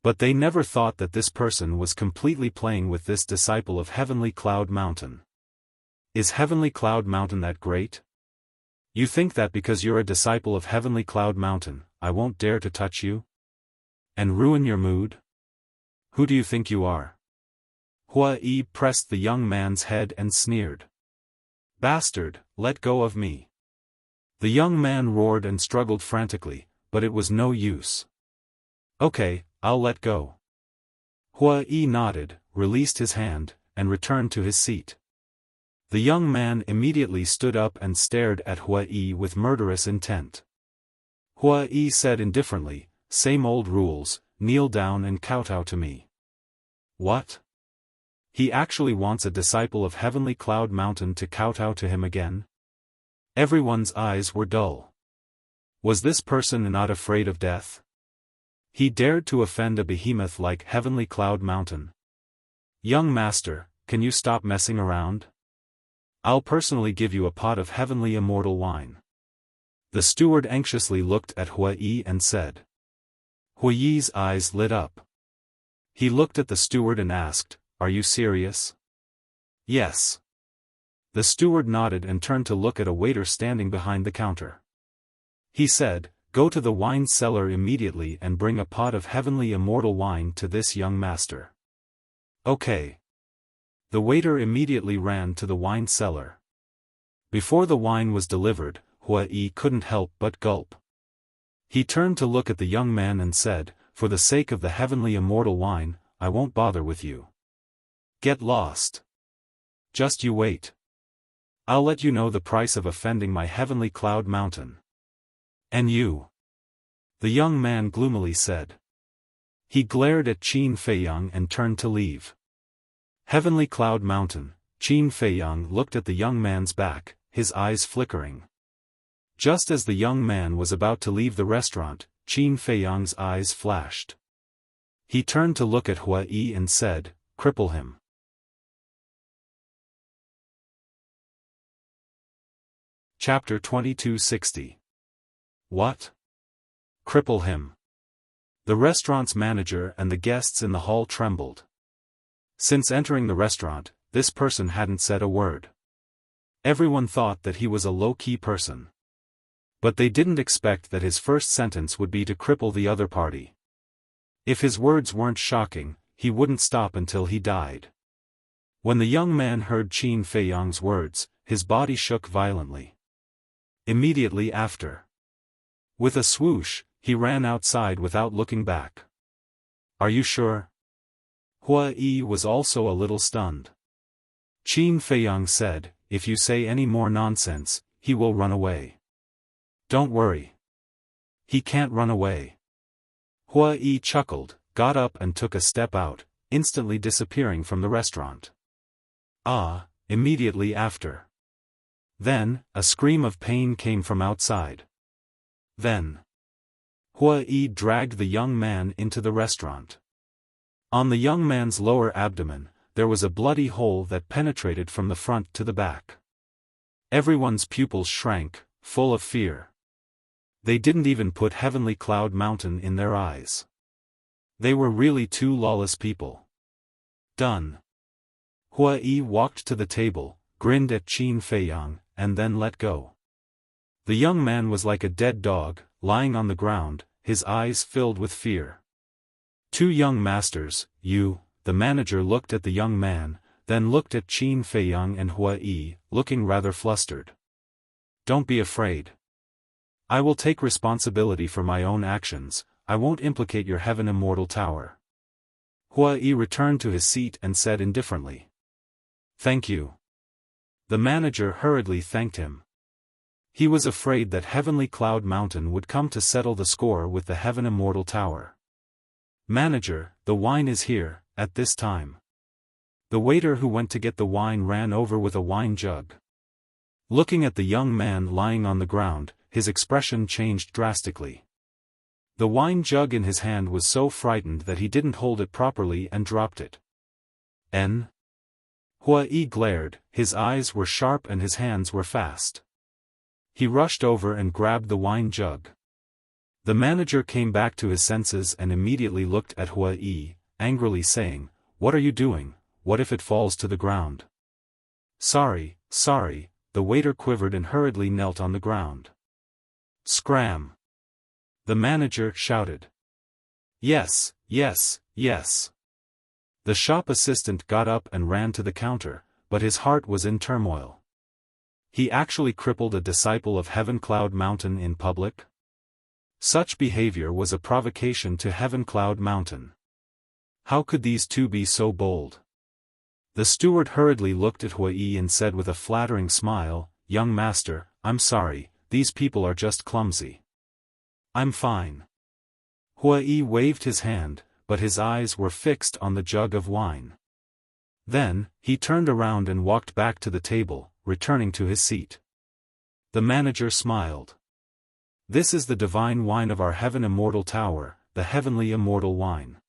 But they never thought that this person was completely playing with this disciple of Heavenly Cloud Mountain. Is Heavenly Cloud Mountain that great? You think that because you're a disciple of Heavenly Cloud Mountain, I won't dare to touch you? And ruin your mood? Who do you think you are? Hui pressed the young man's head and sneered. Bastard, let go of me. The young man roared and struggled frantically, but it was no use. Okay, I'll let go. Hui nodded, released his hand, and returned to his seat. The young man immediately stood up and stared at Hui with murderous intent. Hui said indifferently, "Same old rules, kneel down and kowtow to me." What? He actually wants a disciple of Heavenly Cloud Mountain to kowtow to him again? Everyone's eyes were dull. Was this person not afraid of death? He dared to offend a behemoth like Heavenly Cloud Mountain. Young master, can you stop messing around? I'll personally give you a pot of heavenly immortal wine. The steward anxiously looked at Hui and said. Hui's eyes lit up. He looked at the steward and asked, "Are you serious?" "Yes." The steward nodded and turned to look at a waiter standing behind the counter. He said, "Go to the wine cellar immediately and bring a pot of heavenly immortal wine to this young master." Okay. The waiter immediately ran to the wine cellar. Before the wine was delivered, Hui couldn't help but gulp. He turned to look at the young man and said, "For the sake of the heavenly immortal wine, I won't bother with you. Get lost. Just you wait. I'll let you know the price of offending my Heavenly Cloud Mountain." "And you?" the young man gloomily said. He glared at Qin Feiyang and turned to leave. Heavenly Cloud Mountain, Qin Feiyang looked at the young man's back, his eyes flickering. Just as the young man was about to leave the restaurant, Qin Feiyang's eyes flashed. He turned to look at Hui and said, "Cripple him." Chapter 2260. What? Cripple him. The restaurant's manager and the guests in the hall trembled. Since entering the restaurant, this person hadn't said a word. Everyone thought that he was a low-key person. But they didn't expect that his first sentence would be to cripple the other party. If his words weren't shocking, he wouldn't stop until he died. When the young man heard Qin Feiyang's words, his body shook violently. Immediately after, with a swoosh, he ran outside without looking back. "Are you sure?" Hui was also a little stunned. Qin Feiyang said, "If you say any more nonsense, he will run away." "Don't worry. He can't run away." Hui chuckled, got up and took a step out, instantly disappearing from the restaurant. Immediately after. Then, a scream of pain came from outside. Then, Hui dragged the young man into the restaurant. On the young man's lower abdomen, there was a bloody hole that penetrated from the front to the back. Everyone's pupils shrank, full of fear. They didn't even put Heavenly Cloud Mountain in their eyes. They were really two lawless people. Done. Hui walked to the table, grinned at Qin Feiyang, and then let go. The young man was like a dead dog, lying on the ground, his eyes filled with fear. "Two young masters, you," the manager looked at the young man, then looked at Qin Feiyang and Hui, looking rather flustered. "Don't be afraid. I will take responsibility for my own actions, I won't implicate your Heaven Immortal Tower." Hua Yi returned to his seat and said indifferently, "Thank you." The manager hurriedly thanked him. He was afraid that Heavenly Cloud Mountain would come to settle the score with the Heaven Immortal Tower. "Manager, the wine is here," at this time. The waiter who went to get the wine ran over with a wine jug. Looking at the young man lying on the ground, his expression changed drastically. The wine jug in his hand was so frightened that he didn't hold it properly and dropped it. "N?" Hua Yi glared, his eyes were sharp and his hands were fast. He rushed over and grabbed the wine jug. The manager came back to his senses and immediately looked at Hua Yi, angrily saying, "What are you doing? What if it falls to the ground?" Sorry, the waiter quivered and hurriedly knelt on the ground. "Scram!" the manager shouted. Yes. The shop assistant got up and ran to the counter, but his heart was in turmoil. He actually crippled a disciple of Heaven Cloud Mountain in public? Such behavior was a provocation to Heaven Cloud Mountain. How could these two be so bold? The steward hurriedly looked at Hua Yi and said with a flattering smile, "Young master, I'm sorry, these people are just clumsy. I'm fine." Hua Yi waved his hand, but his eyes were fixed on the jug of wine. Then, he turned around and walked back to the table, returning to his seat. The manager smiled. "This is the divine wine of our Heaven Immortal Tower, the Heavenly Immortal Wine."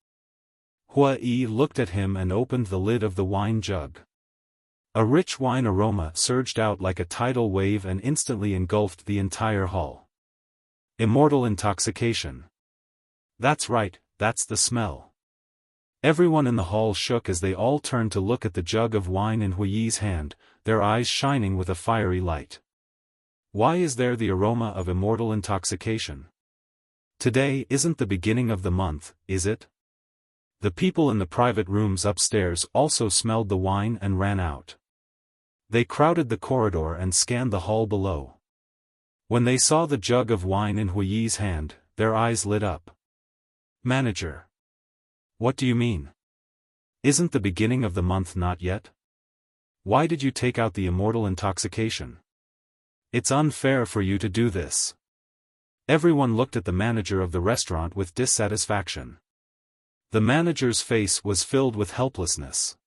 Hua Yi looked at him and opened the lid of the wine jug. A rich wine aroma surged out like a tidal wave and instantly engulfed the entire hall. Immortal intoxication. That's right, that's the smell. Everyone in the hall shook as they all turned to look at the jug of wine in Hua Yi's hand, their eyes shining with a fiery light. Why is there the aroma of immortal intoxication? Today isn't the beginning of the month, is it? The people in the private rooms upstairs also smelled the wine and ran out. They crowded the corridor and scanned the hall below. When they saw the jug of wine in Hua Yi's hand, their eyes lit up. "Manager. What do you mean? Isn't the beginning of the month not yet? Why did you take out the immortal intoxication? It's unfair for you to do this." Everyone looked at the manager of the restaurant with dissatisfaction. The manager's face was filled with helplessness.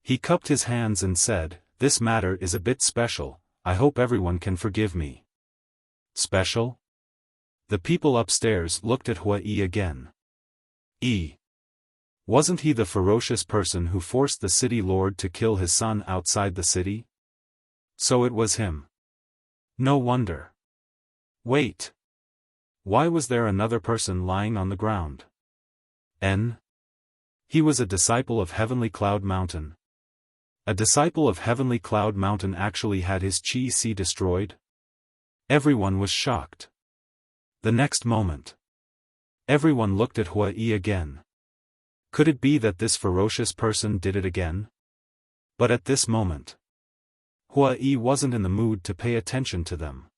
He cupped his hands and said, "This matter is a bit special, I hope everyone can forgive me." Special? The people upstairs looked at Hua Yi again. Wasn't he the ferocious person who forced the city lord to kill his son outside the city? So it was him. No wonder. Wait. Why was there another person lying on the ground? He was a disciple of Heavenly Cloud Mountain. A disciple of Heavenly Cloud Mountain actually had his Qi destroyed? Everyone was shocked. The next moment, everyone looked at Hua Yi again. Could it be that this ferocious person did it again? But at this moment, Hua Yi wasn't in the mood to pay attention to them.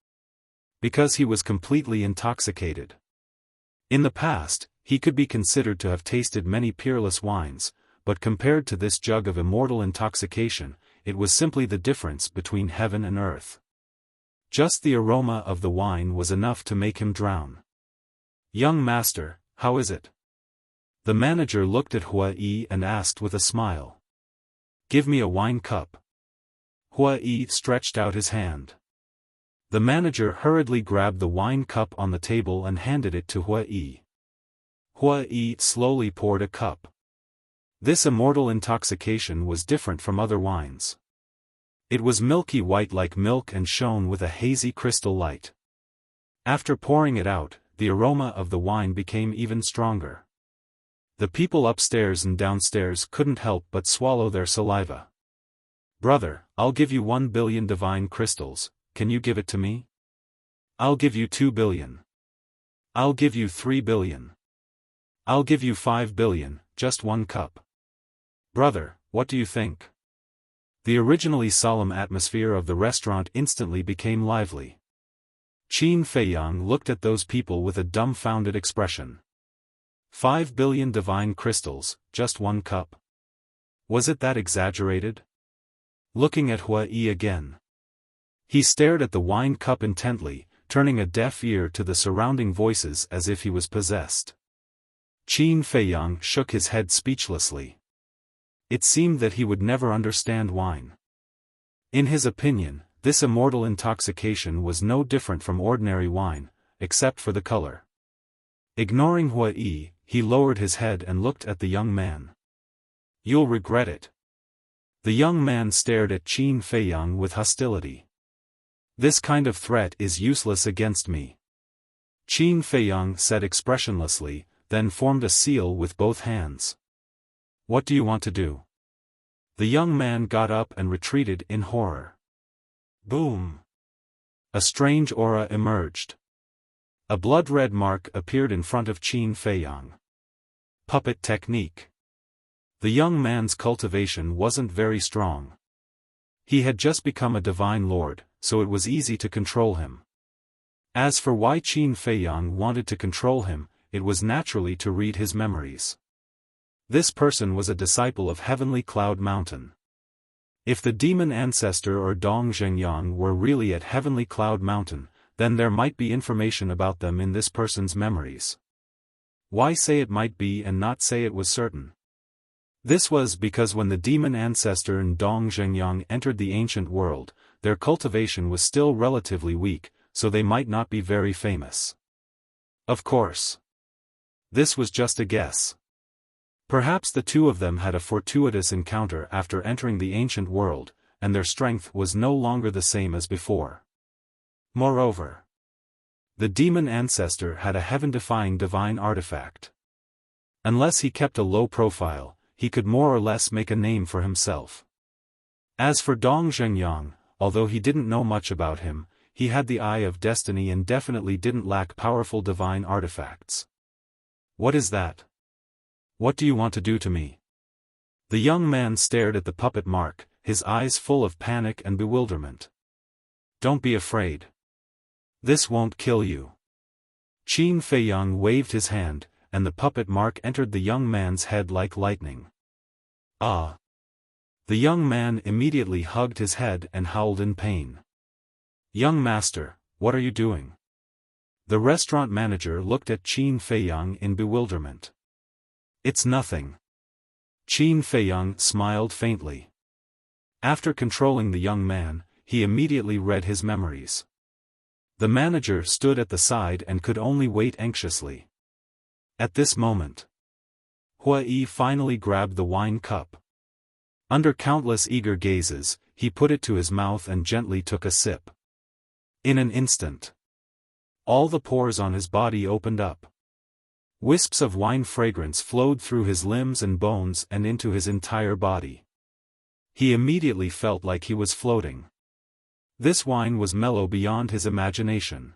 Because he was completely intoxicated. In the past, he could be considered to have tasted many peerless wines, but compared to this jug of immortal intoxication, it was simply the difference between heaven and earth. Just the aroma of the wine was enough to make him drown. "Young master, how is it?" The manager looked at Hua Yi and asked with a smile. "Give me a wine cup." Hua Yi stretched out his hand. The manager hurriedly grabbed the wine cup on the table and handed it to Hua Yi. Hua Yi slowly poured a cup. This immortal intoxication was different from other wines. It was milky white like milk and shone with a hazy crystal light. After pouring it out, the aroma of the wine became even stronger. The people upstairs and downstairs couldn't help but swallow their saliva. "Brother, I'll give you 1 billion divine crystals, can you give it to me?" "I'll give you 2 billion. I'll give you 3 billion. I'll give you 5 billion, just one cup." "Brother, what do you think?" The originally solemn atmosphere of the restaurant instantly became lively. Qin Feiyang looked at those people with a dumbfounded expression. 5 billion divine crystals, just one cup? Was it that exaggerated? Looking at Hua Yi again. He stared at the wine cup intently, turning a deaf ear to the surrounding voices as if he was possessed. Qin Feiyang shook his head speechlessly. It seemed that he would never understand wine. In his opinion, this immortal intoxication was no different from ordinary wine, except for the color. Ignoring Hua Yi, he lowered his head and looked at the young man. "You'll regret it." The young man stared at Qin Feiyang with hostility. "This kind of threat is useless against me." Qin Feiyang said expressionlessly, then formed a seal with both hands. "What do you want to do?" The young man got up and retreated in horror. Boom! A strange aura emerged. A blood-red mark appeared in front of Qin Feiyang. Puppet technique. The young man's cultivation wasn't very strong. He had just become a divine lord, so it was easy to control him. As for why Qin Feiyang wanted to control him, it was naturally to read his memories. This person was a disciple of Heavenly Cloud Mountain. If the demon ancestor or Dong Zhengyang were really at Heavenly Cloud Mountain, then there might be information about them in this person's memories. Why say it might be and not say it was certain? This was because when the demon ancestor and Dong Zhengyang entered the ancient world, their cultivation was still relatively weak, so they might not be very famous. Of course. This was just a guess. Perhaps the two of them had a fortuitous encounter after entering the ancient world, and their strength was no longer the same as before. Moreover, the demon ancestor had a heaven-defying divine artifact. Unless he kept a low profile, he could more or less make a name for himself. As for Dong Zhengyang, although he didn't know much about him, he had the eye of destiny and definitely didn't lack powerful divine artifacts. "What is that? What do you want to do to me?" The young man stared at the puppet mark, his eyes full of panic and bewilderment. "Don't be afraid. This won't kill you." Qin Feiyang waved his hand, and the puppet mark entered the young man's head like lightning. "Ah!" The young man immediately hugged his head and howled in pain. "Young master, what are you doing?" The restaurant manager looked at Qin Feiyang in bewilderment. "It's nothing." Qin Feiyang smiled faintly. After controlling the young man, he immediately read his memories. The manager stood at the side and could only wait anxiously. At this moment, Hua Yi finally grabbed the wine cup. Under countless eager gazes, he put it to his mouth and gently took a sip. In an instant, all the pores on his body opened up. Wisps of wine fragrance flowed through his limbs and bones and into his entire body. He immediately felt like he was floating. This wine was mellow beyond his imagination.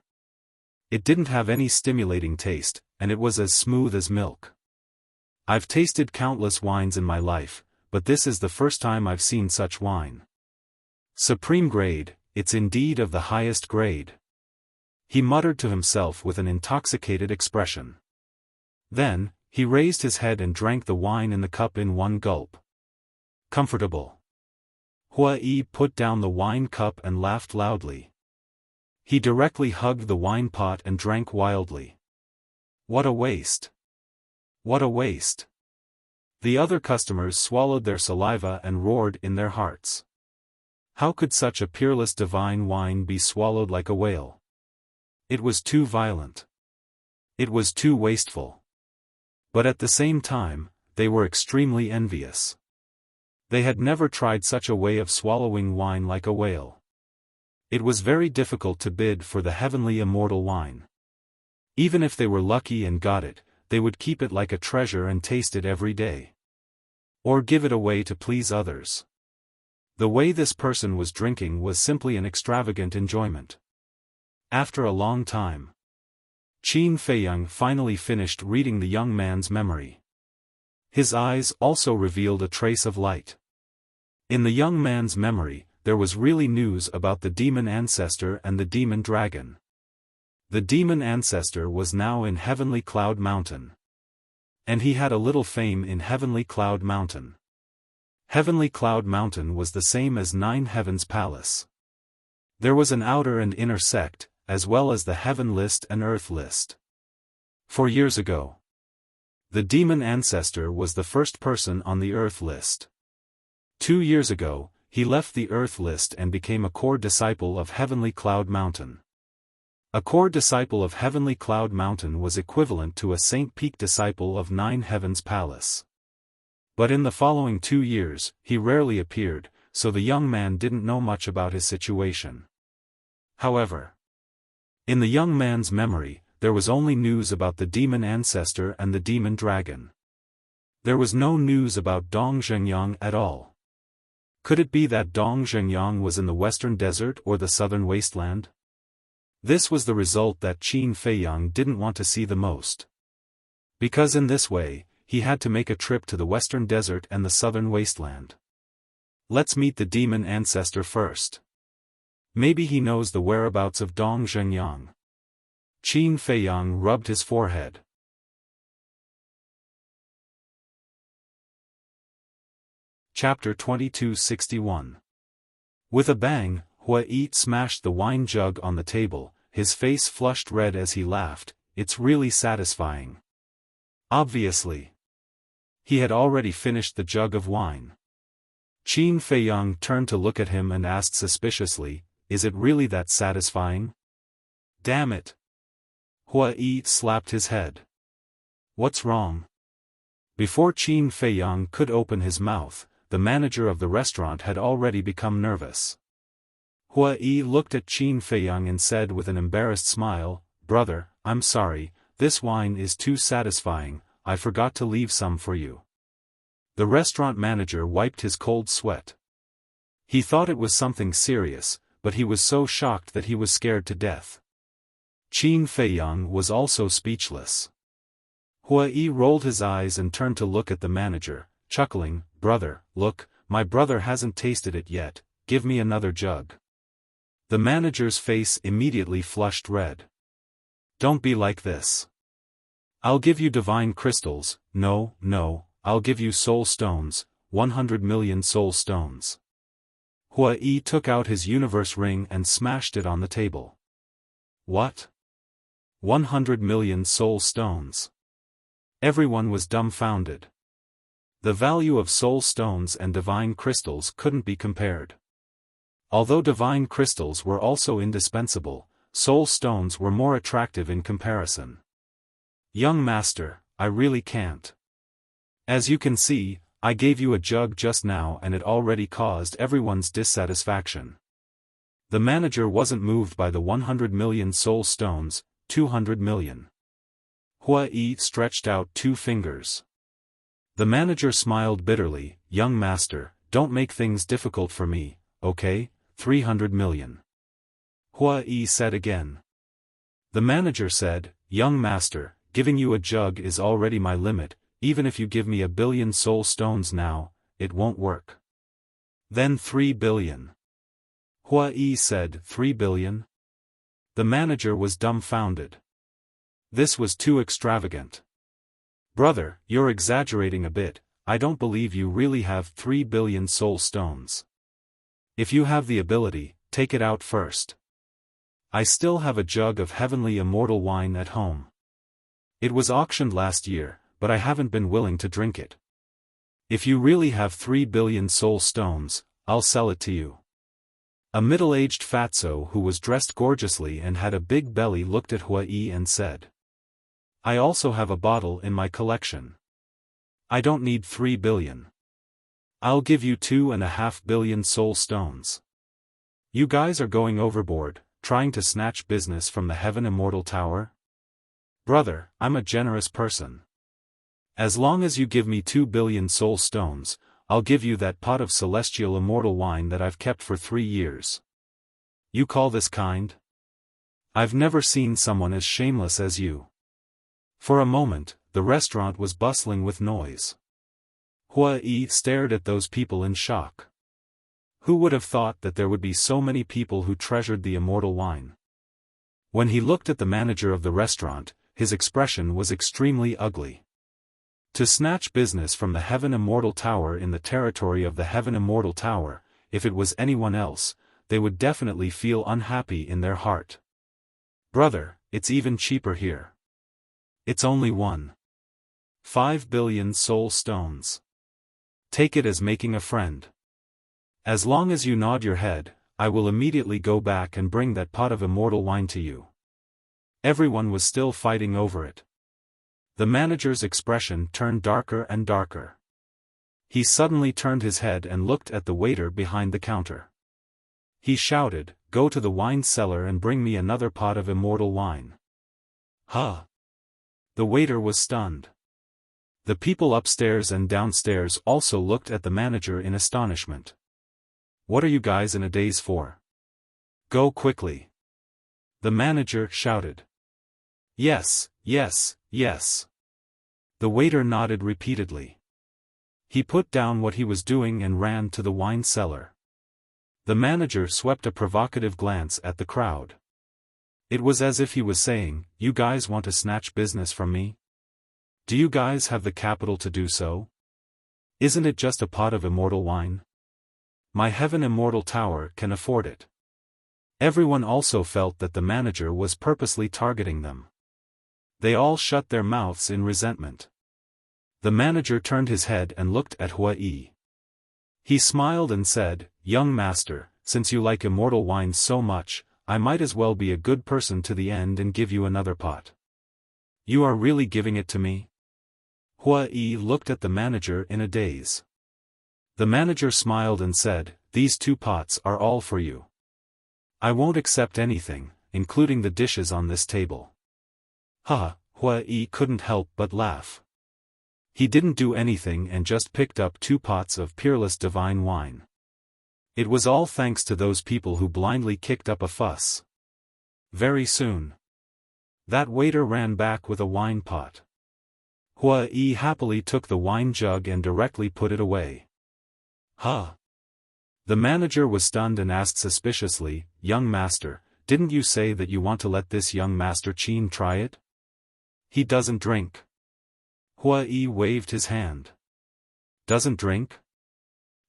It didn't have any stimulating taste, and it was as smooth as milk. I've tasted countless wines in my life, but this is the first time I've seen such wine. Supreme grade, it's indeed of the highest grade. He muttered to himself with an intoxicated expression. Then, he raised his head and drank the wine in the cup in one gulp. Comfortable. Hua Yi put down the wine cup and laughed loudly. He directly hugged the wine pot and drank wildly. What a waste! What a waste! The other customers swallowed their saliva and roared in their hearts. How could such a peerless divine wine be swallowed like a whale? It was too violent. It was too wasteful. But at the same time, they were extremely envious. They had never tried such a way of swallowing wine like a whale. It was very difficult to bid for the heavenly immortal wine. Even if they were lucky and got it, they would keep it like a treasure and taste it every day. Or give it away to please others. The way this person was drinking was simply an extravagant enjoyment. After a long time, Qin Feiyang finally finished reading the young man's memory. His eyes also revealed a trace of light. In the young man's memory, there was really news about the demon ancestor and the demon dragon. The demon ancestor was now in Heavenly Cloud Mountain. And he had a little fame in Heavenly Cloud Mountain. Heavenly Cloud Mountain was the same as Nine Heavens Palace. There was an outer and inner sect, as well as the Heaven List and Earth List. 4 years ago, the demon ancestor was the first person on the Earth List. 2 years ago, he left the Earth List and became a core disciple of Heavenly Cloud Mountain. A core disciple of Heavenly Cloud Mountain was equivalent to a Saint Peak disciple of Nine Heavens Palace. But in the following 2 years, he rarely appeared, so the young man didn't know much about his situation. However, in the young man's memory, there was only news about the demon ancestor and the demon dragon. There was no news about Dong Zhengyang at all. Could it be that Dong Zhengyang was in the western desert or the southern wasteland? This was the result that Qin Feiyang didn't want to see the most. Because in this way, he had to make a trip to the western desert and the southern wasteland. Let's meet the demon ancestor first. Maybe he knows the whereabouts of Dong Zhengyang. Qin Feiyang rubbed his forehead. Chapter 2261. With a bang, Hua Yi smashed the wine jug on the table, his face flushed red as he laughed. It's really satisfying. Obviously. He had already finished the jug of wine. Qin Feiyang turned to look at him and asked suspiciously, is it really that satisfying? Damn it. Hua Yi slapped his head. What's wrong? Before Qin Feiyang could open his mouth, the manager of the restaurant had already become nervous. Hua Yi looked at Qin Feiyang and said with an embarrassed smile, Brother, I'm sorry, this wine is too satisfying, I forgot to leave some for you. The restaurant manager wiped his cold sweat. He thought it was something serious, but he was so shocked that he was scared to death. Qin Feiyang was also speechless. Hua Yi rolled his eyes and turned to look at the manager, chuckling, Brother, look, my brother hasn't tasted it yet, give me another jug. The manager's face immediately flushed red. Don't be like this. I'll give you divine crystals, no, I'll give you soul stones, 100 million soul stones. Hua Yi took out his universe ring and smashed it on the table. What? 100 million soul stones. Everyone was dumbfounded. The value of soul stones and divine crystals couldn't be compared. Although divine crystals were also indispensable, soul stones were more attractive in comparison. Young master, I really can't. As you can see, I gave you a jug just now and it already caused everyone's dissatisfaction. The manager wasn't moved by the 100 million soul stones, 200 million. Hua Yi stretched out 2 fingers. The manager smiled bitterly, Young master, don't make things difficult for me, okay, 300 million. Hua Yi said again. The manager said, Young master, giving you a jug is already my limit, even if you give me 1 billion soul stones now, it won't work. Then 3 billion. Hua Yi said, 3 billion? The manager was dumbfounded. This was too extravagant. Brother, you're exaggerating a bit, I don't believe you really have 3 billion soul stones. If you have the ability, take it out first. I still have a jug of heavenly immortal wine at home. It was auctioned last year, but I haven't been willing to drink it. If you really have 3 billion soul stones, I'll sell it to you. A middle-aged fatso who was dressed gorgeously and had a big belly looked at Hua Yi and said, I also have a bottle in my collection. I don't need 3 billion. I'll give you 2.5 billion soul stones. You guys are going overboard, trying to snatch business from the Heaven Immortal Tower? Brother, I'm a generous person. As long as you give me 2 billion soul stones, I'll give you that pot of celestial immortal wine that I've kept for 3 years. You call this kind? I've never seen someone as shameless as you. For a moment, the restaurant was bustling with noise. Hua Yi stared at those people in shock. Who would have thought that there would be so many people who treasured the immortal wine? When he looked at the manager of the restaurant, his expression was extremely ugly. To snatch business from the Heaven Immortal Tower in the territory of the Heaven Immortal Tower, if it was anyone else, they would definitely feel unhappy in their heart. Brother, it's even cheaper here. It's only 1.5 billion soul stones. Take it as making a friend. As long as you nod your head, I will immediately go back and bring that pot of immortal wine to you. Everyone was still fighting over it. The manager's expression turned darker and darker. He suddenly turned his head and looked at the waiter behind the counter. He shouted, "Go to the wine cellar and bring me another pot of immortal wine." Huh! The waiter was stunned. The people upstairs and downstairs also looked at the manager in astonishment. "What are you guys in a daze for? Go quickly!" The manager shouted. "Yes, yes, yes." The waiter nodded repeatedly. He put down what he was doing and ran to the wine cellar. The manager swept a provocative glance at the crowd. It was as if he was saying, "You guys want to snatch business from me? Do you guys have the capital to do so? Isn't it just a pot of immortal wine? My Heaven Immortal Tower can afford it." Everyone also felt that the manager was purposely targeting them. They all shut their mouths in resentment. The manager turned his head and looked at Hui. He smiled and said, "Young master, since you like immortal wine so much, I might as well be a good person to the end and give you another pot." "You are really giving it to me?" Hui looked at the manager in a daze. The manager smiled and said, "These 2 pots are all for you. I won't accept anything, including the dishes on this table." "Huh," Hui couldn't help but laugh. He didn't do anything and just picked up 2 pots of peerless divine wine. It was all thanks to those people who blindly kicked up a fuss. Very soon, that waiter ran back with a wine pot. Hui happily took the wine jug and directly put it away. "Huh?" The manager was stunned and asked suspiciously, "Young master, didn't you say that you want to let this young master Qin try it? He doesn't drink." Hui waved his hand. "Doesn't drink?"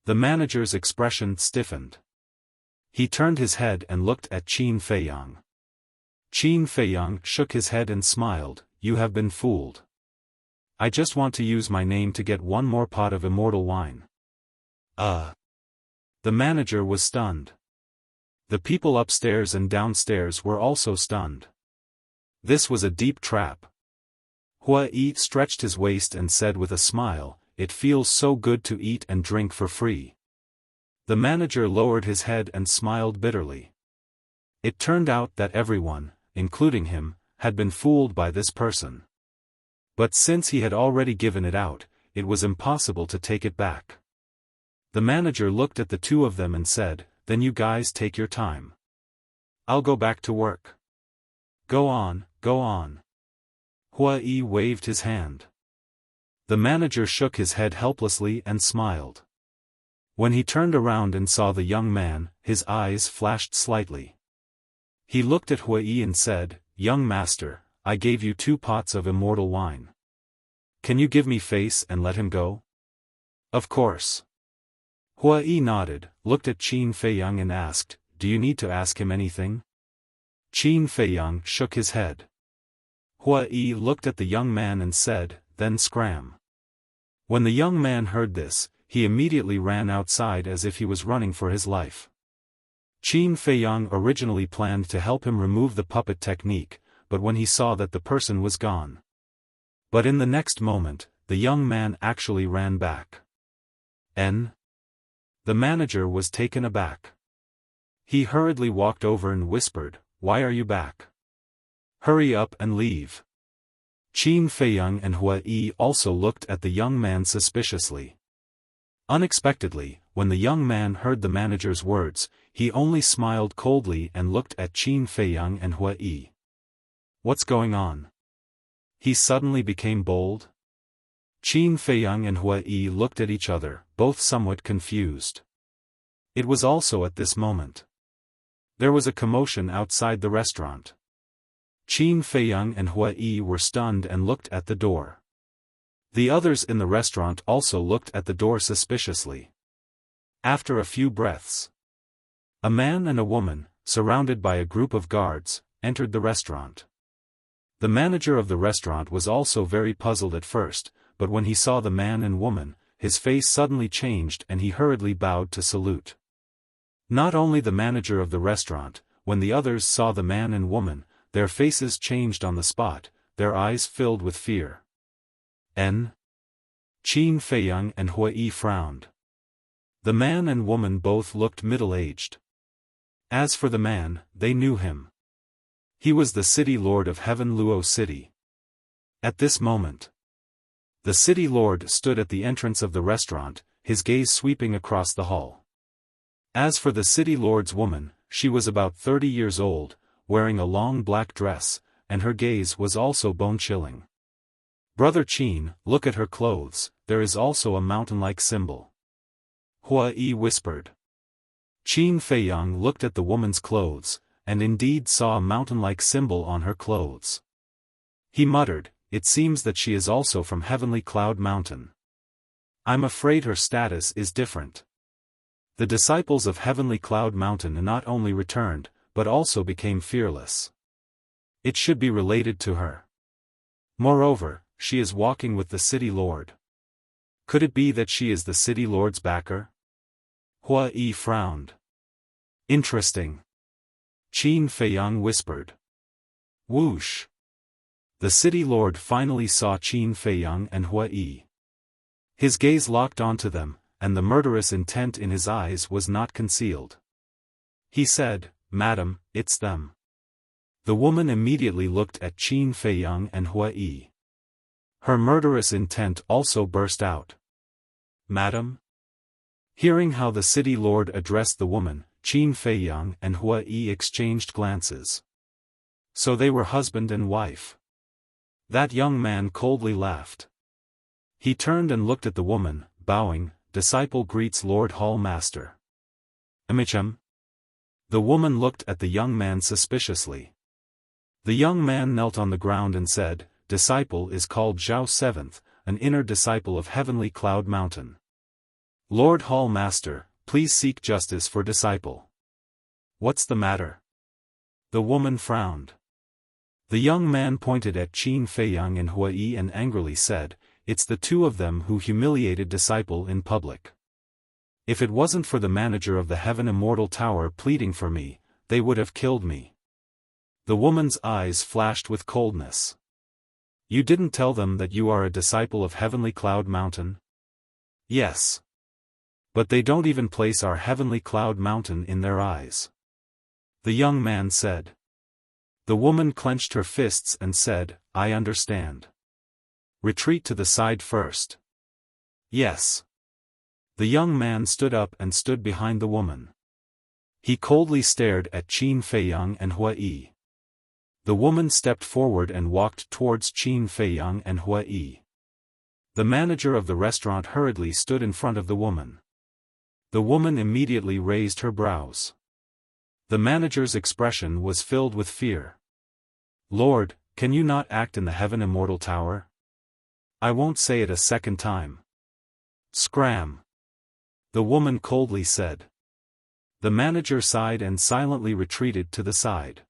The manager's expression stiffened. He turned his head and looked at Qin Feiyang. Qin Feiyang shook his head and smiled, "You have been fooled. I just want to use my name to get 1 more pot of immortal wine." The manager was stunned. The people upstairs and downstairs were also stunned. This was a deep trap. Hui stretched his waist and said with a smile, "It feels so good to eat and drink for free." The manager lowered his head and smiled bitterly. It turned out that everyone, including him, had been fooled by this person. But since he had already given it out, it was impossible to take it back. The manager looked at the 2 of them and said, "Then you guys take your time. I'll go back to work." "Go on, go on." Hui waved his hand. The manager shook his head helplessly and smiled. When he turned around and saw the young man, his eyes flashed slightly. He looked at Hui and said, "Young master, I gave you 2 pots of immortal wine. Can you give me face and let him go?" "Of course." Hui nodded, looked at Qin Feiyang and asked, "Do you need to ask him anything?" Qin Feiyang shook his head. Hui looked at the young man and said, "Then scram." When the young man heard this, he immediately ran outside as if he was running for his life. Qin Feiyang originally planned to help him remove the puppet technique, but when he saw that the person was gone. But in the next moment, the young man actually ran back. The manager was taken aback. He hurriedly walked over and whispered, "Why are you back? Hurry up and leave." Qin Feiyang and Hui also looked at the young man suspiciously. Unexpectedly, when the young man heard the manager's words, he only smiled coldly and looked at Qin Feiyang and Hui. "What's going on?" He suddenly became bold. Qin Feiyang and Hui looked at each other, both somewhat confused. It was also at this moment. There was a commotion outside the restaurant. Qin Feiyang and Hui were stunned and looked at the door. The others in the restaurant also looked at the door suspiciously. After a few breaths, a man and a woman, surrounded by a group of guards, entered the restaurant. The manager of the restaurant was also very puzzled at first, but when he saw the man and woman, his face suddenly changed and he hurriedly bowed to salute. Not only the manager of the restaurant, when the others saw the man and woman, their faces changed on the spot, their eyes filled with fear. Qin Feiyang and Hua Yi frowned. The man and woman both looked middle-aged. As for the man, they knew him. He was the city lord of Heaven Luo City. At this moment, the city lord stood at the entrance of the restaurant, his gaze sweeping across the hall. As for the city lord's woman, she was about 30 years old, wearing a long black dress, and her gaze was also bone-chilling. Brother Qin, look at her clothes, there is also a mountain-like symbol. Hua Yi whispered. Qin Feiyang looked at the woman's clothes, and indeed saw a mountain-like symbol on her clothes. He muttered, it seems that she is also from Heavenly Cloud Mountain. I'm afraid her status is different. The disciples of Heavenly Cloud Mountain not only returned, but also became fearless. It should be related to her. Moreover, she is walking with the city lord. Could it be that she is the city lord's backer? Hua Yi frowned. Interesting. Qin Feiyang whispered. Whoosh. The city lord finally saw Qin Feiyang and Hua Yi. His gaze locked onto them, and the murderous intent in his eyes was not concealed. He said, Madam, it's them. The woman immediately looked at Qin Feiyang and Hua Yi. Her murderous intent also burst out. Madam? Hearing how the city lord addressed the woman, Qin Feiyang and Hua Yi exchanged glances. So they were husband and wife. That young man coldly laughed. He turned and looked at the woman, bowing, disciple greets Lord Hall Master. Amicham? The woman looked at the young man suspiciously. The young man knelt on the ground and said, Disciple is called Zhao Seventh, an inner disciple of Heavenly Cloud Mountain. Lord Hall Master, please seek justice for disciple. What's the matter? The woman frowned. The young man pointed at Qin Feiyang and Hua Yi and angrily said, It's the two of them who humiliated disciple in public. If it wasn't for the manager of the Heaven Immortal Tower pleading for me, they would have killed me. The woman's eyes flashed with coldness. You didn't tell them that you are a disciple of Heavenly Cloud Mountain? Yes. But they don't even place our Heavenly Cloud Mountain in their eyes. The young man said. The woman clenched her fists and said, I understand. Retreat to the side first. Yes. The young man stood up and stood behind the woman. He coldly stared at Qin Feiyang and Hua Yi. The woman stepped forward and walked towards Qin Feiyang and Hua Yi. The manager of the restaurant hurriedly stood in front of the woman. The woman immediately raised her brows. The manager's expression was filled with fear. Lord, can you not act in the Heaven Immortal Tower? I won't say it a second time. Scram. The woman coldly said. The manager sighed and silently retreated to the side.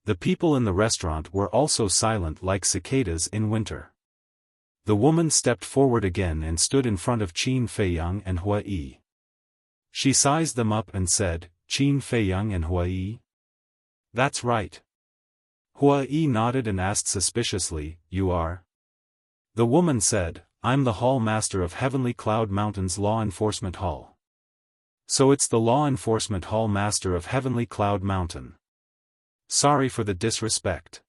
The people in the restaurant were also silent like cicadas in winter. The woman stepped forward again and stood in front of Qin Feiyang and Hua Yi. She sized them up and said, Qin Feiyang and Hua Yi? That's right. Hua Yi nodded and asked suspiciously, You are? The woman said, I'm the Hall Master of Heavenly Cloud Mountain's Law Enforcement Hall. So it's the Law Enforcement Hall Master of Heavenly Cloud Mountain. Sorry for the disrespect.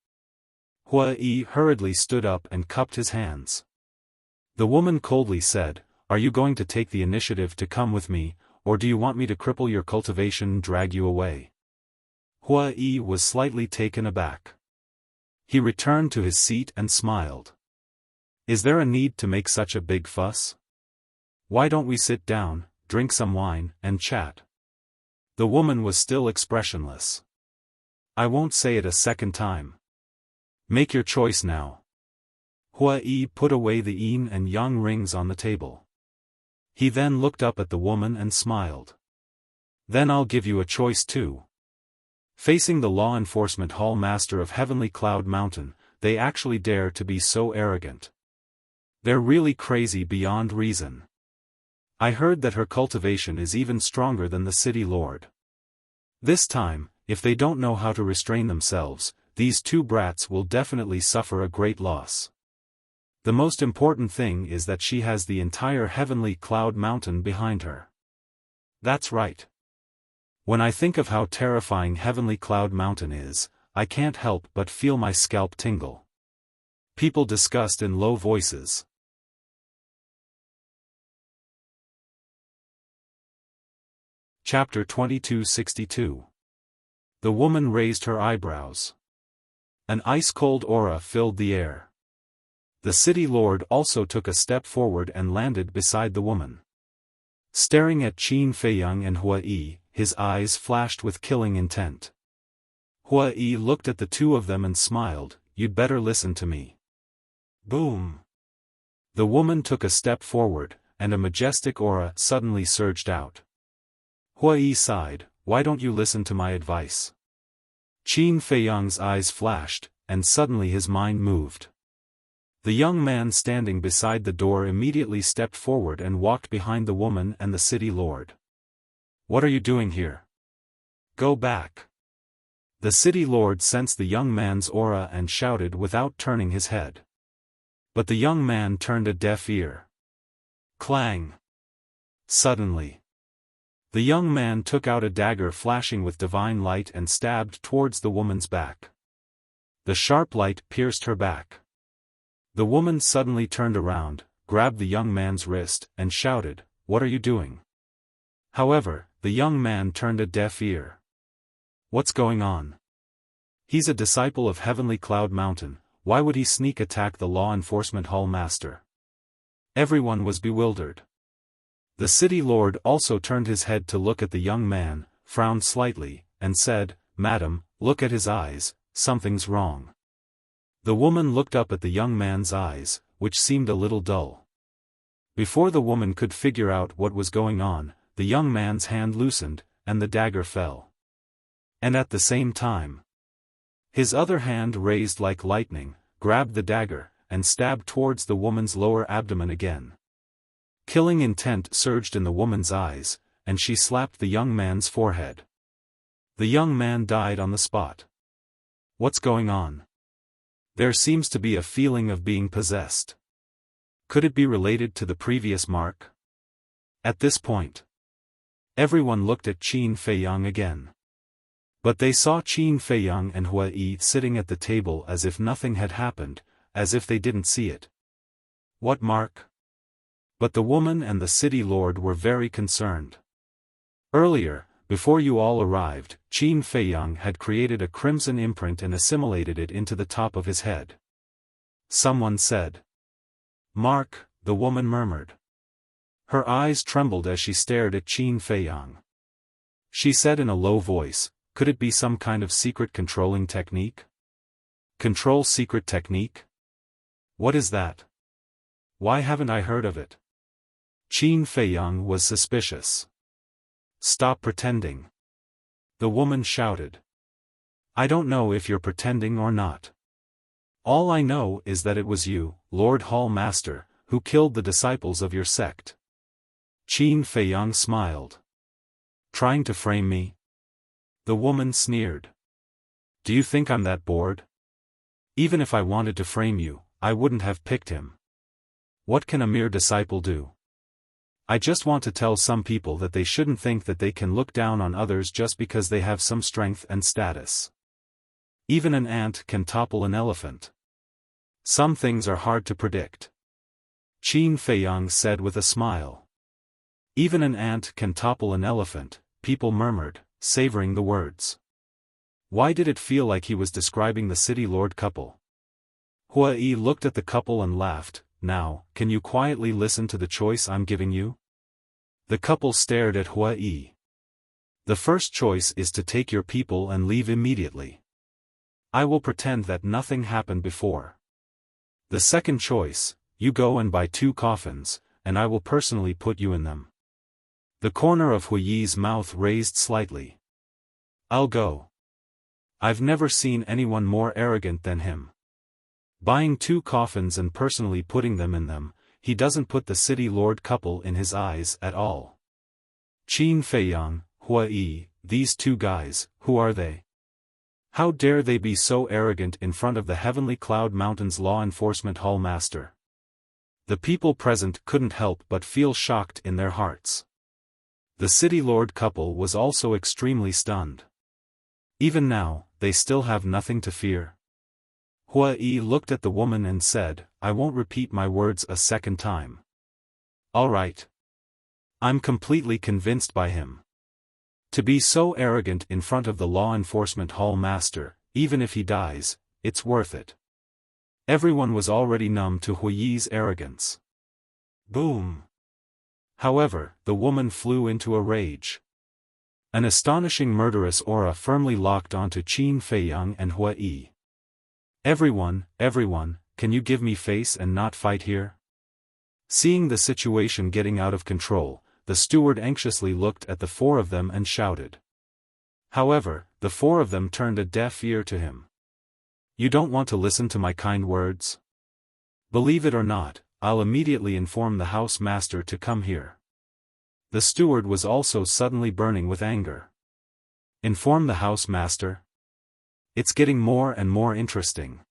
Hua Yi hurriedly stood up and cupped his hands. The woman coldly said, Are you going to take the initiative to come with me, or do you want me to cripple your cultivation and drag you away? Hua Yi was slightly taken aback. He returned to his seat and smiled. Is there a need to make such a big fuss? Why don't we sit down, drink some wine, and chat? The woman was still expressionless. I won't say it a second time. Make your choice now. Hua Yi put away the yin and yang rings on the table. He then looked up at the woman and smiled. Then I'll give you a choice too. Facing the law enforcement hall master of Heavenly Cloud Mountain, they actually dare to be so arrogant. They're really crazy beyond reason. I heard that her cultivation is even stronger than the city lord. This time, if they don't know how to restrain themselves, these two brats will definitely suffer a great loss. The most important thing is that she has the entire Heavenly Cloud Mountain behind her. That's right. When I think of how terrifying Heavenly Cloud Mountain is, I can't help but feel my scalp tingle. People discussed in low voices. Chapter 2262. The woman raised her eyebrows. An ice-cold aura filled the air. The city lord also took a step forward and landed beside the woman. Staring at Qin Feiyang and Hua Yi, his eyes flashed with killing intent. Hua Yi looked at the two of them and smiled, "You'd better listen to me." Boom! The woman took a step forward, and a majestic aura suddenly surged out. Hua Yi sighed, "Why don't you listen to my advice?" Qin Feiyang's eyes flashed, and suddenly his mind moved. The young man standing beside the door immediately stepped forward and walked behind the woman and the city lord. "What are you doing here? Go back." The city lord sensed the young man's aura and shouted without turning his head. But the young man turned a deaf ear. Clang! Suddenly, the young man took out a dagger flashing with divine light and stabbed towards the woman's back. The sharp light pierced her back. The woman suddenly turned around, grabbed the young man's wrist, and shouted, "What are you doing?" However, the young man turned a deaf ear. What's going on? He's a disciple of Heavenly Cloud Mountain, why would he sneak attack the law enforcement hall master? Everyone was bewildered. The city lord also turned his head to look at the young man, frowned slightly, and said, "Madam, look at his eyes, something's wrong." The woman looked up at the young man's eyes, which seemed a little dull. Before the woman could figure out what was going on, the young man's hand loosened, and the dagger fell. And at the same time, his other hand raised like lightning, grabbed the dagger, and stabbed towards the woman's lower abdomen again. Killing intent surged in the woman's eyes, and she slapped the young man's forehead. The young man died on the spot. What's going on? There seems to be a feeling of being possessed. Could it be related to the previous mark? At this point, everyone looked at Qin Feiyang again. But they saw Qin Feiyang and Hua Yi sitting at the table as if nothing had happened, as if they didn't see it. What mark? But the woman and the city lord were very concerned. Earlier, before you all arrived, Qin Feiyang had created a crimson imprint and assimilated it into the top of his head. Someone said. "Mark," the woman murmured. Her eyes trembled as she stared at Qin Feiyang. She said in a low voice, "Could it be some kind of secret controlling technique?" "Control secret technique? What is that? Why haven't I heard of it?" Qin Feiyang was suspicious. "Stop pretending," the woman shouted. "I don't know if you're pretending or not. All I know is that it was you, Lord Hall Master, who killed the disciples of your sect." Qin Feiyang smiled. "Trying to frame me?" The woman sneered. "Do you think I'm that bored? Even if I wanted to frame you, I wouldn't have picked him. What can a mere disciple do? I just want to tell some people that they shouldn't think that they can look down on others just because they have some strength and status. Even an ant can topple an elephant. Some things are hard to predict." Qin Feiyang said with a smile. "Even an ant can topple an elephant," people murmured, savoring the words. Why did it feel like he was describing the city lord couple? Hua Yi looked at the couple and laughed. "Now, can you quietly listen to the choice I'm giving you?" The couple stared at Hua Yi. "The first choice is to take your people and leave immediately. I will pretend that nothing happened before. The second choice, you go and buy 2 coffins, and I will personally put you in them. The corner of Hui's mouth raised slightly. I'll go. I've never seen anyone more arrogant than him. Buying 2 coffins and personally putting them in them, he doesn't put the city lord couple in his eyes at all. Qin Feiyang, Hui, these 2 guys, who are they? How dare they be so arrogant in front of the Heavenly Cloud Mountain's law enforcement hall master? The people present couldn't help but feel shocked in their hearts. The city lord couple was also extremely stunned. Even now, they still have nothing to fear. Hui looked at the woman and said, I won't repeat my words a second time. All right. I'm completely convinced by him. To be so arrogant in front of the law enforcement hall master, even if he dies, it's worth it. Everyone was already numb to Hui's arrogance. Boom. However, the woman flew into a rage. An astonishing murderous aura firmly locked onto Qin Feiyang and Hui. Everyone, can you give me face and not fight here? Seeing the situation getting out of control, the steward anxiously looked at the 4 of them and shouted. However, the 4 of them turned a deaf ear to him. You don't want to listen to my kind words? Believe it or not, I'll immediately inform the house master to come here. The steward was also suddenly burning with anger. Inform the house master? It's getting more and more interesting.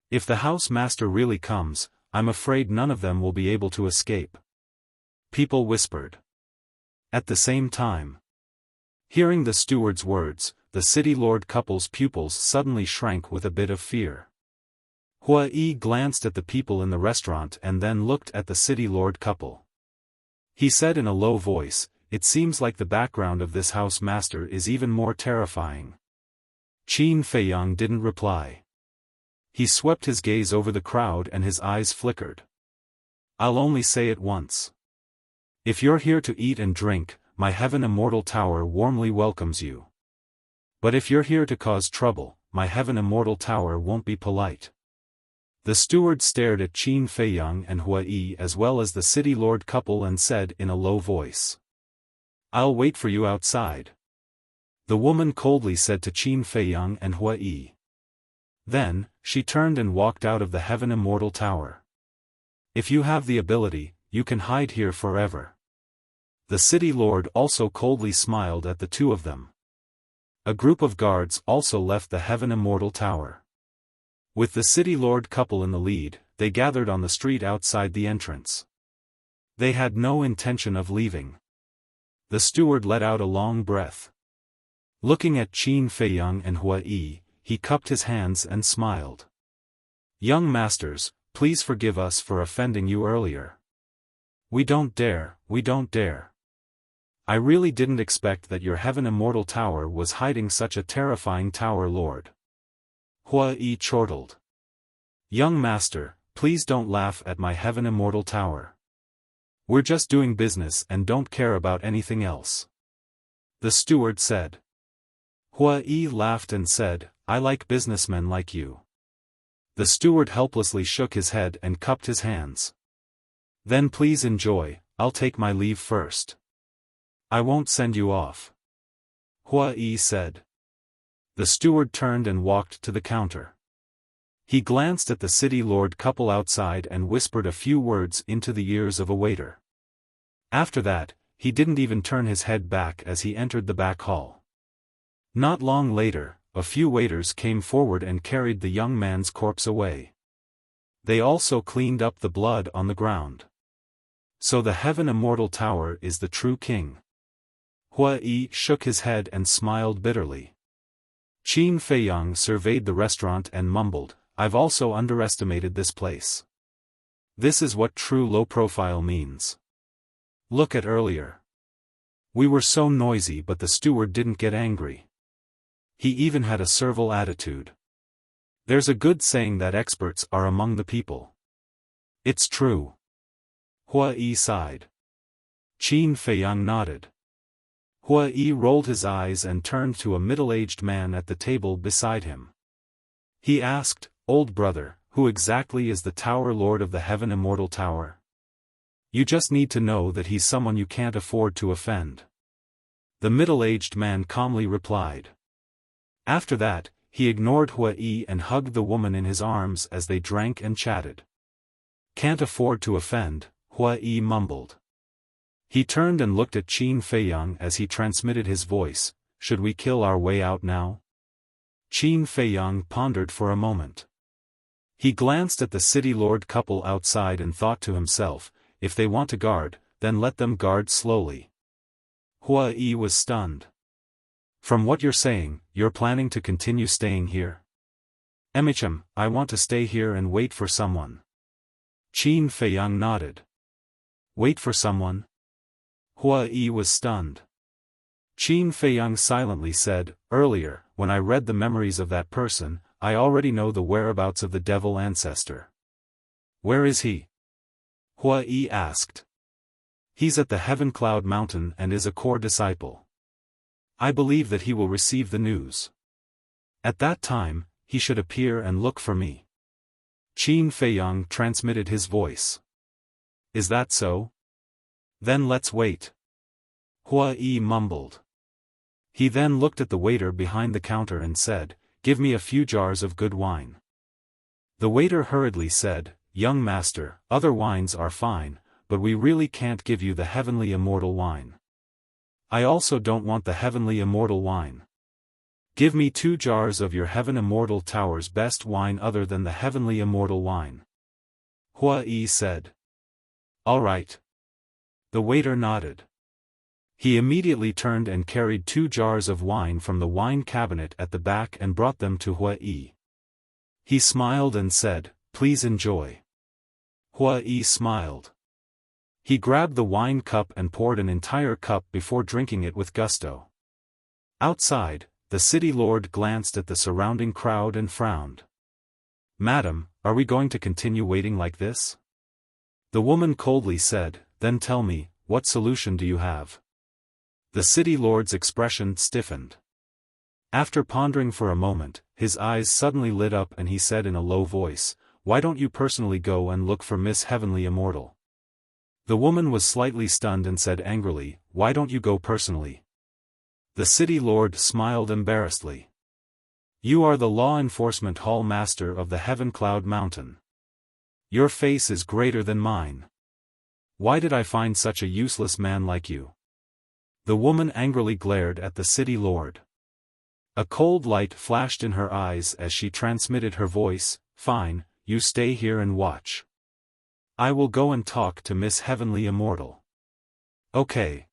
If the house master really comes, I'm afraid none of them will be able to escape. People whispered. At the same time, hearing the steward's words, the city lord couple's pupils suddenly shrank with a bit of fear. Hui glanced at the people in the restaurant and then looked at the city lord couple. He said in a low voice, it seems like the background of this house master is even more terrifying. Qin Feiyang didn't reply. He swept his gaze over the crowd and his eyes flickered. I'll only say it once. If you're here to eat and drink, my Heaven Immortal Tower warmly welcomes you. But if you're here to cause trouble, my Heaven Immortal Tower won't be polite. The steward stared at Qin Feiyang and Hui as well as the city lord couple and said in a low voice. I'll wait for you outside. The woman coldly said to Qin Feiyang and Hui. Then, she turned and walked out of the Heaven Immortal Tower. If you have the ability, you can hide here forever. The city lord also coldly smiled at the 2 of them. A group of guards also left the Heaven Immortal Tower. With the city lord couple in the lead, they gathered on the street outside the entrance. They had no intention of leaving. The steward let out a long breath. Looking at Qin Feiyang and Hui, he cupped his hands and smiled. Young masters, please forgive us for offending you earlier. We don't dare. I really didn't expect that your Heaven Immortal Tower was hiding such a terrifying tower lord. Hui chortled. Young master, please don't laugh at my Heaven Immortal Tower. We're just doing business and don't care about anything else. The steward said. Hui laughed and said, I like businessmen like you. The steward helplessly shook his head and cupped his hands. Then please enjoy, I'll take my leave first. I won't send you off. Hui said. The steward turned and walked to the counter. He glanced at the city lord couple outside and whispered a few words into the ears of a waiter. After that, he didn't even turn his head back as he entered the back hall. Not long later, a few waiters came forward and carried the young man's corpse away. They also cleaned up the blood on the ground. So the Heaven Immortal Tower is the true king. Hui shook his head and smiled bitterly. Qin Feiyang surveyed the restaurant and mumbled, I've also underestimated this place. This is what true low profile means. Look at earlier. We were so noisy but the steward didn't get angry. He even had a servile attitude. There's a good saying that experts are among the people. It's true. Hui sighed. Qin Feiyang nodded. Hui rolled his eyes and turned to a middle-aged man at the table beside him. He asked, Old brother, who exactly is the Tower Lord of the Heaven Immortal Tower? You just need to know that he's someone you can't afford to offend. The middle-aged man calmly replied. After that, he ignored Hui and hugged the woman in his arms as they drank and chatted. Can't afford to offend, Hui mumbled. He turned and looked at Qin Feiyang as he transmitted his voice. Should we kill our way out now? Qin Feiyang pondered for a moment. He glanced at the city lord couple outside and thought to himself, if they want to guard, then let them guard slowly. Hui was stunned. From what you're saying, you're planning to continue staying here? I want to stay here and wait for someone. Qin Feiyang nodded. Wait for someone? Hui was stunned. Qin Feiyang silently said, earlier, when I read the memories of that person, I already know the whereabouts of the devil ancestor. Where is he? Hui asked. He's at the Heaven Cloud Mountain and is a core disciple. I believe that he will receive the news. At that time, he should appear and look for me. Qin Feiyang transmitted his voice. Is that so? Then let's wait. Hui mumbled. He then looked at the waiter behind the counter and said, give me a few jars of good wine. The waiter hurriedly said, young master, other wines are fine, but we really can't give you the heavenly immortal wine. I also don't want the heavenly immortal wine. Give me 2 jars of your Heaven Immortal Tower's best wine other than the heavenly immortal wine. Hui said. All right. The waiter nodded. He immediately turned and carried 2 jars of wine from the wine cabinet at the back and brought them to Hui. He smiled and said, please enjoy. Hui smiled. He grabbed the wine cup and poured an entire cup before drinking it with gusto. Outside, the city lord glanced at the surrounding crowd and frowned. Madam, are we going to continue waiting like this? The woman coldly said, then tell me, what solution do you have? The city lord's expression stiffened. After pondering for a moment, his eyes suddenly lit up and he said in a low voice, why don't you personally go and look for Miss Heavenly Immortal? The woman was slightly stunned and said angrily, why don't you go personally? The city lord smiled embarrassedly. You are the law enforcement hall master of the Heaven Cloud Mountain. Your face is greater than mine. Why did I find such a useless man like you? The woman angrily glared at the city lord. A cold light flashed in her eyes as she transmitted her voice, fine, you stay here and watch. I will go and talk to Miss Heavenly Immortal. Okay.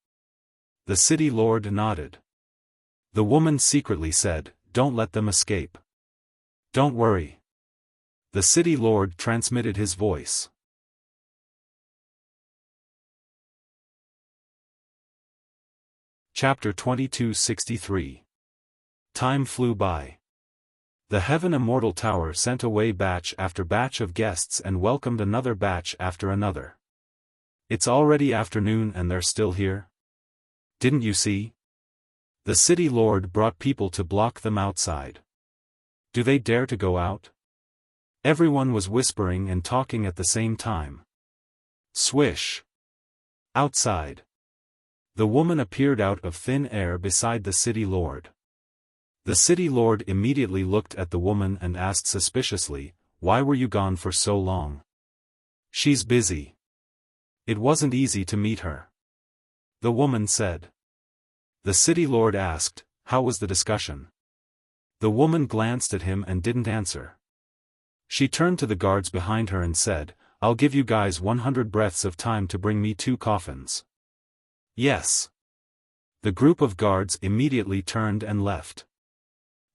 The city lord nodded. The woman secretly said, don't let them escape. Don't worry. The city lord transmitted his voice. Chapter 2263. Time flew by. The Heaven Immortal Tower sent away batch after batch of guests and welcomed another batch after another. It's already afternoon and they're still here? Didn't you see? The city lord brought people to block them outside. Do they dare to go out? Everyone was whispering and talking at the same time. Swish. Outside. The woman appeared out of thin air beside the city lord. The city lord immediately looked at the woman and asked suspiciously, why were you gone for so long? She's busy. It wasn't easy to meet her. The woman said. The city lord asked, how was the discussion? The woman glanced at him and didn't answer. She turned to the guards behind her and said, I'll give you guys 100 breaths of time to bring me 2 coffins. Yes. The group of guards immediately turned and left.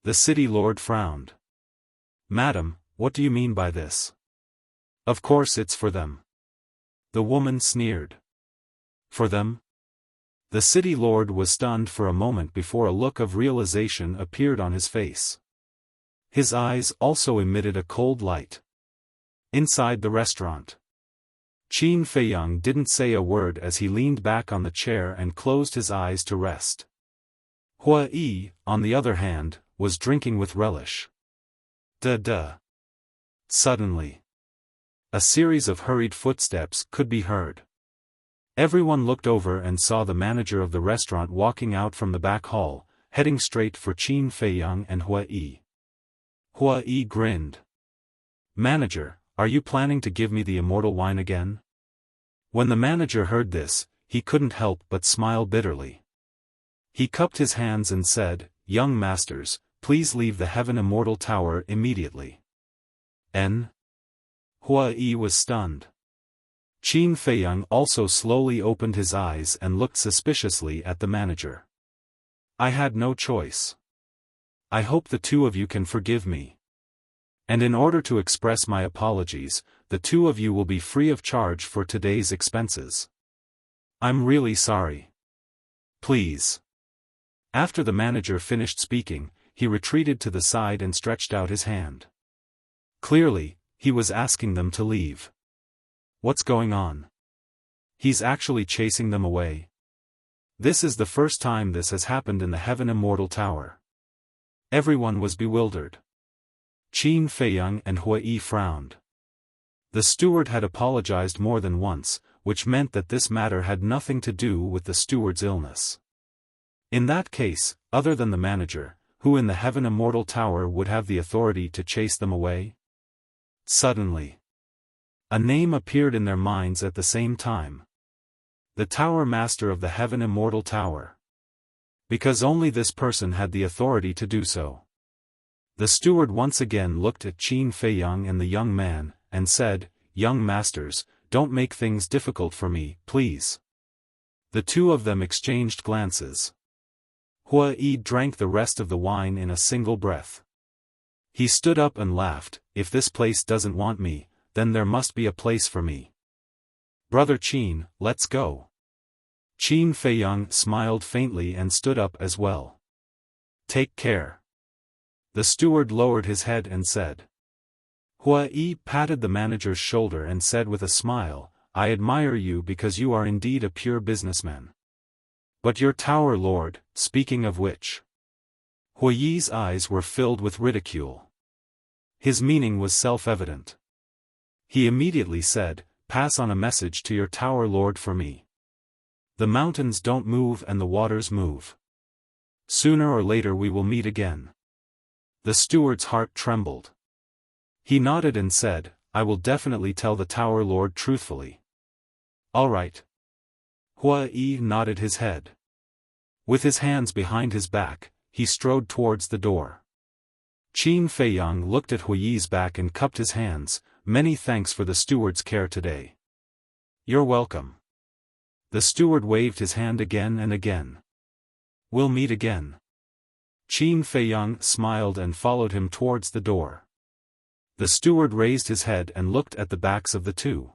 The city lord frowned. Madam, what do you mean by this? Of course it's for them. The woman sneered. For them? The city lord was stunned for a moment before a look of realization appeared on his face. His eyes also emitted a cold light. Inside the restaurant. Qin Feiyang didn't say a word as he leaned back on the chair and closed his eyes to rest. Hui, on the other hand, was drinking with relish. Duh. Suddenly, a series of hurried footsteps could be heard. Everyone looked over and saw the manager of the restaurant walking out from the back hall, heading straight for Qin Feiyang and Hua Yi. Hua Yi grinned. "Manager, are you planning to give me the immortal wine again?" When the manager heard this, he couldn't help but smile bitterly. He cupped his hands and said, "Young masters, please leave the Heaven Immortal Tower immediately." Hua Yi was stunned. Qin Feiyang also slowly opened his eyes and looked suspiciously at the manager. "I had no choice. I hope the two of you can forgive me. And in order to express my apologies, the two of you will be free of charge for today's expenses. I'm really sorry. Please." After the manager finished speaking, he retreated to the side and stretched out his hand. Clearly, he was asking them to leave. What's going on? He's actually chasing them away. This is the first time this has happened in the Heaven Immortal Tower. Everyone was bewildered. Qin Feiyang and Hua Yi frowned. The steward had apologized more than once, which meant that this matter had nothing to do with the steward's illness. In that case, other than the manager, who in the Heaven Immortal Tower would have the authority to chase them away? Suddenly, a name appeared in their minds at the same time. The Tower Master of the Heaven Immortal Tower. Because only this person had the authority to do so. The steward once again looked at Qin Feiyang and the young man, and said, "Young masters, don't make things difficult for me, please." The two of them exchanged glances. Hua Yi drank the rest of the wine in a single breath. He stood up and laughed, "If this place doesn't want me, then there must be a place for me. Brother Qin, let's go." Qin Feiyang smiled faintly and stood up as well. "Take care." The steward lowered his head and said. Hua Yi patted the manager's shoulder and said with a smile, "I admire you because you are indeed a pure businessman. But your tower lord, speaking of which." Hua Yi's eyes were filled with ridicule. His meaning was self-evident. He immediately said, "Pass on a message to your tower lord for me. The mountains don't move and the waters move. Sooner or later we will meet again." The steward's heart trembled. He nodded and said, "I will definitely tell the tower lord truthfully." "All right." Hua Yi nodded his head. With his hands behind his back, he strode towards the door. Qin Feiyang looked at Hua Yi's back and cupped his hands. "Many thanks for the steward's care today." "You're welcome." The steward waved his hand again and again. "We'll meet again." Qin Feiyang smiled and followed him towards the door. The steward raised his head and looked at the backs of the two.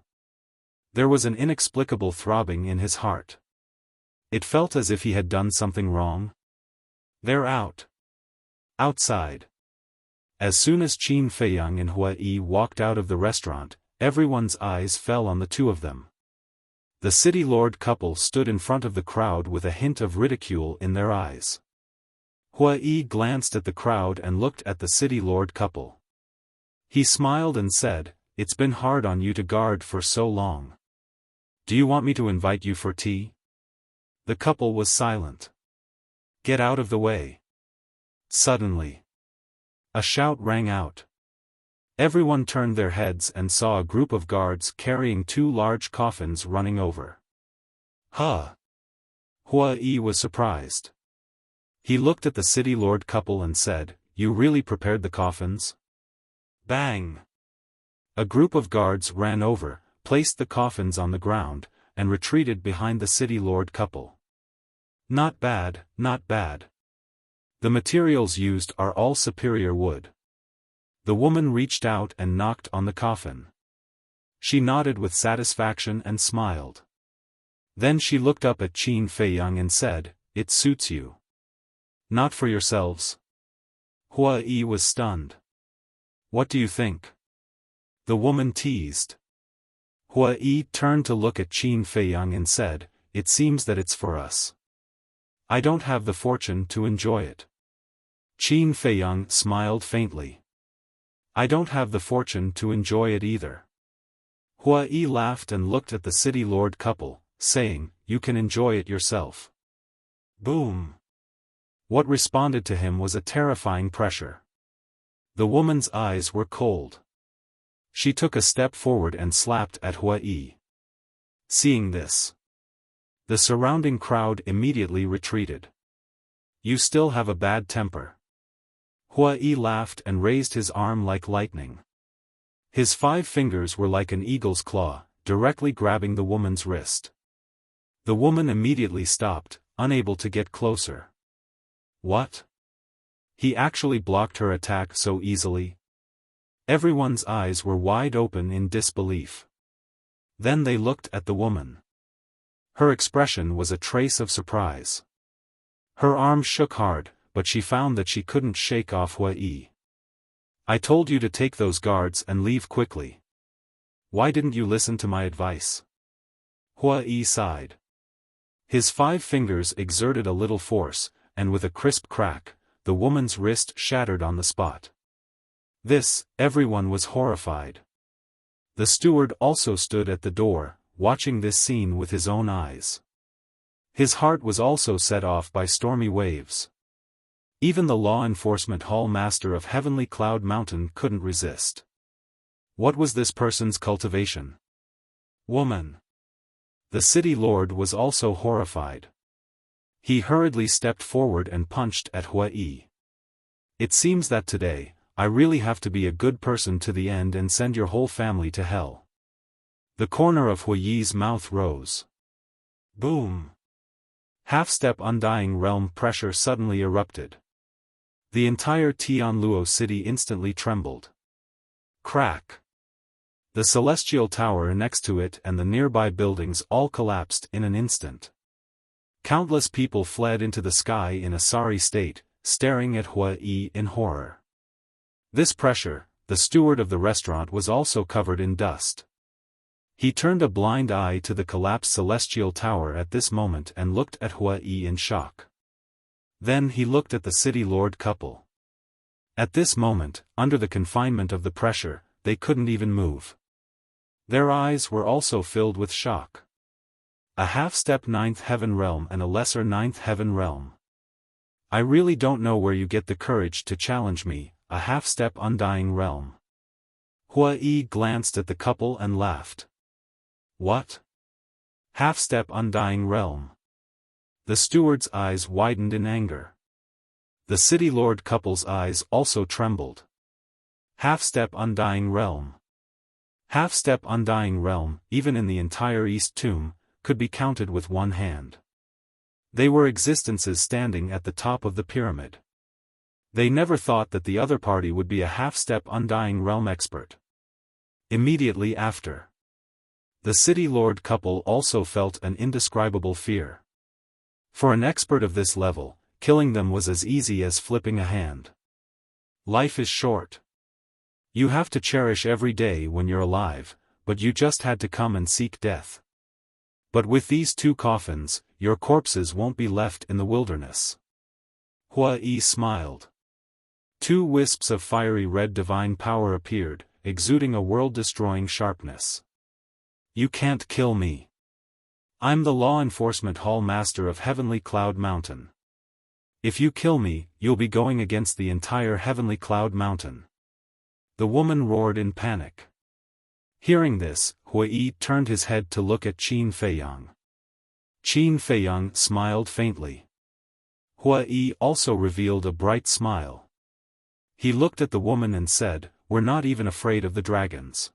There was an inexplicable throbbing in his heart. It felt as if he had done something wrong. "They're out." Outside. As soon as Qin Feiyang and Hua Yi walked out of the restaurant, everyone's eyes fell on the two of them. The city lord couple stood in front of the crowd with a hint of ridicule in their eyes. Hua Yi glanced at the crowd and looked at the city lord couple. He smiled and said, "It's been hard on you to guard for so long. Do you want me to invite you for tea?" The couple was silent. "Get out of the way." Suddenly, a shout rang out. Everyone turned their heads and saw a group of guards carrying two large coffins running over. "Huh!" Hua Yi was surprised. He looked at the city lord couple and said, "You really prepared the coffins?" Bang! A group of guards ran over, placed the coffins on the ground, and retreated behind the city lord couple. "Not bad, not bad. The materials used are all superior wood." The woman reached out and knocked on the coffin. She nodded with satisfaction and smiled. Then she looked up at Qin Feiyang and said, "It suits you. Not for yourselves." Hua Yi was stunned. "What do you think?" The woman teased. Hua Yi turned to look at Qin Feiyang and said, "It seems that it's for us. I don't have the fortune to enjoy it." Qin Feiyang smiled faintly. I don't have the fortune to enjoy it either. Hua Yi laughed and looked at the city lord couple, saying, "You can enjoy it yourself." Boom! What responded to him was a terrifying pressure. The woman's eyes were cold. She took a step forward and slapped at Hua Yi. Seeing this, the surrounding crowd immediately retreated. "You still have a bad temper." Hua Yi laughed and raised his arm like lightning. His 5 fingers were like an eagle's claw, directly grabbing the woman's wrist. The woman immediately stopped, unable to get closer. What? He actually blocked her attack so easily? Everyone's eyes were wide open in disbelief. Then they looked at the woman. Her expression was a trace of surprise. Her arm shook hard, but she found that she couldn't shake off Hua Yi. "I told you to take those guards and leave quickly. Why didn't you listen to my advice?" Hua Yi sighed. His 5 fingers exerted a little force, and with a crisp crack, the woman's wrist shattered on the spot. Everyone was horrified. The steward also stood at the door, watching this scene with his own eyes. His heart was also set off by stormy waves. Even the law enforcement hall master of Heavenly Cloud Mountain couldn't resist. What was this person's cultivation? Woman. The city lord was also horrified. He hurriedly stepped forward and punched at Hua Yi. "It seems that today, I really have to be a good person to the end and send your whole family to hell." The corner of Hua Yi's mouth rose. Boom! Half-step undying realm pressure suddenly erupted. The entire Tianluo city instantly trembled. Crack! The celestial tower next to it and the nearby buildings all collapsed in an instant. Countless people fled into the sky in a sorry state, staring at Hua Yi in horror. This pressure, the steward of the restaurant was also covered in dust. He turned a blind eye to the collapsed celestial tower at this moment and looked at Hua Yi in shock. Then he looked at the city lord couple. At this moment, under the confinement of the pressure, they couldn't even move. Their eyes were also filled with shock. A half-step 9th heaven realm and a lesser 9th heaven realm. I really don't know where you get the courage to challenge me, a half-step undying realm. Hua Yi glanced at the couple and laughed. What? Half-step undying realm. The steward's eyes widened in anger. The city lord couple's eyes also trembled. Half-step undying realm. Half-step undying realm, even in the entire East Tomb, could be counted with one hand. They were existences standing at the top of the pyramid. They never thought that the other party would be a half-step undying realm expert. Immediately after, the city lord couple also felt an indescribable fear. For an expert of this level, killing them was as easy as flipping a hand. Life is short. You have to cherish every day when you're alive, but you just had to come and seek death. But with these 2 coffins, your corpses won't be left in the wilderness. Hua Yi smiled. 2 wisps of fiery red divine power appeared, exuding a world-destroying sharpness. You can't kill me. I'm the law enforcement hall master of Heavenly Cloud Mountain. If you kill me, you'll be going against the entire Heavenly Cloud Mountain. The woman roared in panic. Hearing this, Hua Yi turned his head to look at Qin Feiyang. Qin Feiyang smiled faintly. Hua Yi also revealed a bright smile. He looked at the woman and said, "We're not even afraid of the dragons.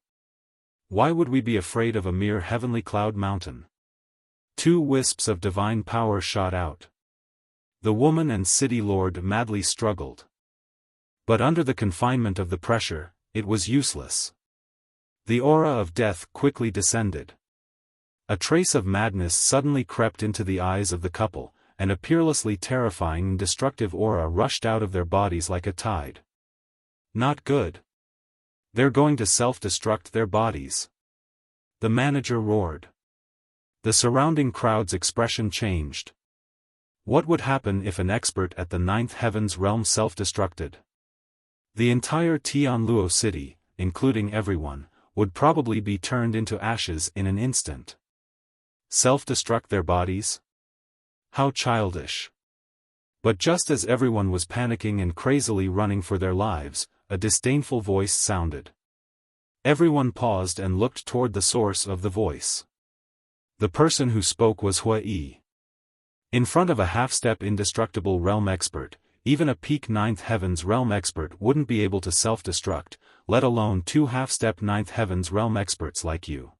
Why would we be afraid of a mere Heavenly Cloud Mountain?" 2 wisps of divine power shot out. The woman and city lord madly struggled. But under the confinement of the pressure, it was useless. The aura of death quickly descended. A trace of madness suddenly crept into the eyes of the couple, and a peerlessly terrifying and destructive aura rushed out of their bodies like a tide. Not good. They're going to self-destruct their bodies. The manager roared. The surrounding crowd's expression changed. What would happen if an expert at the 9th heaven's realm self-destructed? The entire Tianluo city, including everyone, would probably be turned into ashes in an instant. Self-destruct their bodies? How childish. But just as everyone was panicking and crazily running for their lives, a disdainful voice sounded. Everyone paused and looked toward the source of the voice. The person who spoke was Hua Yi. In front of a half-step indestructible realm expert, even a peak ninth heavens realm expert wouldn't be able to self-destruct, let alone two half-step ninth heavens realm experts like you.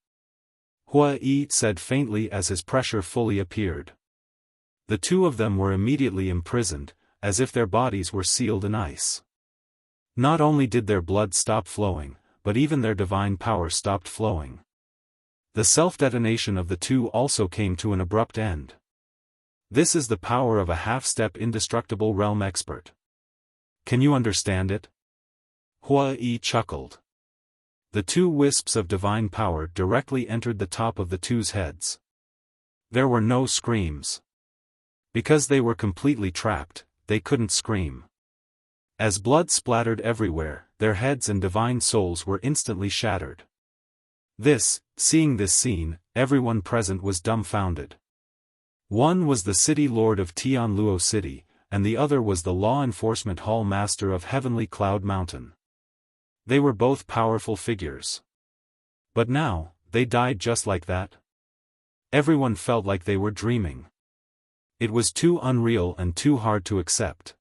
Hua Yi said faintly as his pressure fully appeared. The two of them were immediately imprisoned, as if their bodies were sealed in ice. Not only did their blood stop flowing, but even their divine power stopped flowing. The self-detonation of the two also came to an abrupt end. This is the power of a half-step indestructible realm expert. Can you understand it? Hua Yi chuckled. The two wisps of divine power directly entered the top of the two's heads. There were no screams. Because they were completely trapped, they couldn't scream. As blood splattered everywhere, their heads and divine souls were instantly shattered. Seeing this scene, everyone present was dumbfounded. One was the city lord of Tianluo City, and the other was the law enforcement hall master of Heavenly Cloud Mountain. They were both powerful figures. But now, they died just like that? Everyone felt like they were dreaming. It was too unreal and too hard to accept.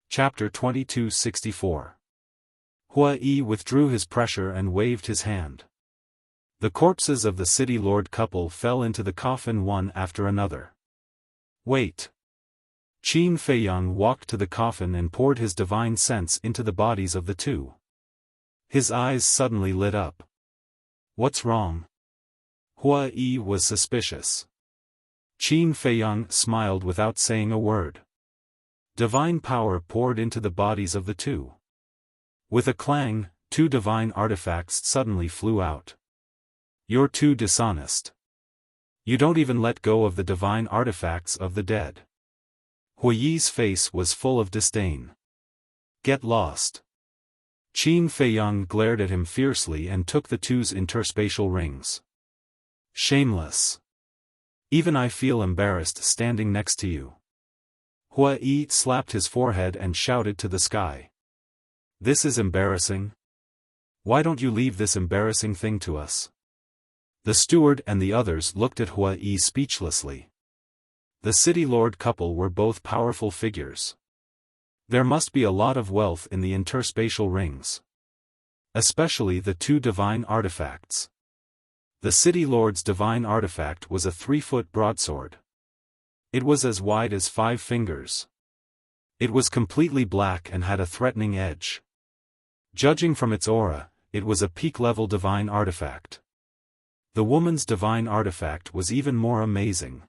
Chapter 2264. Hua Yi withdrew his pressure and waved his hand. The corpses of the city lord couple fell into the coffin one after another. Wait. Qin Feiyang walked to the coffin and poured his divine sense into the bodies of the two. His eyes suddenly lit up. What's wrong? Hua Yi was suspicious. Qin Feiyang smiled without saying a word. Divine power poured into the bodies of the two. With a clang, two divine artifacts suddenly flew out. You're too dishonest. You don't even let go of the divine artifacts of the dead. Hua Yi's face was full of disdain. Get lost. Qin Feiyang glared at him fiercely and took the two's interspatial rings. Shameless. Even I feel embarrassed standing next to you. Hua Yi slapped his forehead and shouted to the sky. This is embarrassing. Why don't you leave this embarrassing thing to us? The steward and the others looked at Hua Yi speechlessly. The city lord couple were both powerful figures. There must be a lot of wealth in the interspatial rings. Especially the two divine artifacts. The city lord's divine artifact was a 3-foot broadsword. It was as wide as 5 fingers. It was completely black and had a threatening edge. Judging from its aura, it was a peak-level divine artifact. The woman's divine artifact was even more amazing.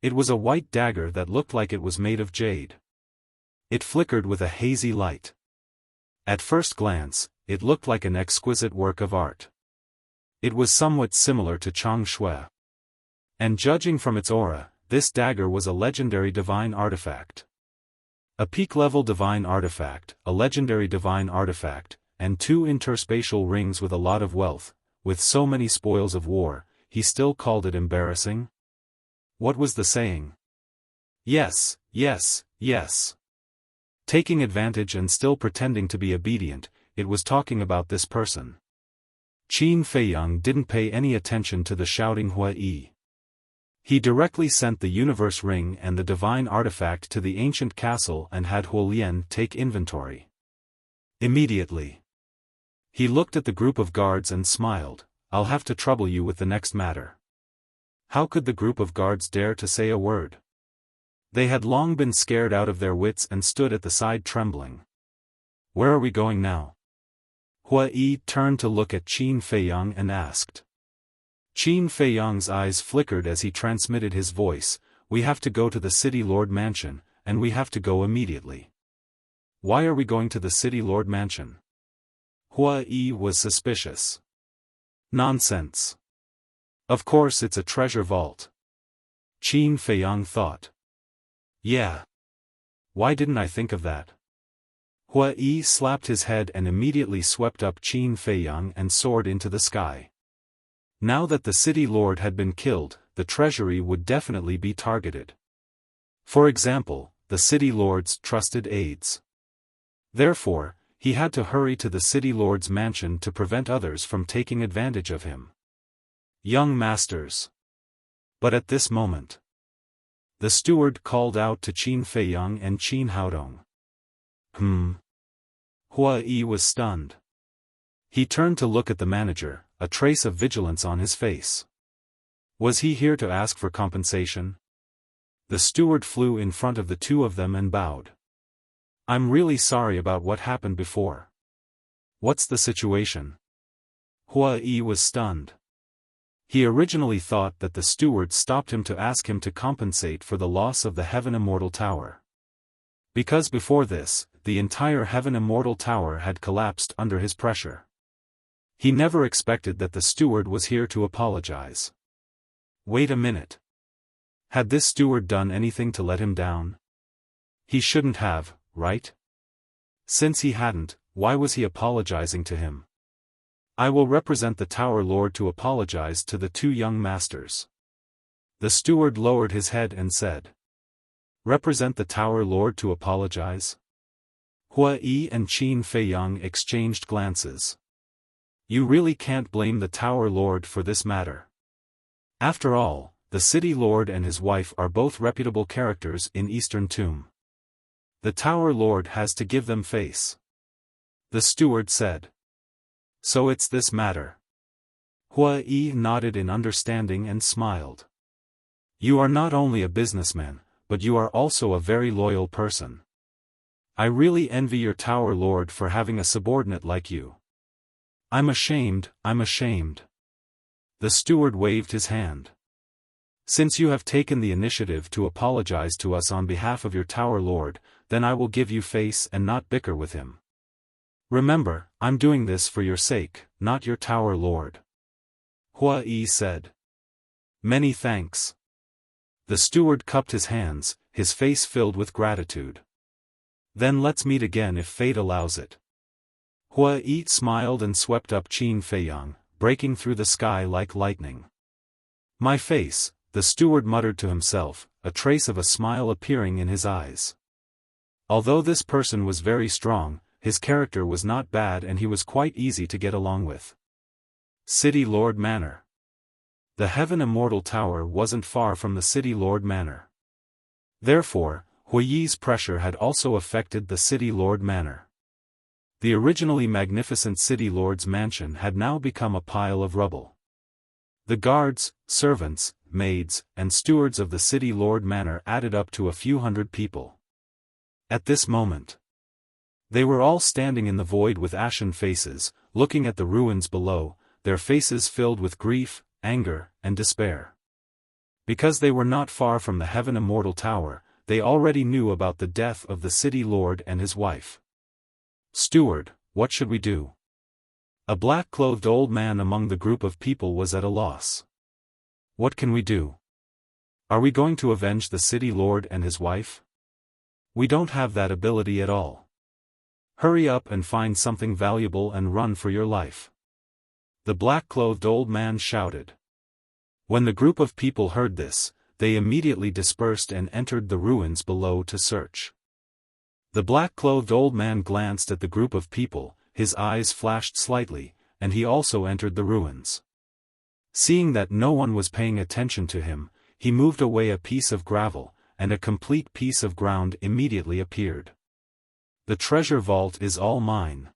It was a white dagger that looked like it was made of jade. It flickered with a hazy light. At first glance, it looked like an exquisite work of art. It was somewhat similar to Chang Shui. And judging from its aura, this dagger was a legendary divine artifact. A peak-level divine artifact, a legendary divine artifact, and 2 interspatial rings with a lot of wealth, with so many spoils of war, he still called it embarrassing? What was the saying? Yes, yes, yes. Taking advantage and still pretending to be obedient, it was talking about this person. Qin Feiyang didn't pay any attention to the shouting Hua Yi. He directly sent the universe ring and the divine artifact to the ancient castle and had Huolian take inventory. Immediately. He looked at the group of guards and smiled. I'll have to trouble you with the next matter. How could the group of guards dare to say a word? They had long been scared out of their wits and stood at the side trembling. Where are we going now? Hua Yi turned to look at Qin Feiyang and asked. Qin Feiyang's eyes flickered as he transmitted his voice, we have to go to the city lord mansion, and we have to go immediately. Why are we going to the city lord mansion? Hua Yi was suspicious. Nonsense. Of course it's a treasure vault. Qin Feiyang thought. Yeah. Why didn't I think of that? Hua Yi slapped his head and immediately swept up Qin Feiyang and soared into the sky. Now that the city lord had been killed, the treasury would definitely be targeted. For example, the city lord's trusted aides. Therefore, he had to hurry to the city lord's mansion to prevent others from taking advantage of him. Young masters. But at this moment, the steward called out to Qin Feiyang and Qin Haodong. Hua Yi was stunned. He turned to look at the manager, a trace of vigilance on his face. Was he here to ask for compensation? The steward flew in front of the two of them and bowed. I'm really sorry about what happened before. What's the situation? Hua Yi was stunned. He originally thought that the steward stopped him to ask him to compensate for the loss of the Heaven Immortal Tower. Because before this, the entire Heaven Immortal Tower had collapsed under his pressure. He never expected that the steward was here to apologize. Wait a minute. Had this steward done anything to let him down? He shouldn't have, right? Since he hadn't, why was he apologizing to him? I will represent the Tower Lord to apologize to the two young masters. The steward lowered his head and said. Represent the Tower Lord to apologize? Hua Yi and Qin Feiyang exchanged glances. You really can't blame the Tower Lord for this matter. After all, the City Lord and his wife are both reputable characters in Eastern Tomb. The Tower Lord has to give them face. The steward said. So it's this matter. Hua Yi nodded in understanding and smiled. You are not only a businessman, but you are also a very loyal person. I really envy your Tower Lord for having a subordinate like you. I'm ashamed. The steward waved his hand. Since you have taken the initiative to apologize to us on behalf of your Tower Lord, then I will give you face and not bicker with him. Remember, I'm doing this for your sake, not your Tower Lord. Hua Yi said. Many thanks. The steward cupped his hands, his face filled with gratitude. Then let's meet again if fate allows it. Hua Yi smiled and swept up Qin Feiyang, breaking through the sky like lightning. My face, the steward muttered to himself, a trace of a smile appearing in his eyes. Although this person was very strong, his character was not bad and he was quite easy to get along with. City Lord Manor. The Heaven Immortal Tower wasn't far from the City Lord Manor. Therefore, Hua Yi's pressure had also affected the City Lord Manor. The originally magnificent City Lord's mansion had now become a pile of rubble. The guards, servants, maids, and stewards of the City Lord Manor added up to a few hundred people. At this moment, they were all standing in the void with ashen faces, looking at the ruins below, their faces filled with grief, anger, and despair. Because they were not far from the Heaven Immortal Tower, they already knew about the death of the City Lord and his wife. Steward, what should we do? A black-clothed old man among the group of people was at a loss. What can we do? Are we going to avenge the City Lord and his wife? We don't have that ability at all. Hurry up and find something valuable and run for your life. The black-clothed old man shouted. When the group of people heard this, they immediately dispersed and entered the ruins below to search. The black-clothed old man glanced at the group of people, his eyes flashed slightly, and he also entered the ruins. Seeing that no one was paying attention to him, he moved away a piece of gravel, and a complete piece of ground immediately appeared. The treasure vault is all mine.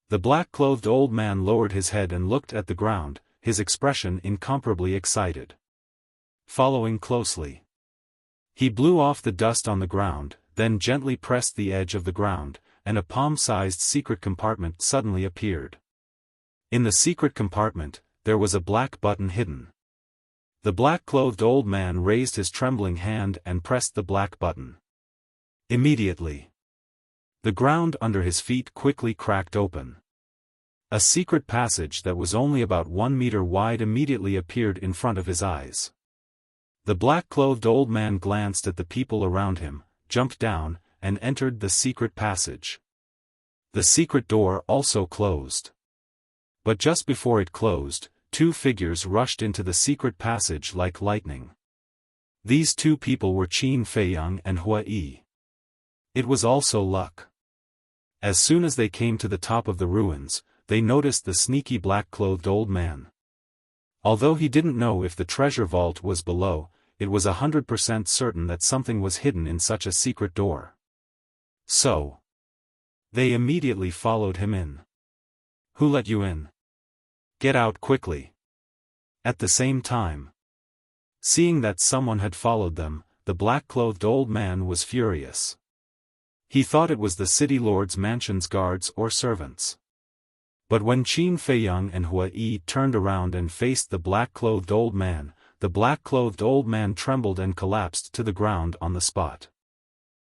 The black-clothed old man lowered his head and looked at the ground, his expression incomparably excited. Following closely, he blew off the dust on the ground, then gently pressed the edge of the ground, and a palm-sized secret compartment suddenly appeared. In the secret compartment, there was a black button hidden. The black-clothed old man raised his trembling hand and pressed the black button. Immediately, the ground under his feet quickly cracked open. A secret passage that was only about 1 meter wide immediately appeared in front of his eyes. The black-clothed old man glanced at the people around him, jumped down, and entered the secret passage. The secret door also closed. But just before it closed, two figures rushed into the secret passage like lightning. These two people were Qin Feiyang and Hua Yi. It was also luck. As soon as they came to the top of the ruins, they noticed the sneaky black-clothed old man. Although he didn't know if the treasure vault was below, it was 100% certain that something was hidden in such a secret door. So, they immediately followed him in. Who let you in? Get out quickly. At the same time, seeing that someone had followed them, the black-clothed old man was furious. He thought it was the city lord's mansion's guards or servants. But when Qin Feiyang and Hua Yi turned around and faced the black-clothed old man, the black-clothed old man trembled and collapsed to the ground on the spot.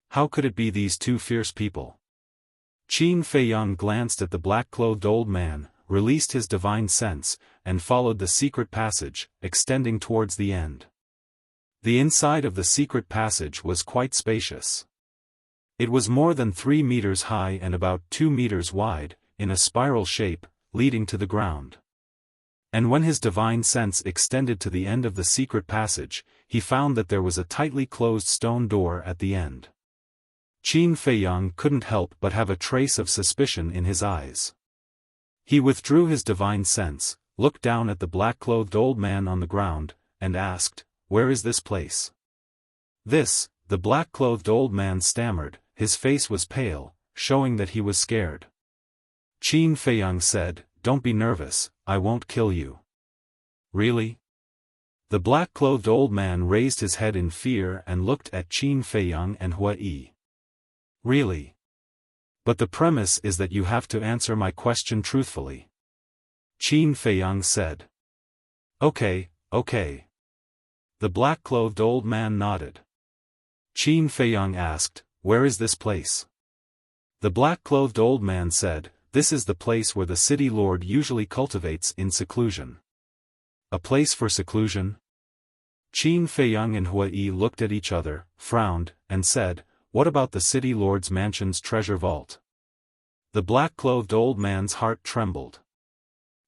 How could it be these two fierce people? Qin Feiyang glanced at the black-clothed old man, released his divine sense, and followed the secret passage, extending towards the end. The inside of the secret passage was quite spacious. It was more than 3 meters high and about 2 meters wide, in a spiral shape, leading to the ground. And when his divine sense extended to the end of the secret passage, he found that there was a tightly closed stone door at the end. Qin Feiyang couldn't help but have a trace of suspicion in his eyes. He withdrew his divine sense, looked down at the black-clothed old man on the ground, and asked, "Where is this place?" "This," the black-clothed old man stammered, his face was pale, showing that he was scared. Qin Feiyang said, "Don't be nervous, I won't kill you." "Really?" The black-clothed old man raised his head in fear and looked at Qin Feiyang and Hua Yi. "Really? But the premise is that you have to answer my question truthfully." Qin Feiyang said. Okay. The black-clothed old man nodded. Qin Feiyang asked, "Where is this place?" The black-clothed old man said, "This is the place where the city lord usually cultivates in seclusion." "A place for seclusion?" Qin Feiyang and Hua Yi looked at each other, frowned, and said, "What about the city lord's mansion's treasure vault?" The black-clothed old man's heart trembled.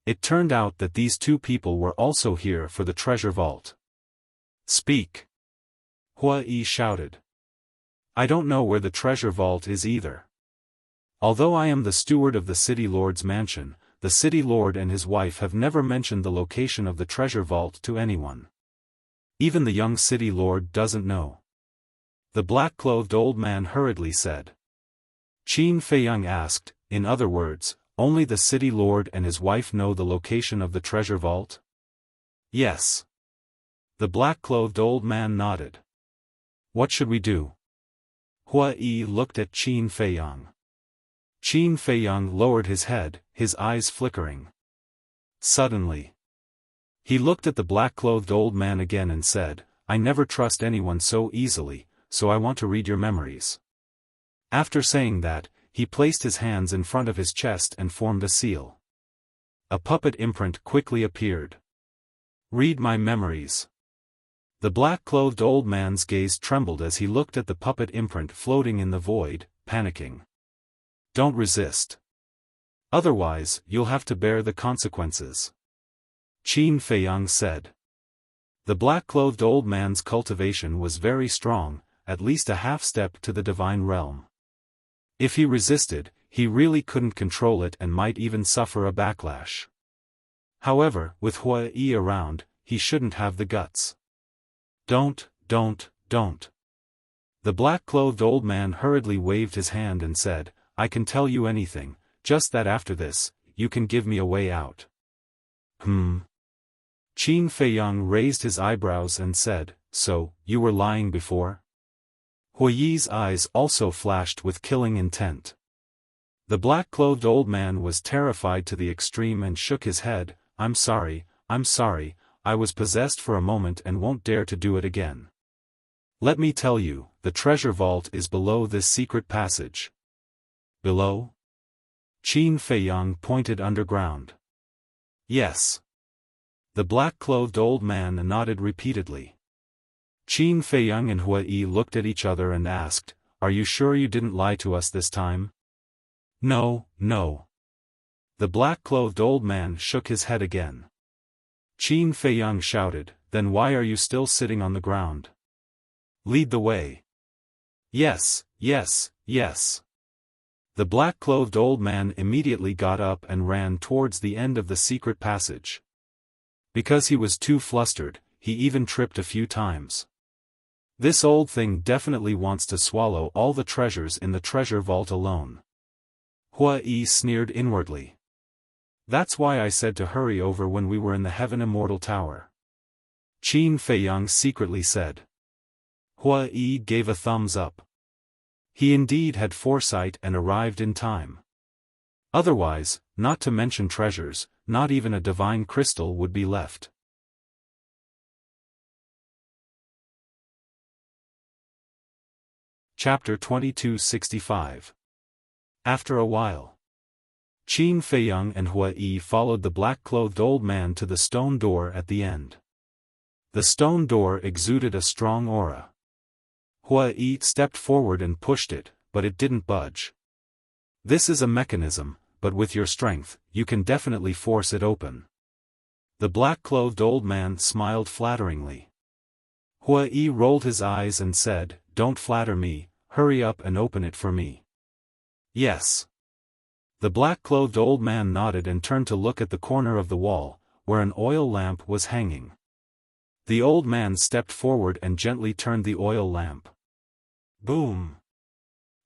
It turned out that these two people were also here for the treasure vault. "Speak!" Hua Yi shouted. "I don't know where the treasure vault is either. Although I am the steward of the city lord's mansion, the city lord and his wife have never mentioned the location of the treasure vault to anyone. Even the young city lord doesn't know." The black-clothed old man hurriedly said. Qin Feiyang asked, "In other words, only the city lord and his wife know the location of the treasure vault?" "Yes." The black-clothed old man nodded. "What should we do?" Hua Yi looked at Qin Feiyang. Qin Feiyang lowered his head, his eyes flickering. Suddenly, he looked at the black-clothed old man again and said, "I never trust anyone so easily, so I want to read your memories." After saying that, he placed his hands in front of his chest and formed a seal. A puppet imprint quickly appeared. "Read my memories." The black-clothed old man's gaze trembled as he looked at the puppet imprint floating in the void, panicking. "Don't resist. Otherwise, you'll have to bear the consequences," Qin Feiyang said. The black-clothed old man's cultivation was very strong, at least a half-step to the divine realm. If he resisted, he really couldn't control it and might even suffer a backlash. However, with Hua Yi around, he shouldn't have the guts. Don't. The black-clothed old man hurriedly waved his hand and said, "I can tell you anything, just that after this, you can give me a way out." Qin Feiyang raised his eyebrows and said, "So, you were lying before?" Hua Yi's eyes also flashed with killing intent. The black-clothed old man was terrified to the extreme and shook his head. I'm sorry, I was possessed for a moment and won't dare to do it again. Let me tell you, the treasure vault is below this secret passage." "Below?" Qin Feiyang pointed underground. "Yes." The black-clothed old man nodded repeatedly. Qin Feiyang and Hua Yi looked at each other and asked, "Are you sure you didn't lie to us this time?" "No, no." The black-clothed old man shook his head again. Qin Feiyang shouted, "Then why are you still sitting on the ground? Lead the way." "Yes, yes, yes." The black-clothed old man immediately got up and ran towards the end of the secret passage. Because he was too flustered, he even tripped a few times. This old thing definitely wants to swallow all the treasures in the treasure vault alone. Hua Yi sneered inwardly. "That's why I said to hurry over when we were in the Heaven Immortal Tower," Qin Feiyang secretly said. Hua Yi gave a thumbs up. He indeed had foresight and arrived in time. Otherwise, not to mention treasures, not even a divine crystal would be left. Chapter 2265. After a while, Qin Feiyang and Hua Yi followed the black-clothed old man to the stone door at the end. The stone door exuded a strong aura. Hua Yi stepped forward and pushed it, but it didn't budge. "This is a mechanism, but with your strength, you can definitely force it open." The black-clothed old man smiled flatteringly. Hua Yi rolled his eyes and said, "Don't flatter me, hurry up and open it for me." "Yes." The black-clothed old man nodded and turned to look at the corner of the wall, where an oil lamp was hanging. The old man stepped forward and gently turned the oil lamp. Boom!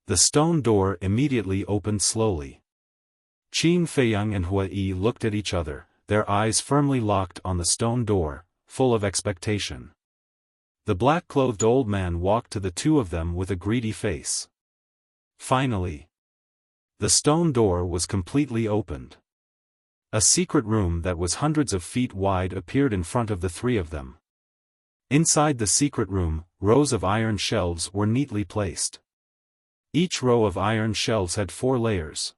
The stone door immediately opened slowly. Qin Feiyang and Hua Yi looked at each other, their eyes firmly locked on the stone door, full of expectation. The black-clothed old man walked to the two of them with a greedy face. Finally, the stone door was completely opened. A secret room that was hundreds of feet wide appeared in front of the three of them. Inside the secret room, rows of iron shelves were neatly placed. Each row of iron shelves had 4 layers.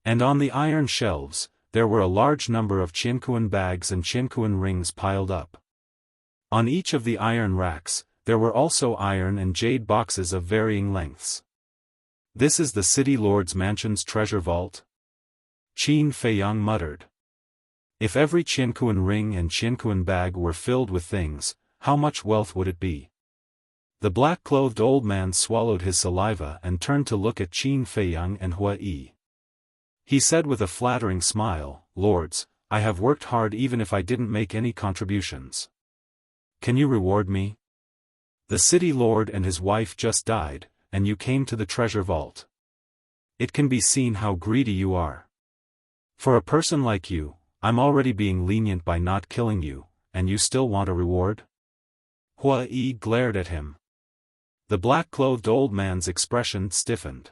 And on the iron shelves, there were a large number of qiankuan bags and qiankuan rings piled up. On each of the iron racks, there were also iron and jade boxes of varying lengths. "This is the city lord's mansion's treasure vault?" Qin Feiyang muttered. If every qiankuan ring and qiankuan bag were filled with things, how much wealth would it be? The black-clothed old man swallowed his saliva and turned to look at Qin Feiyang and Hua Yi. He said with a flattering smile, "Lords, I have worked hard even if I didn't make any contributions. Can you reward me? The city lord and his wife just died, and you came to the treasure vault. It can be seen how greedy you are. For a person like you, I'm already being lenient by not killing you, and you still want a reward?" Hua Yi glared at him. The black-clothed old man's expression stiffened.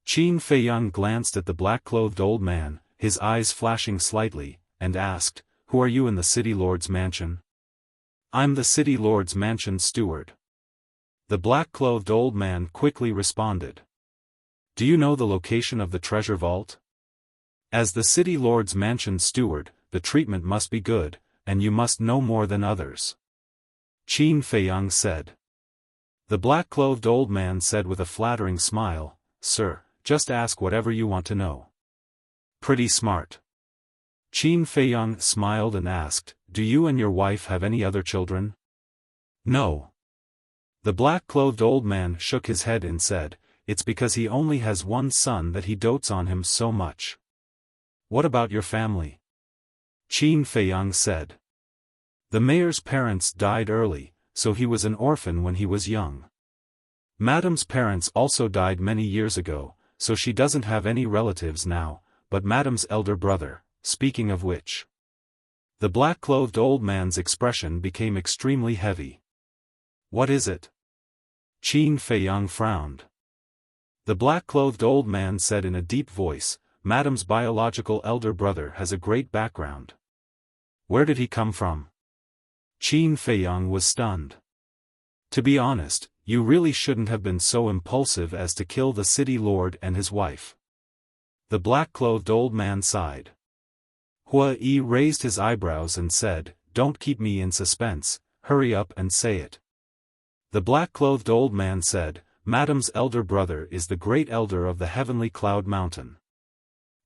Qin Feiyang glanced at the black-clothed old man, his eyes flashing slightly, and asked, "Who are you in the city lord's mansion?" "I'm the city lord's mansion steward." The black-clothed old man quickly responded. "Do you know the location of the treasure vault? As the city lord's mansion steward, the treatment must be good, and you must know more than others," Qin Feiyang said. The black-clothed old man said with a flattering smile, "Sir, just ask whatever you want to know." "Pretty smart." Qin Feiyang smiled and asked, "Do you and your wife have any other children?" "No." The black-clothed old man shook his head and said, "It's because he only has one son that he dotes on him so much." "What about your family?" Qin Feiyang said. "The mayor's parents died early, so he was an orphan when he was young. Madam's parents also died many years ago, so she doesn't have any relatives now, but Madam's elder brother, speaking of which." The black-clothed old man's expression became extremely heavy. "What is it?" Qin Feiyang frowned. The black-clothed old man said in a deep voice, "Madam's biological elder brother has a great background." "Where did he come from?" Qin Feiyang was stunned. "To be honest, you really shouldn't have been so impulsive as to kill the city lord and his wife." The black-clothed old man sighed. Hua Yi raised his eyebrows and said, "Don't keep me in suspense, hurry up and say it." The black-clothed old man said, Madam's elder brother is the great elder of the heavenly cloud mountain.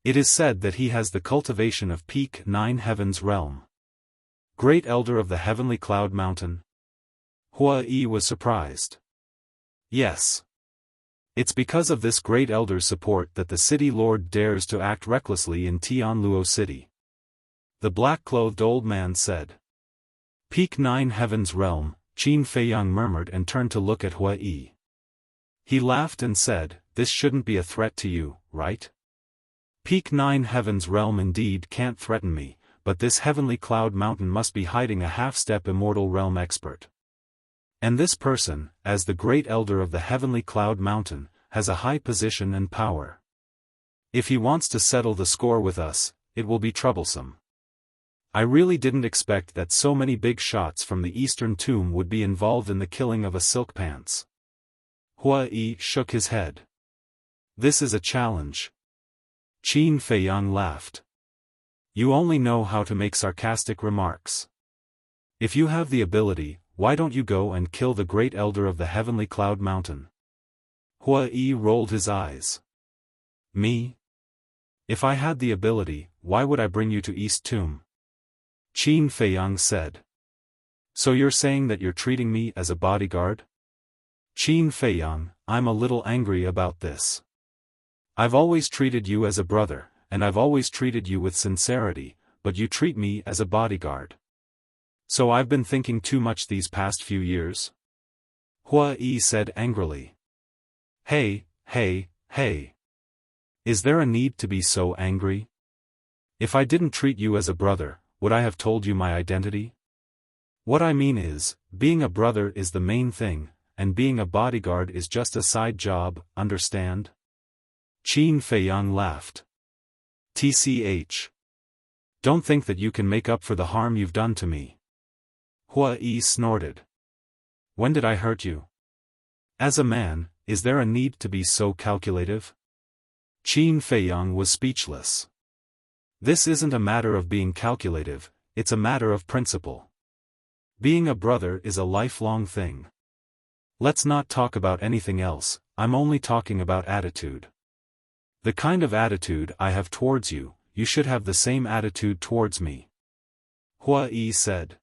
It is said that he has the cultivation of peak 9 heavens realm. Great elder of the heavenly cloud mountain? Hua Yi was surprised. Yes. It's because of this great elder's support that the city lord dares to act recklessly in Tianluo City. The black-clothed old man said. Peak 9 heavens realm, Qin Feiyang murmured and turned to look at Hua Yi. He laughed and said, this shouldn't be a threat to you, right? Peak 9 heavens realm indeed can't threaten me, but this heavenly cloud mountain must be hiding a half-step immortal realm expert. And this person, as the great elder of the heavenly cloud mountain, has a high position and power. If he wants to settle the score with us, it will be troublesome. I really didn't expect that so many big shots from the Eastern Tomb would be involved in the killing of a silk pants. Hua Yi shook his head. This is a challenge. Qin Feiyang laughed. You only know how to make sarcastic remarks. If you have the ability, why don't you go and kill the great elder of the heavenly cloud mountain? Hua Yi rolled his eyes. Me? If I had the ability, why would I bring you to East Tomb? Qin Feiyang said. So you're saying that you're treating me as a bodyguard? Qin Feiyang, I'm a little angry about this. I've always treated you as a brother, and I've always treated you with sincerity, but you treat me as a bodyguard. So I've been thinking too much these past few years? Hua Yi said angrily. Hey, hey, hey. Is there a need to be so angry? If I didn't treat you as a brother, would I have told you my identity? What I mean is, being a brother is the main thing, and being a bodyguard is just a side job, understand? Qin Feiyang laughed. TCH. Don't think that you can make up for the harm you've done to me. Hua Yi snorted. When did I hurt you? As a man, is there a need to be so calculative? Qin Feiyang was speechless. This isn't a matter of being calculative, it's a matter of principle. Being a brother is a lifelong thing. Let's not talk about anything else, I'm only talking about attitude. The kind of attitude I have towards you, you should have the same attitude towards me. Hua Yi said.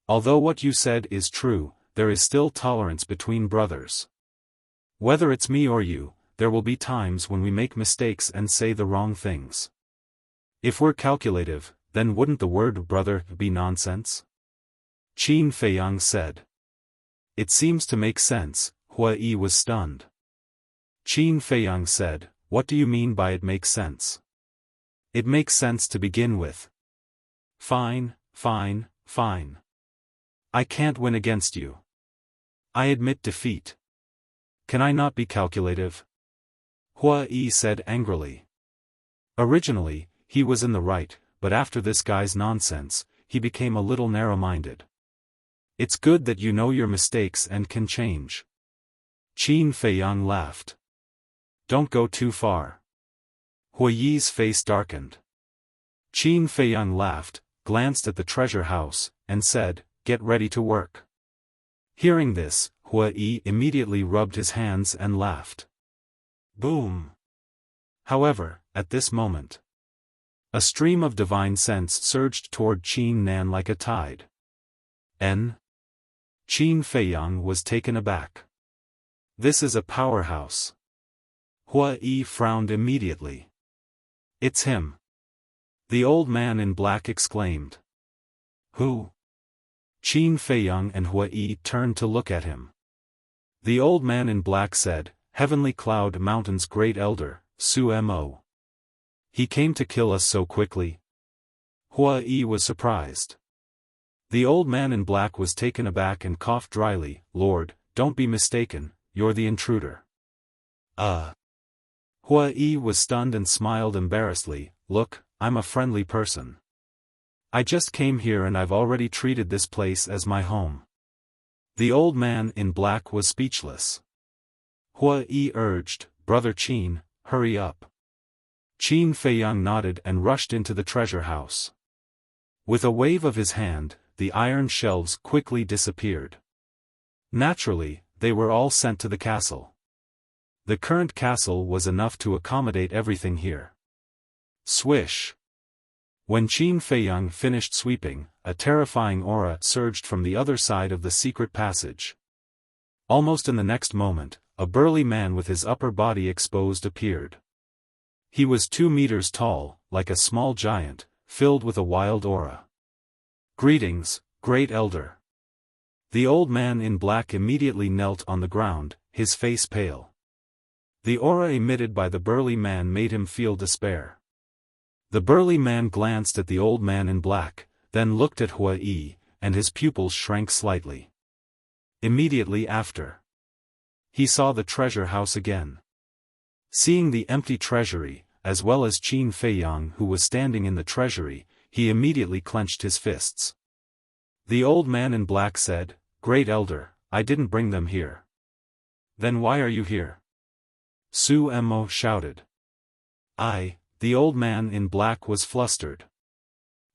Although what you said is true, there is still tolerance between brothers. Whether it's me or you, there will be times when we make mistakes and say the wrong things. If we're calculative, then wouldn't the word brother be nonsense? Qin Feiyang said. It seems to make sense. Hua Yi was stunned. Qin Feiyang said, what do you mean by it makes sense? It makes sense to begin with. Fine, fine, fine. I can't win against you. I admit defeat. Can I not be calculative? Hua Yi said angrily. Originally, he was in the right, but after this guy's nonsense, he became a little narrow-minded. It's good that you know your mistakes and can change. Qin Feiyang laughed. Don't go too far. Hua Yi's face darkened. Qin Feiyang laughed, glanced at the treasure house, and said, get ready to work. Hearing this, Hua Yi immediately rubbed his hands and laughed. Boom! However, at this moment, a stream of divine sense surged toward Qin Nan like a tide. Qin Feiyang was taken aback. This is a powerhouse. Hua Yi frowned immediately. It's him. The old man in black exclaimed. Who? Qin Feiyang and Hua Yi turned to look at him. The old man in black said, Heavenly Cloud Mountain's great elder, Su Mo. He came to kill us so quickly. Hua Yi was surprised. The old man in black was taken aback and coughed dryly, Lord, don't be mistaken, you're the intruder. Hua Yi was stunned and smiled embarrassedly, look, I'm a friendly person. I just came here and I've already treated this place as my home. The old man in black was speechless. Hua Yi urged, Brother Qin, hurry up. Qin Feiyang nodded and rushed into the treasure house. With a wave of his hand, the iron shelves quickly disappeared. Naturally, they were all sent to the castle. The current castle was enough to accommodate everything here. Swish! When Qin Feiyang finished sweeping, a terrifying aura surged from the other side of the secret passage. Almost in the next moment, a burly man with his upper body exposed appeared. He was 2 meters tall, like a small giant, filled with a wild aura. "Greetings, great elder." The old man in black immediately knelt on the ground, his face pale. The aura emitted by the burly man made him feel despair. The burly man glanced at the old man in black, then looked at Hua Yi, and his pupils shrank slightly. Immediately after, he saw the treasure house again. Seeing the empty treasury, as well as Qin Feiyang who was standing in the treasury, he immediately clenched his fists. The old man in black said, "Great elder, I didn't bring them here." "Then why are you here?" Su Mo shouted. The old man in black was flustered.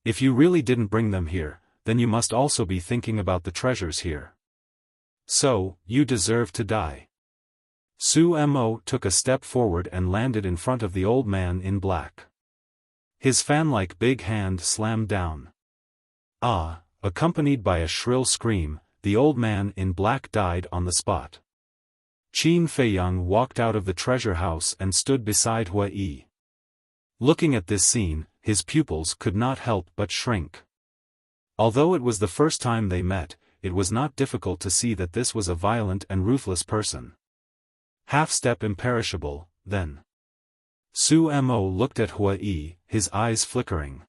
"If you really didn't bring them here, then you must also be thinking about the treasures here. So, you deserve to die." Su Mo took a step forward and landed in front of the old man in black. His fan-like big hand slammed down. Accompanied by a shrill scream, the old man in black died on the spot. Qin Feiyang walked out of the treasure house and stood beside Hua Yi. Looking at this scene, his pupils could not help but shrink. Although it was the first time they met, it was not difficult to see that this was a violent and ruthless person. Half-step imperishable, then. Su Mo looked at Hua Yi, his eyes flickering.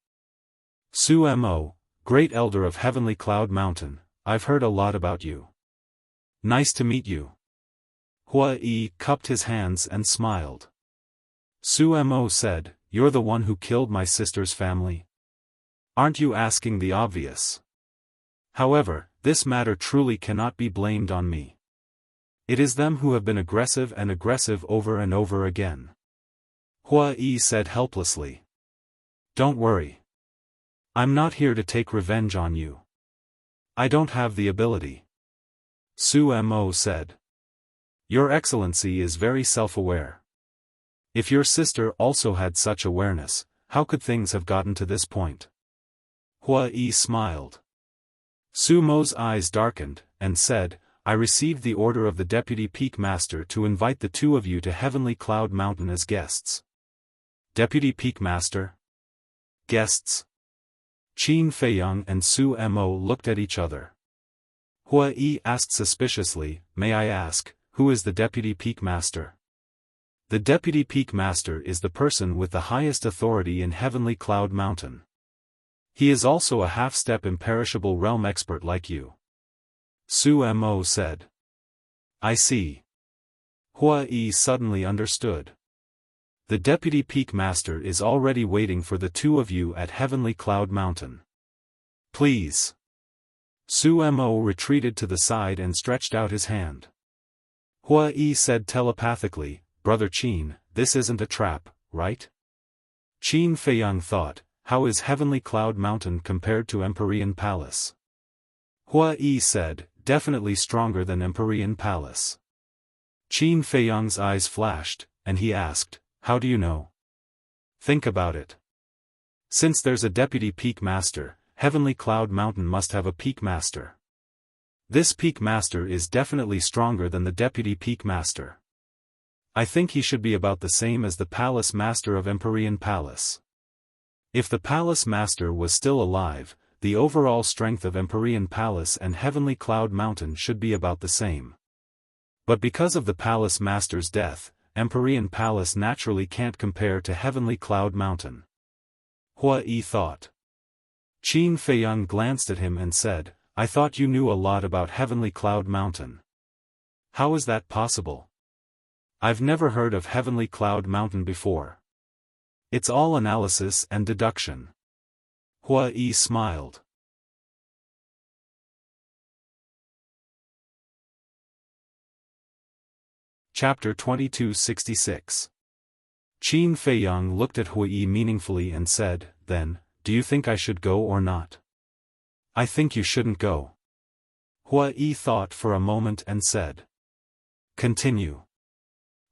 "Su Mo, great elder of Heavenly Cloud Mountain, I've heard a lot about you. Nice to meet you." Hua Yi cupped his hands and smiled. Su Mo said, "You're the one who killed my sister's family? Aren't you asking the obvious? However, this matter truly cannot be blamed on me. It is them who have been aggressive over and over again." Hua Yi said helplessly. "Don't worry. I'm not here to take revenge on you. I don't have the ability." Su Mo said. "Your Excellency is very self-aware. If your sister also had such awareness, how could things have gotten to this point?" Hua Yi smiled. Su Mo's eyes darkened, and said, "I received the order of the Deputy Peak Master to invite the two of you to Heavenly Cloud Mountain as guests." Deputy Peak Master? Guests? Qin Feiyang and Su Mo looked at each other. Hua Yi asked suspiciously, "May I ask, who is the Deputy Peak Master?" The Deputy Peak Master is the person with the highest authority in Heavenly Cloud Mountain. He is also a half-step imperishable realm expert like you. Su Mo said. "I see." Hua Yi suddenly understood. The Deputy Peak Master is already waiting for the two of you at Heavenly Cloud Mountain. Please. Su Mo retreated to the side and stretched out his hand. Hua Yi said telepathically, "Brother Qin, this isn't a trap, right?" Qin Feiyang thought, how is Heavenly Cloud Mountain compared to Empyrean Palace? Hua Yi said, definitely stronger than Empyrean Palace. Qin Feiyang's eyes flashed, and he asked, how do you know? Think about it. Since there's a Deputy Peak Master, Heavenly Cloud Mountain must have a Peak Master. This Peak Master is definitely stronger than the Deputy Peak Master. I think he should be about the same as the Palace Master of Empyrean Palace. If the Palace Master was still alive, the overall strength of Empyrean Palace and Heavenly Cloud Mountain should be about the same. But because of the Palace Master's death, Empyrean Palace naturally can't compare to Heavenly Cloud Mountain. Hua Yi thought. Qin Feiyang glanced at him and said, I thought you knew a lot about Heavenly Cloud Mountain. How is that possible? I've never heard of Heavenly Cloud Mountain before. It's all analysis and deduction. Hua Yi smiled. Chapter 2266. Qin Feiyang looked at Hua Yi meaningfully and said, then, do you think I should go or not? I think you shouldn't go. Hua Yi thought for a moment and said. Continue.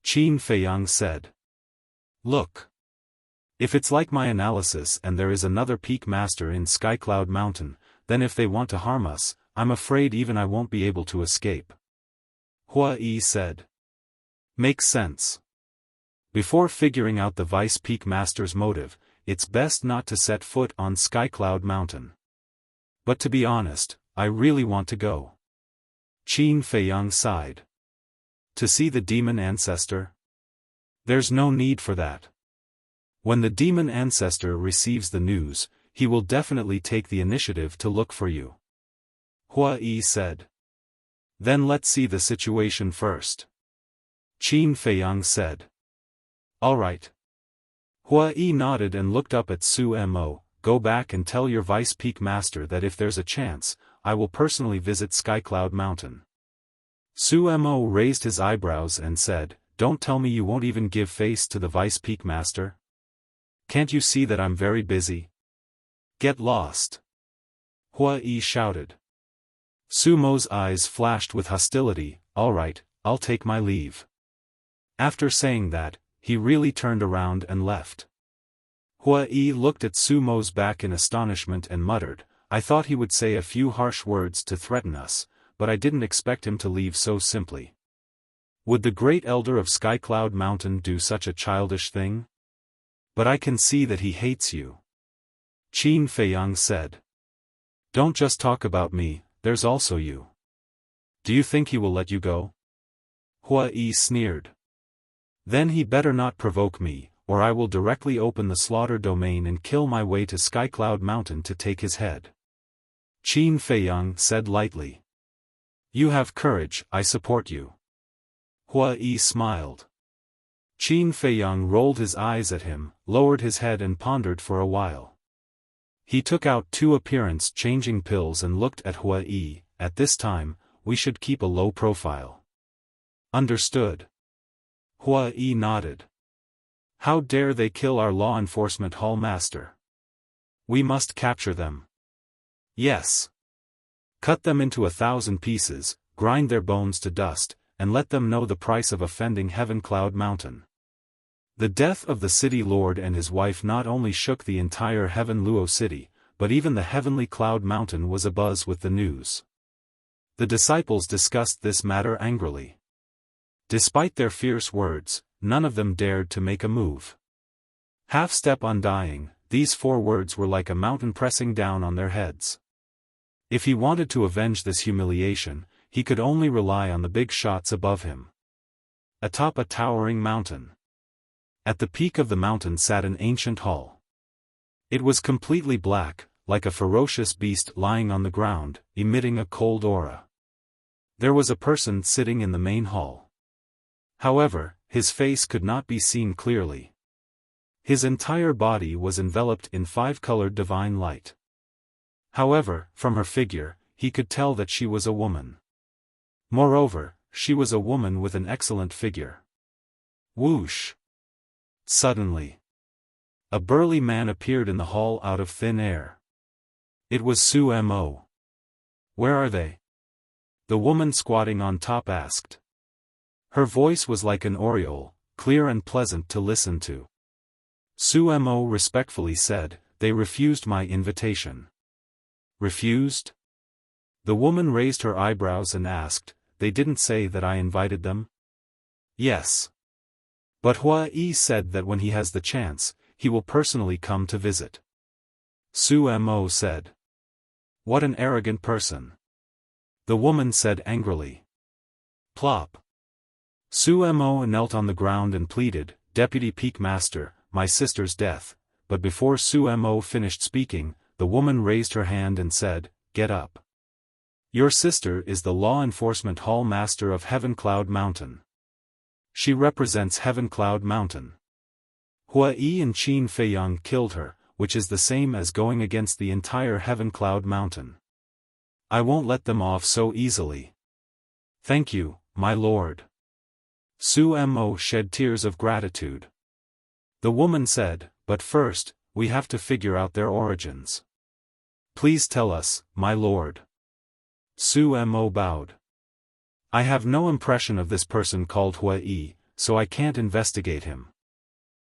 Qin Feiyang said. Look. If it's like my analysis and there is another peak master in Skycloud Mountain, then if they want to harm us, I'm afraid even I won't be able to escape. Hua Yi said. Makes sense. Before figuring out the Vice Peak Master's motive, it's best not to set foot on Skycloud Mountain. But to be honest, I really want to go. Qin Feiyang sighed. To see the demon ancestor? There's no need for that. When the demon ancestor receives the news, he will definitely take the initiative to look for you. Hua Yi said. Then let's see the situation first. Qin Feiyang said. All right. Hua Yi nodded and looked up at Su Mo. Go back and tell your Vice Peak Master that if there's a chance, I will personally visit Skycloud Mountain. Su Mo raised his eyebrows and said, Don't tell me you won't even give face to the Vice Peak Master? Can't you see that I'm very busy? Get lost. Hua Yi shouted. Su Mo's eyes flashed with hostility. All right, I'll take my leave. After saying that, he really turned around and left. Hua Yi looked at Su Mo's back in astonishment and muttered, I thought he would say a few harsh words to threaten us, but I didn't expect him to leave so simply. Would the great elder of Skycloud Mountain do such a childish thing? But I can see that he hates you. Qin Feiyang said. Don't just talk about me, there's also you. Do you think he will let you go? Hua Yi sneered. Then he better not provoke me, or I will directly open the slaughter domain and kill my way to Skycloud Mountain to take his head. Qin Feiyang said lightly. You have courage, I support you. Hua Yi smiled. Qin Feiyang rolled his eyes at him, lowered his head and pondered for a while. He took out 2 appearance-changing pills and looked at Hua Yi. At this time, we should keep a low profile. Understood. Hua Yi nodded. How dare they kill our law enforcement hall master? We must capture them. Yes. Cut them into 1,000 pieces, grind their bones to dust, and let them know the price of offending Heavencloud Mountain. The death of the city lord and his wife not only shook the entire Heaven Luo city, but even the heavenly Cloud Mountain was abuzz with the news. The disciples discussed this matter angrily. Despite their fierce words, none of them dared to make a move. Half step on dying, these 4 words were like a mountain pressing down on their heads. If he wanted to avenge this humiliation, he could only rely on the big shots above him. Atop a towering mountain. At the peak of the mountain sat an ancient hall. It was completely black, like a ferocious beast lying on the ground, emitting a cold aura. There was a person sitting in the main hall. However, his face could not be seen clearly. His entire body was enveloped in 5-colored divine light. However, from her figure, he could tell that she was a woman. Moreover, she was a woman with an excellent figure. Whoosh! Suddenly, a burly man appeared in the hall out of thin air. It was Su Mo. Where are they? The woman squatting on top asked. Her voice was like an aureole, clear and pleasant to listen to. Su Mo respectfully said, They refused my invitation. Refused? The woman raised her eyebrows and asked, They didn't say that I invited them? Yes. But Hua Yi said that when he has the chance, he will personally come to visit. Su Mo said. What an arrogant person. The woman said angrily. Plop. Su Mo knelt on the ground and pleaded, Deputy Peak Master, my sister's death. But before Su Mo finished speaking, the woman raised her hand and said, Get up. Your sister is the law enforcement hall master of Heavencloud Mountain. She represents Heavencloud Mountain. Hua Yi and Qin Feiyang killed her, which is the same as going against the entire Heavencloud Mountain. I won't let them off so easily. Thank you, my lord. Su Mo shed tears of gratitude. The woman said, But first, we have to figure out their origins. Please tell us, my lord. Su Mo bowed. I have no impression of this person called Hua Yi, so I can't investigate him.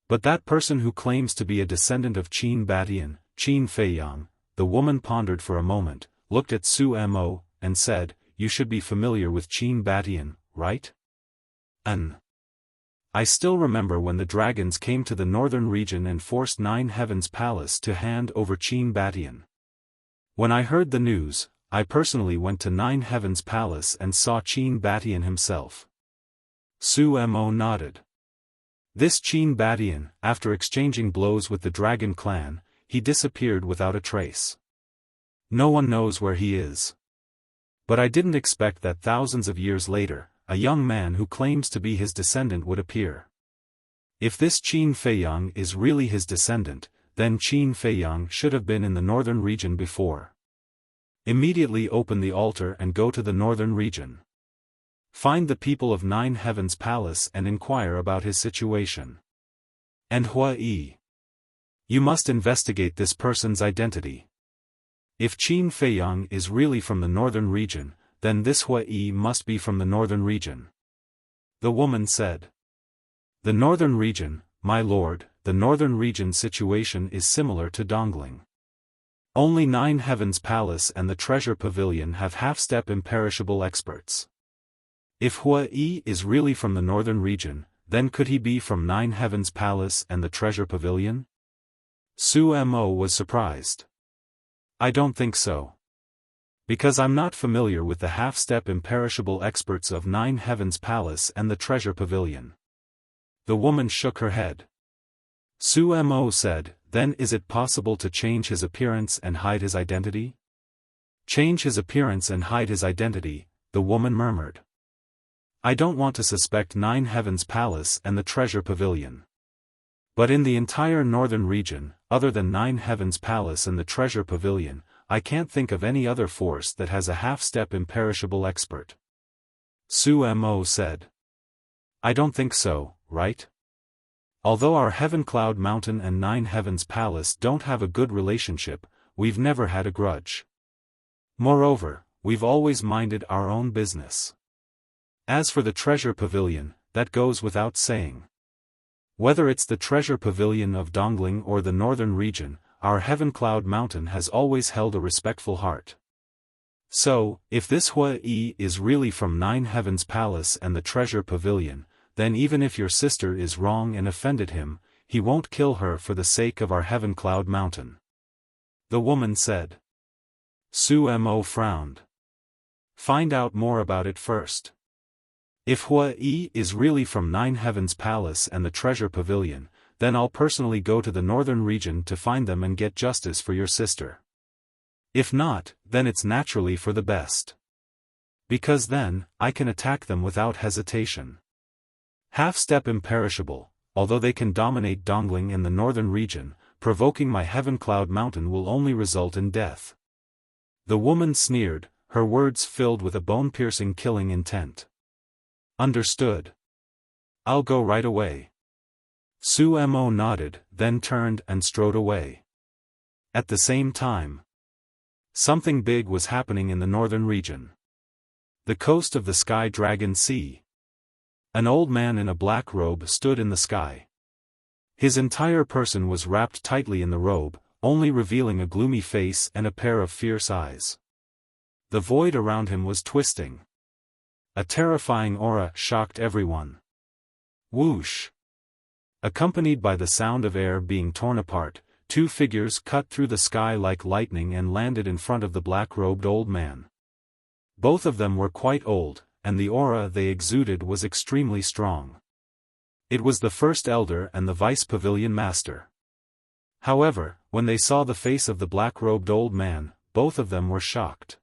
But that person who claims to be a descendant of Qin Batian, Qin Feiyang, the woman pondered for a moment, looked at Su Mo, and said, you should be familiar with Qin Batian, right? I still remember when the dragons came to the northern region and forced Nine Heavens Palace to hand over Qin Batian. When I heard the news, I personally went to Nine Heavens Palace and saw Qin Batian himself. Su Mo nodded. This Qin Batian, after exchanging blows with the dragon clan, he disappeared without a trace. No one knows where he is. But I didn't expect that thousands of years later, a young man who claims to be his descendant would appear. If this Qin Feiyang is really his descendant, then Qin Feiyang should have been in the northern region before. Immediately open the altar and go to the northern region. Find the people of Nine Heavens Palace and inquire about his situation. And Hua Yi. You must investigate this person's identity. If Qin Feiyang is really from the northern region, then this Hua Yi must be from the northern region. The woman said. The northern region, my lord, the northern region situation is similar to Dongling. Only Nine Heavens Palace and the Treasure Pavilion have half-step imperishable experts. If Hua Yi is really from the northern region, then could he be from Nine Heavens Palace and the Treasure Pavilion? Su Mo was surprised. I don't think so. Because I'm not familiar with the half-step imperishable experts of Nine Heavens Palace and the Treasure Pavilion. The woman shook her head. Su Mo said, then is it possible to change his appearance and hide his identity? Change his appearance and hide his identity, the woman murmured. I don't want to suspect Nine Heavens Palace and the Treasure Pavilion. But in the entire northern region, other than Nine Heavens Palace and the Treasure Pavilion, I can't think of any other force that has a half-step imperishable expert. Su Mo said. I don't think so, right? Although our Heaven Cloud Mountain and Nine Heavens Palace don't have a good relationship, we've never had a grudge. Moreover, we've always minded our own business. As for the Treasure Pavilion, that goes without saying. Whether it's the Treasure Pavilion of Dongling or the northern region, our Heaven Cloud Mountain has always held a respectful heart. So, if this Hua Yi is really from Nine Heavens Palace and the Treasure Pavilion, then even if your sister is wrong and offended him, he won't kill her for the sake of our Heaven Cloud Mountain. The woman said. Su Mo frowned. Find out more about it first. If Hua Yi is really from Nine Heavens Palace and the Treasure Pavilion, then I'll personally go to the northern region to find them and get justice for your sister. If not, then it's naturally for the best. Because then, I can attack them without hesitation. Half-step imperishable, although they can dominate Dongling in the northern region, provoking my Heaven Cloud Mountain will only result in death. The woman sneered, her words filled with a bone-piercing killing intent. Understood. I'll go right away. Su Mo nodded, then turned and strode away. At the same time, something big was happening in the northern region. The coast of the Sky Dragon Sea. An old man in a black robe stood in the sky. His entire person was wrapped tightly in the robe, only revealing a gloomy face and a pair of fierce eyes. The void around him was twisting. A terrifying aura shocked everyone. Whoosh! Accompanied by the sound of air being torn apart, two figures cut through the sky like lightning and landed in front of the black-robed old man. Both of them were quite old, and the aura they exuded was extremely strong. It was the First Elder and the Vice Pavilion Master. However, when they saw the face of the black-robed old man, both of them were shocked.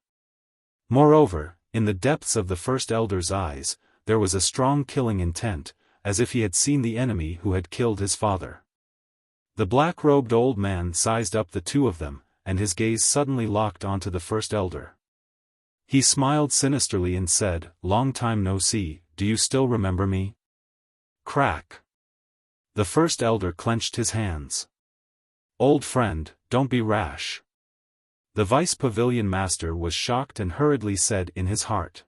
Moreover, in the depths of the First Elder's eyes, there was a strong killing intent, as if he had seen the enemy who had killed his father. The black-robed old man sized up the two of them, and his gaze suddenly locked onto the First Elder. He smiled sinisterly and said, "Long time no see, do you still remember me?" Crack! The First Elder clenched his hands. "Old friend, don't be rash. The vice pavilion master was shocked and hurriedly said in his heart.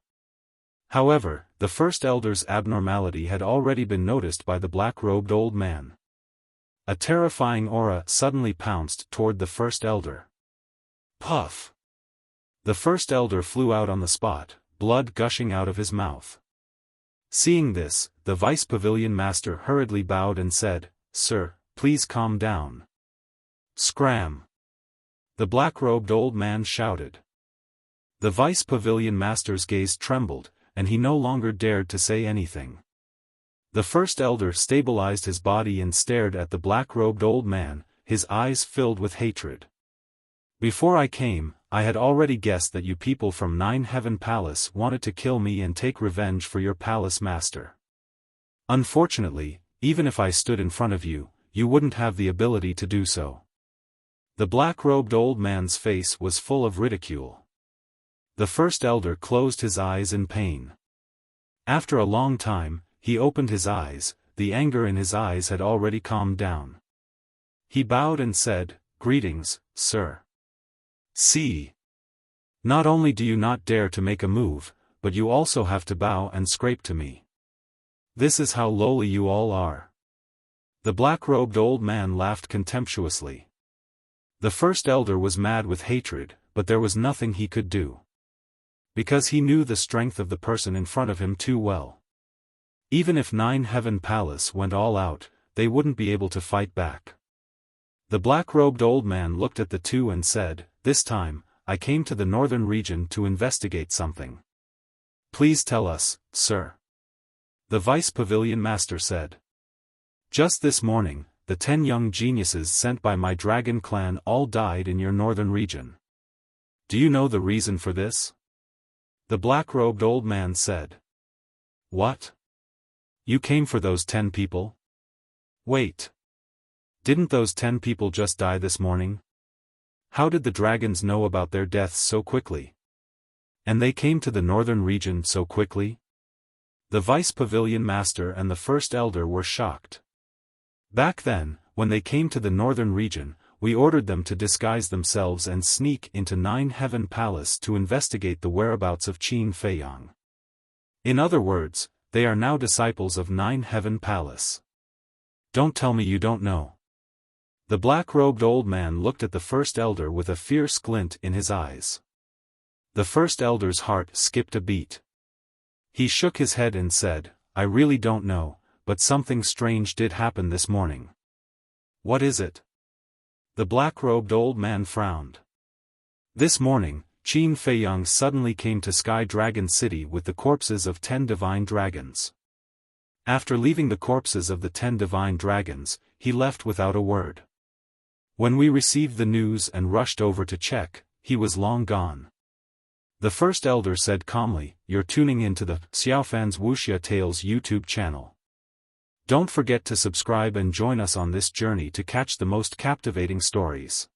However, the first elder's abnormality had already been noticed by the black-robed old man. A terrifying aura suddenly pounced toward the first elder. Puff! The first elder flew out on the spot, blood gushing out of his mouth. Seeing this, the vice pavilion master hurriedly bowed and said, "Sir, please calm down." Scram! The black-robed old man shouted. The vice pavilion master's gaze trembled, and he no longer dared to say anything. The first elder stabilized his body and stared at the black-robed old man, his eyes filled with hatred. "Before I came, I had already guessed that you people from Nine Heaven Palace wanted to kill me and take revenge for your palace master. Unfortunately, even if I stood in front of you, you wouldn't have the ability to do so." The black-robed old man's face was full of ridicule. The first elder closed his eyes in pain. After a long time, he opened his eyes. The anger in his eyes had already calmed down. He bowed and said, "Greetings, sir. See. Not only do you not dare to make a move, but you also have to bow and scrape to me. This is how lowly you all are." The black-robed old man laughed contemptuously. The first elder was mad with hatred, but there was nothing he could do. Because he knew the strength of the person in front of him too well. Even if Nine Heaven Palace went all out, they wouldn't be able to fight back. The black-robed old man looked at the two and said, "This time, I came to the northern region to investigate something." "Please tell us, sir." The vice pavilion master said. "Just this morning, the 10 young geniuses sent by my dragon clan all died in your northern region. Do you know the reason for this?" The black-robed old man said. "What? You came for those 10 people? Wait. Didn't those 10 people just die this morning? How did the dragons know about their deaths so quickly? And they came to the northern region so quickly?" The vice pavilion master and the first elder were shocked. "Back then, when they came to the northern region, we ordered them to disguise themselves and sneak into Nine Heaven Palace to investigate the whereabouts of Qin Feiyang. In other words, they are now disciples of Nine Heaven Palace. Don't tell me you don't know." The black-robed old man looked at the first elder with a fierce glint in his eyes. The first elder's heart skipped a beat. He shook his head and said, "I really don't know, but something strange did happen this morning." "What is it?" The black-robed old man frowned. "This morning, Qin Feiyang suddenly came to Sky Dragon City with the corpses of 10 divine dragons. After leaving the corpses of the 10 divine dragons, he left without a word. When we received the news and rushed over to check, he was long gone." The first elder said calmly, "You're tuning into the Xiaofan's Wuxia Tales YouTube channel. Don't forget to subscribe and join us on this journey to catch the most captivating stories."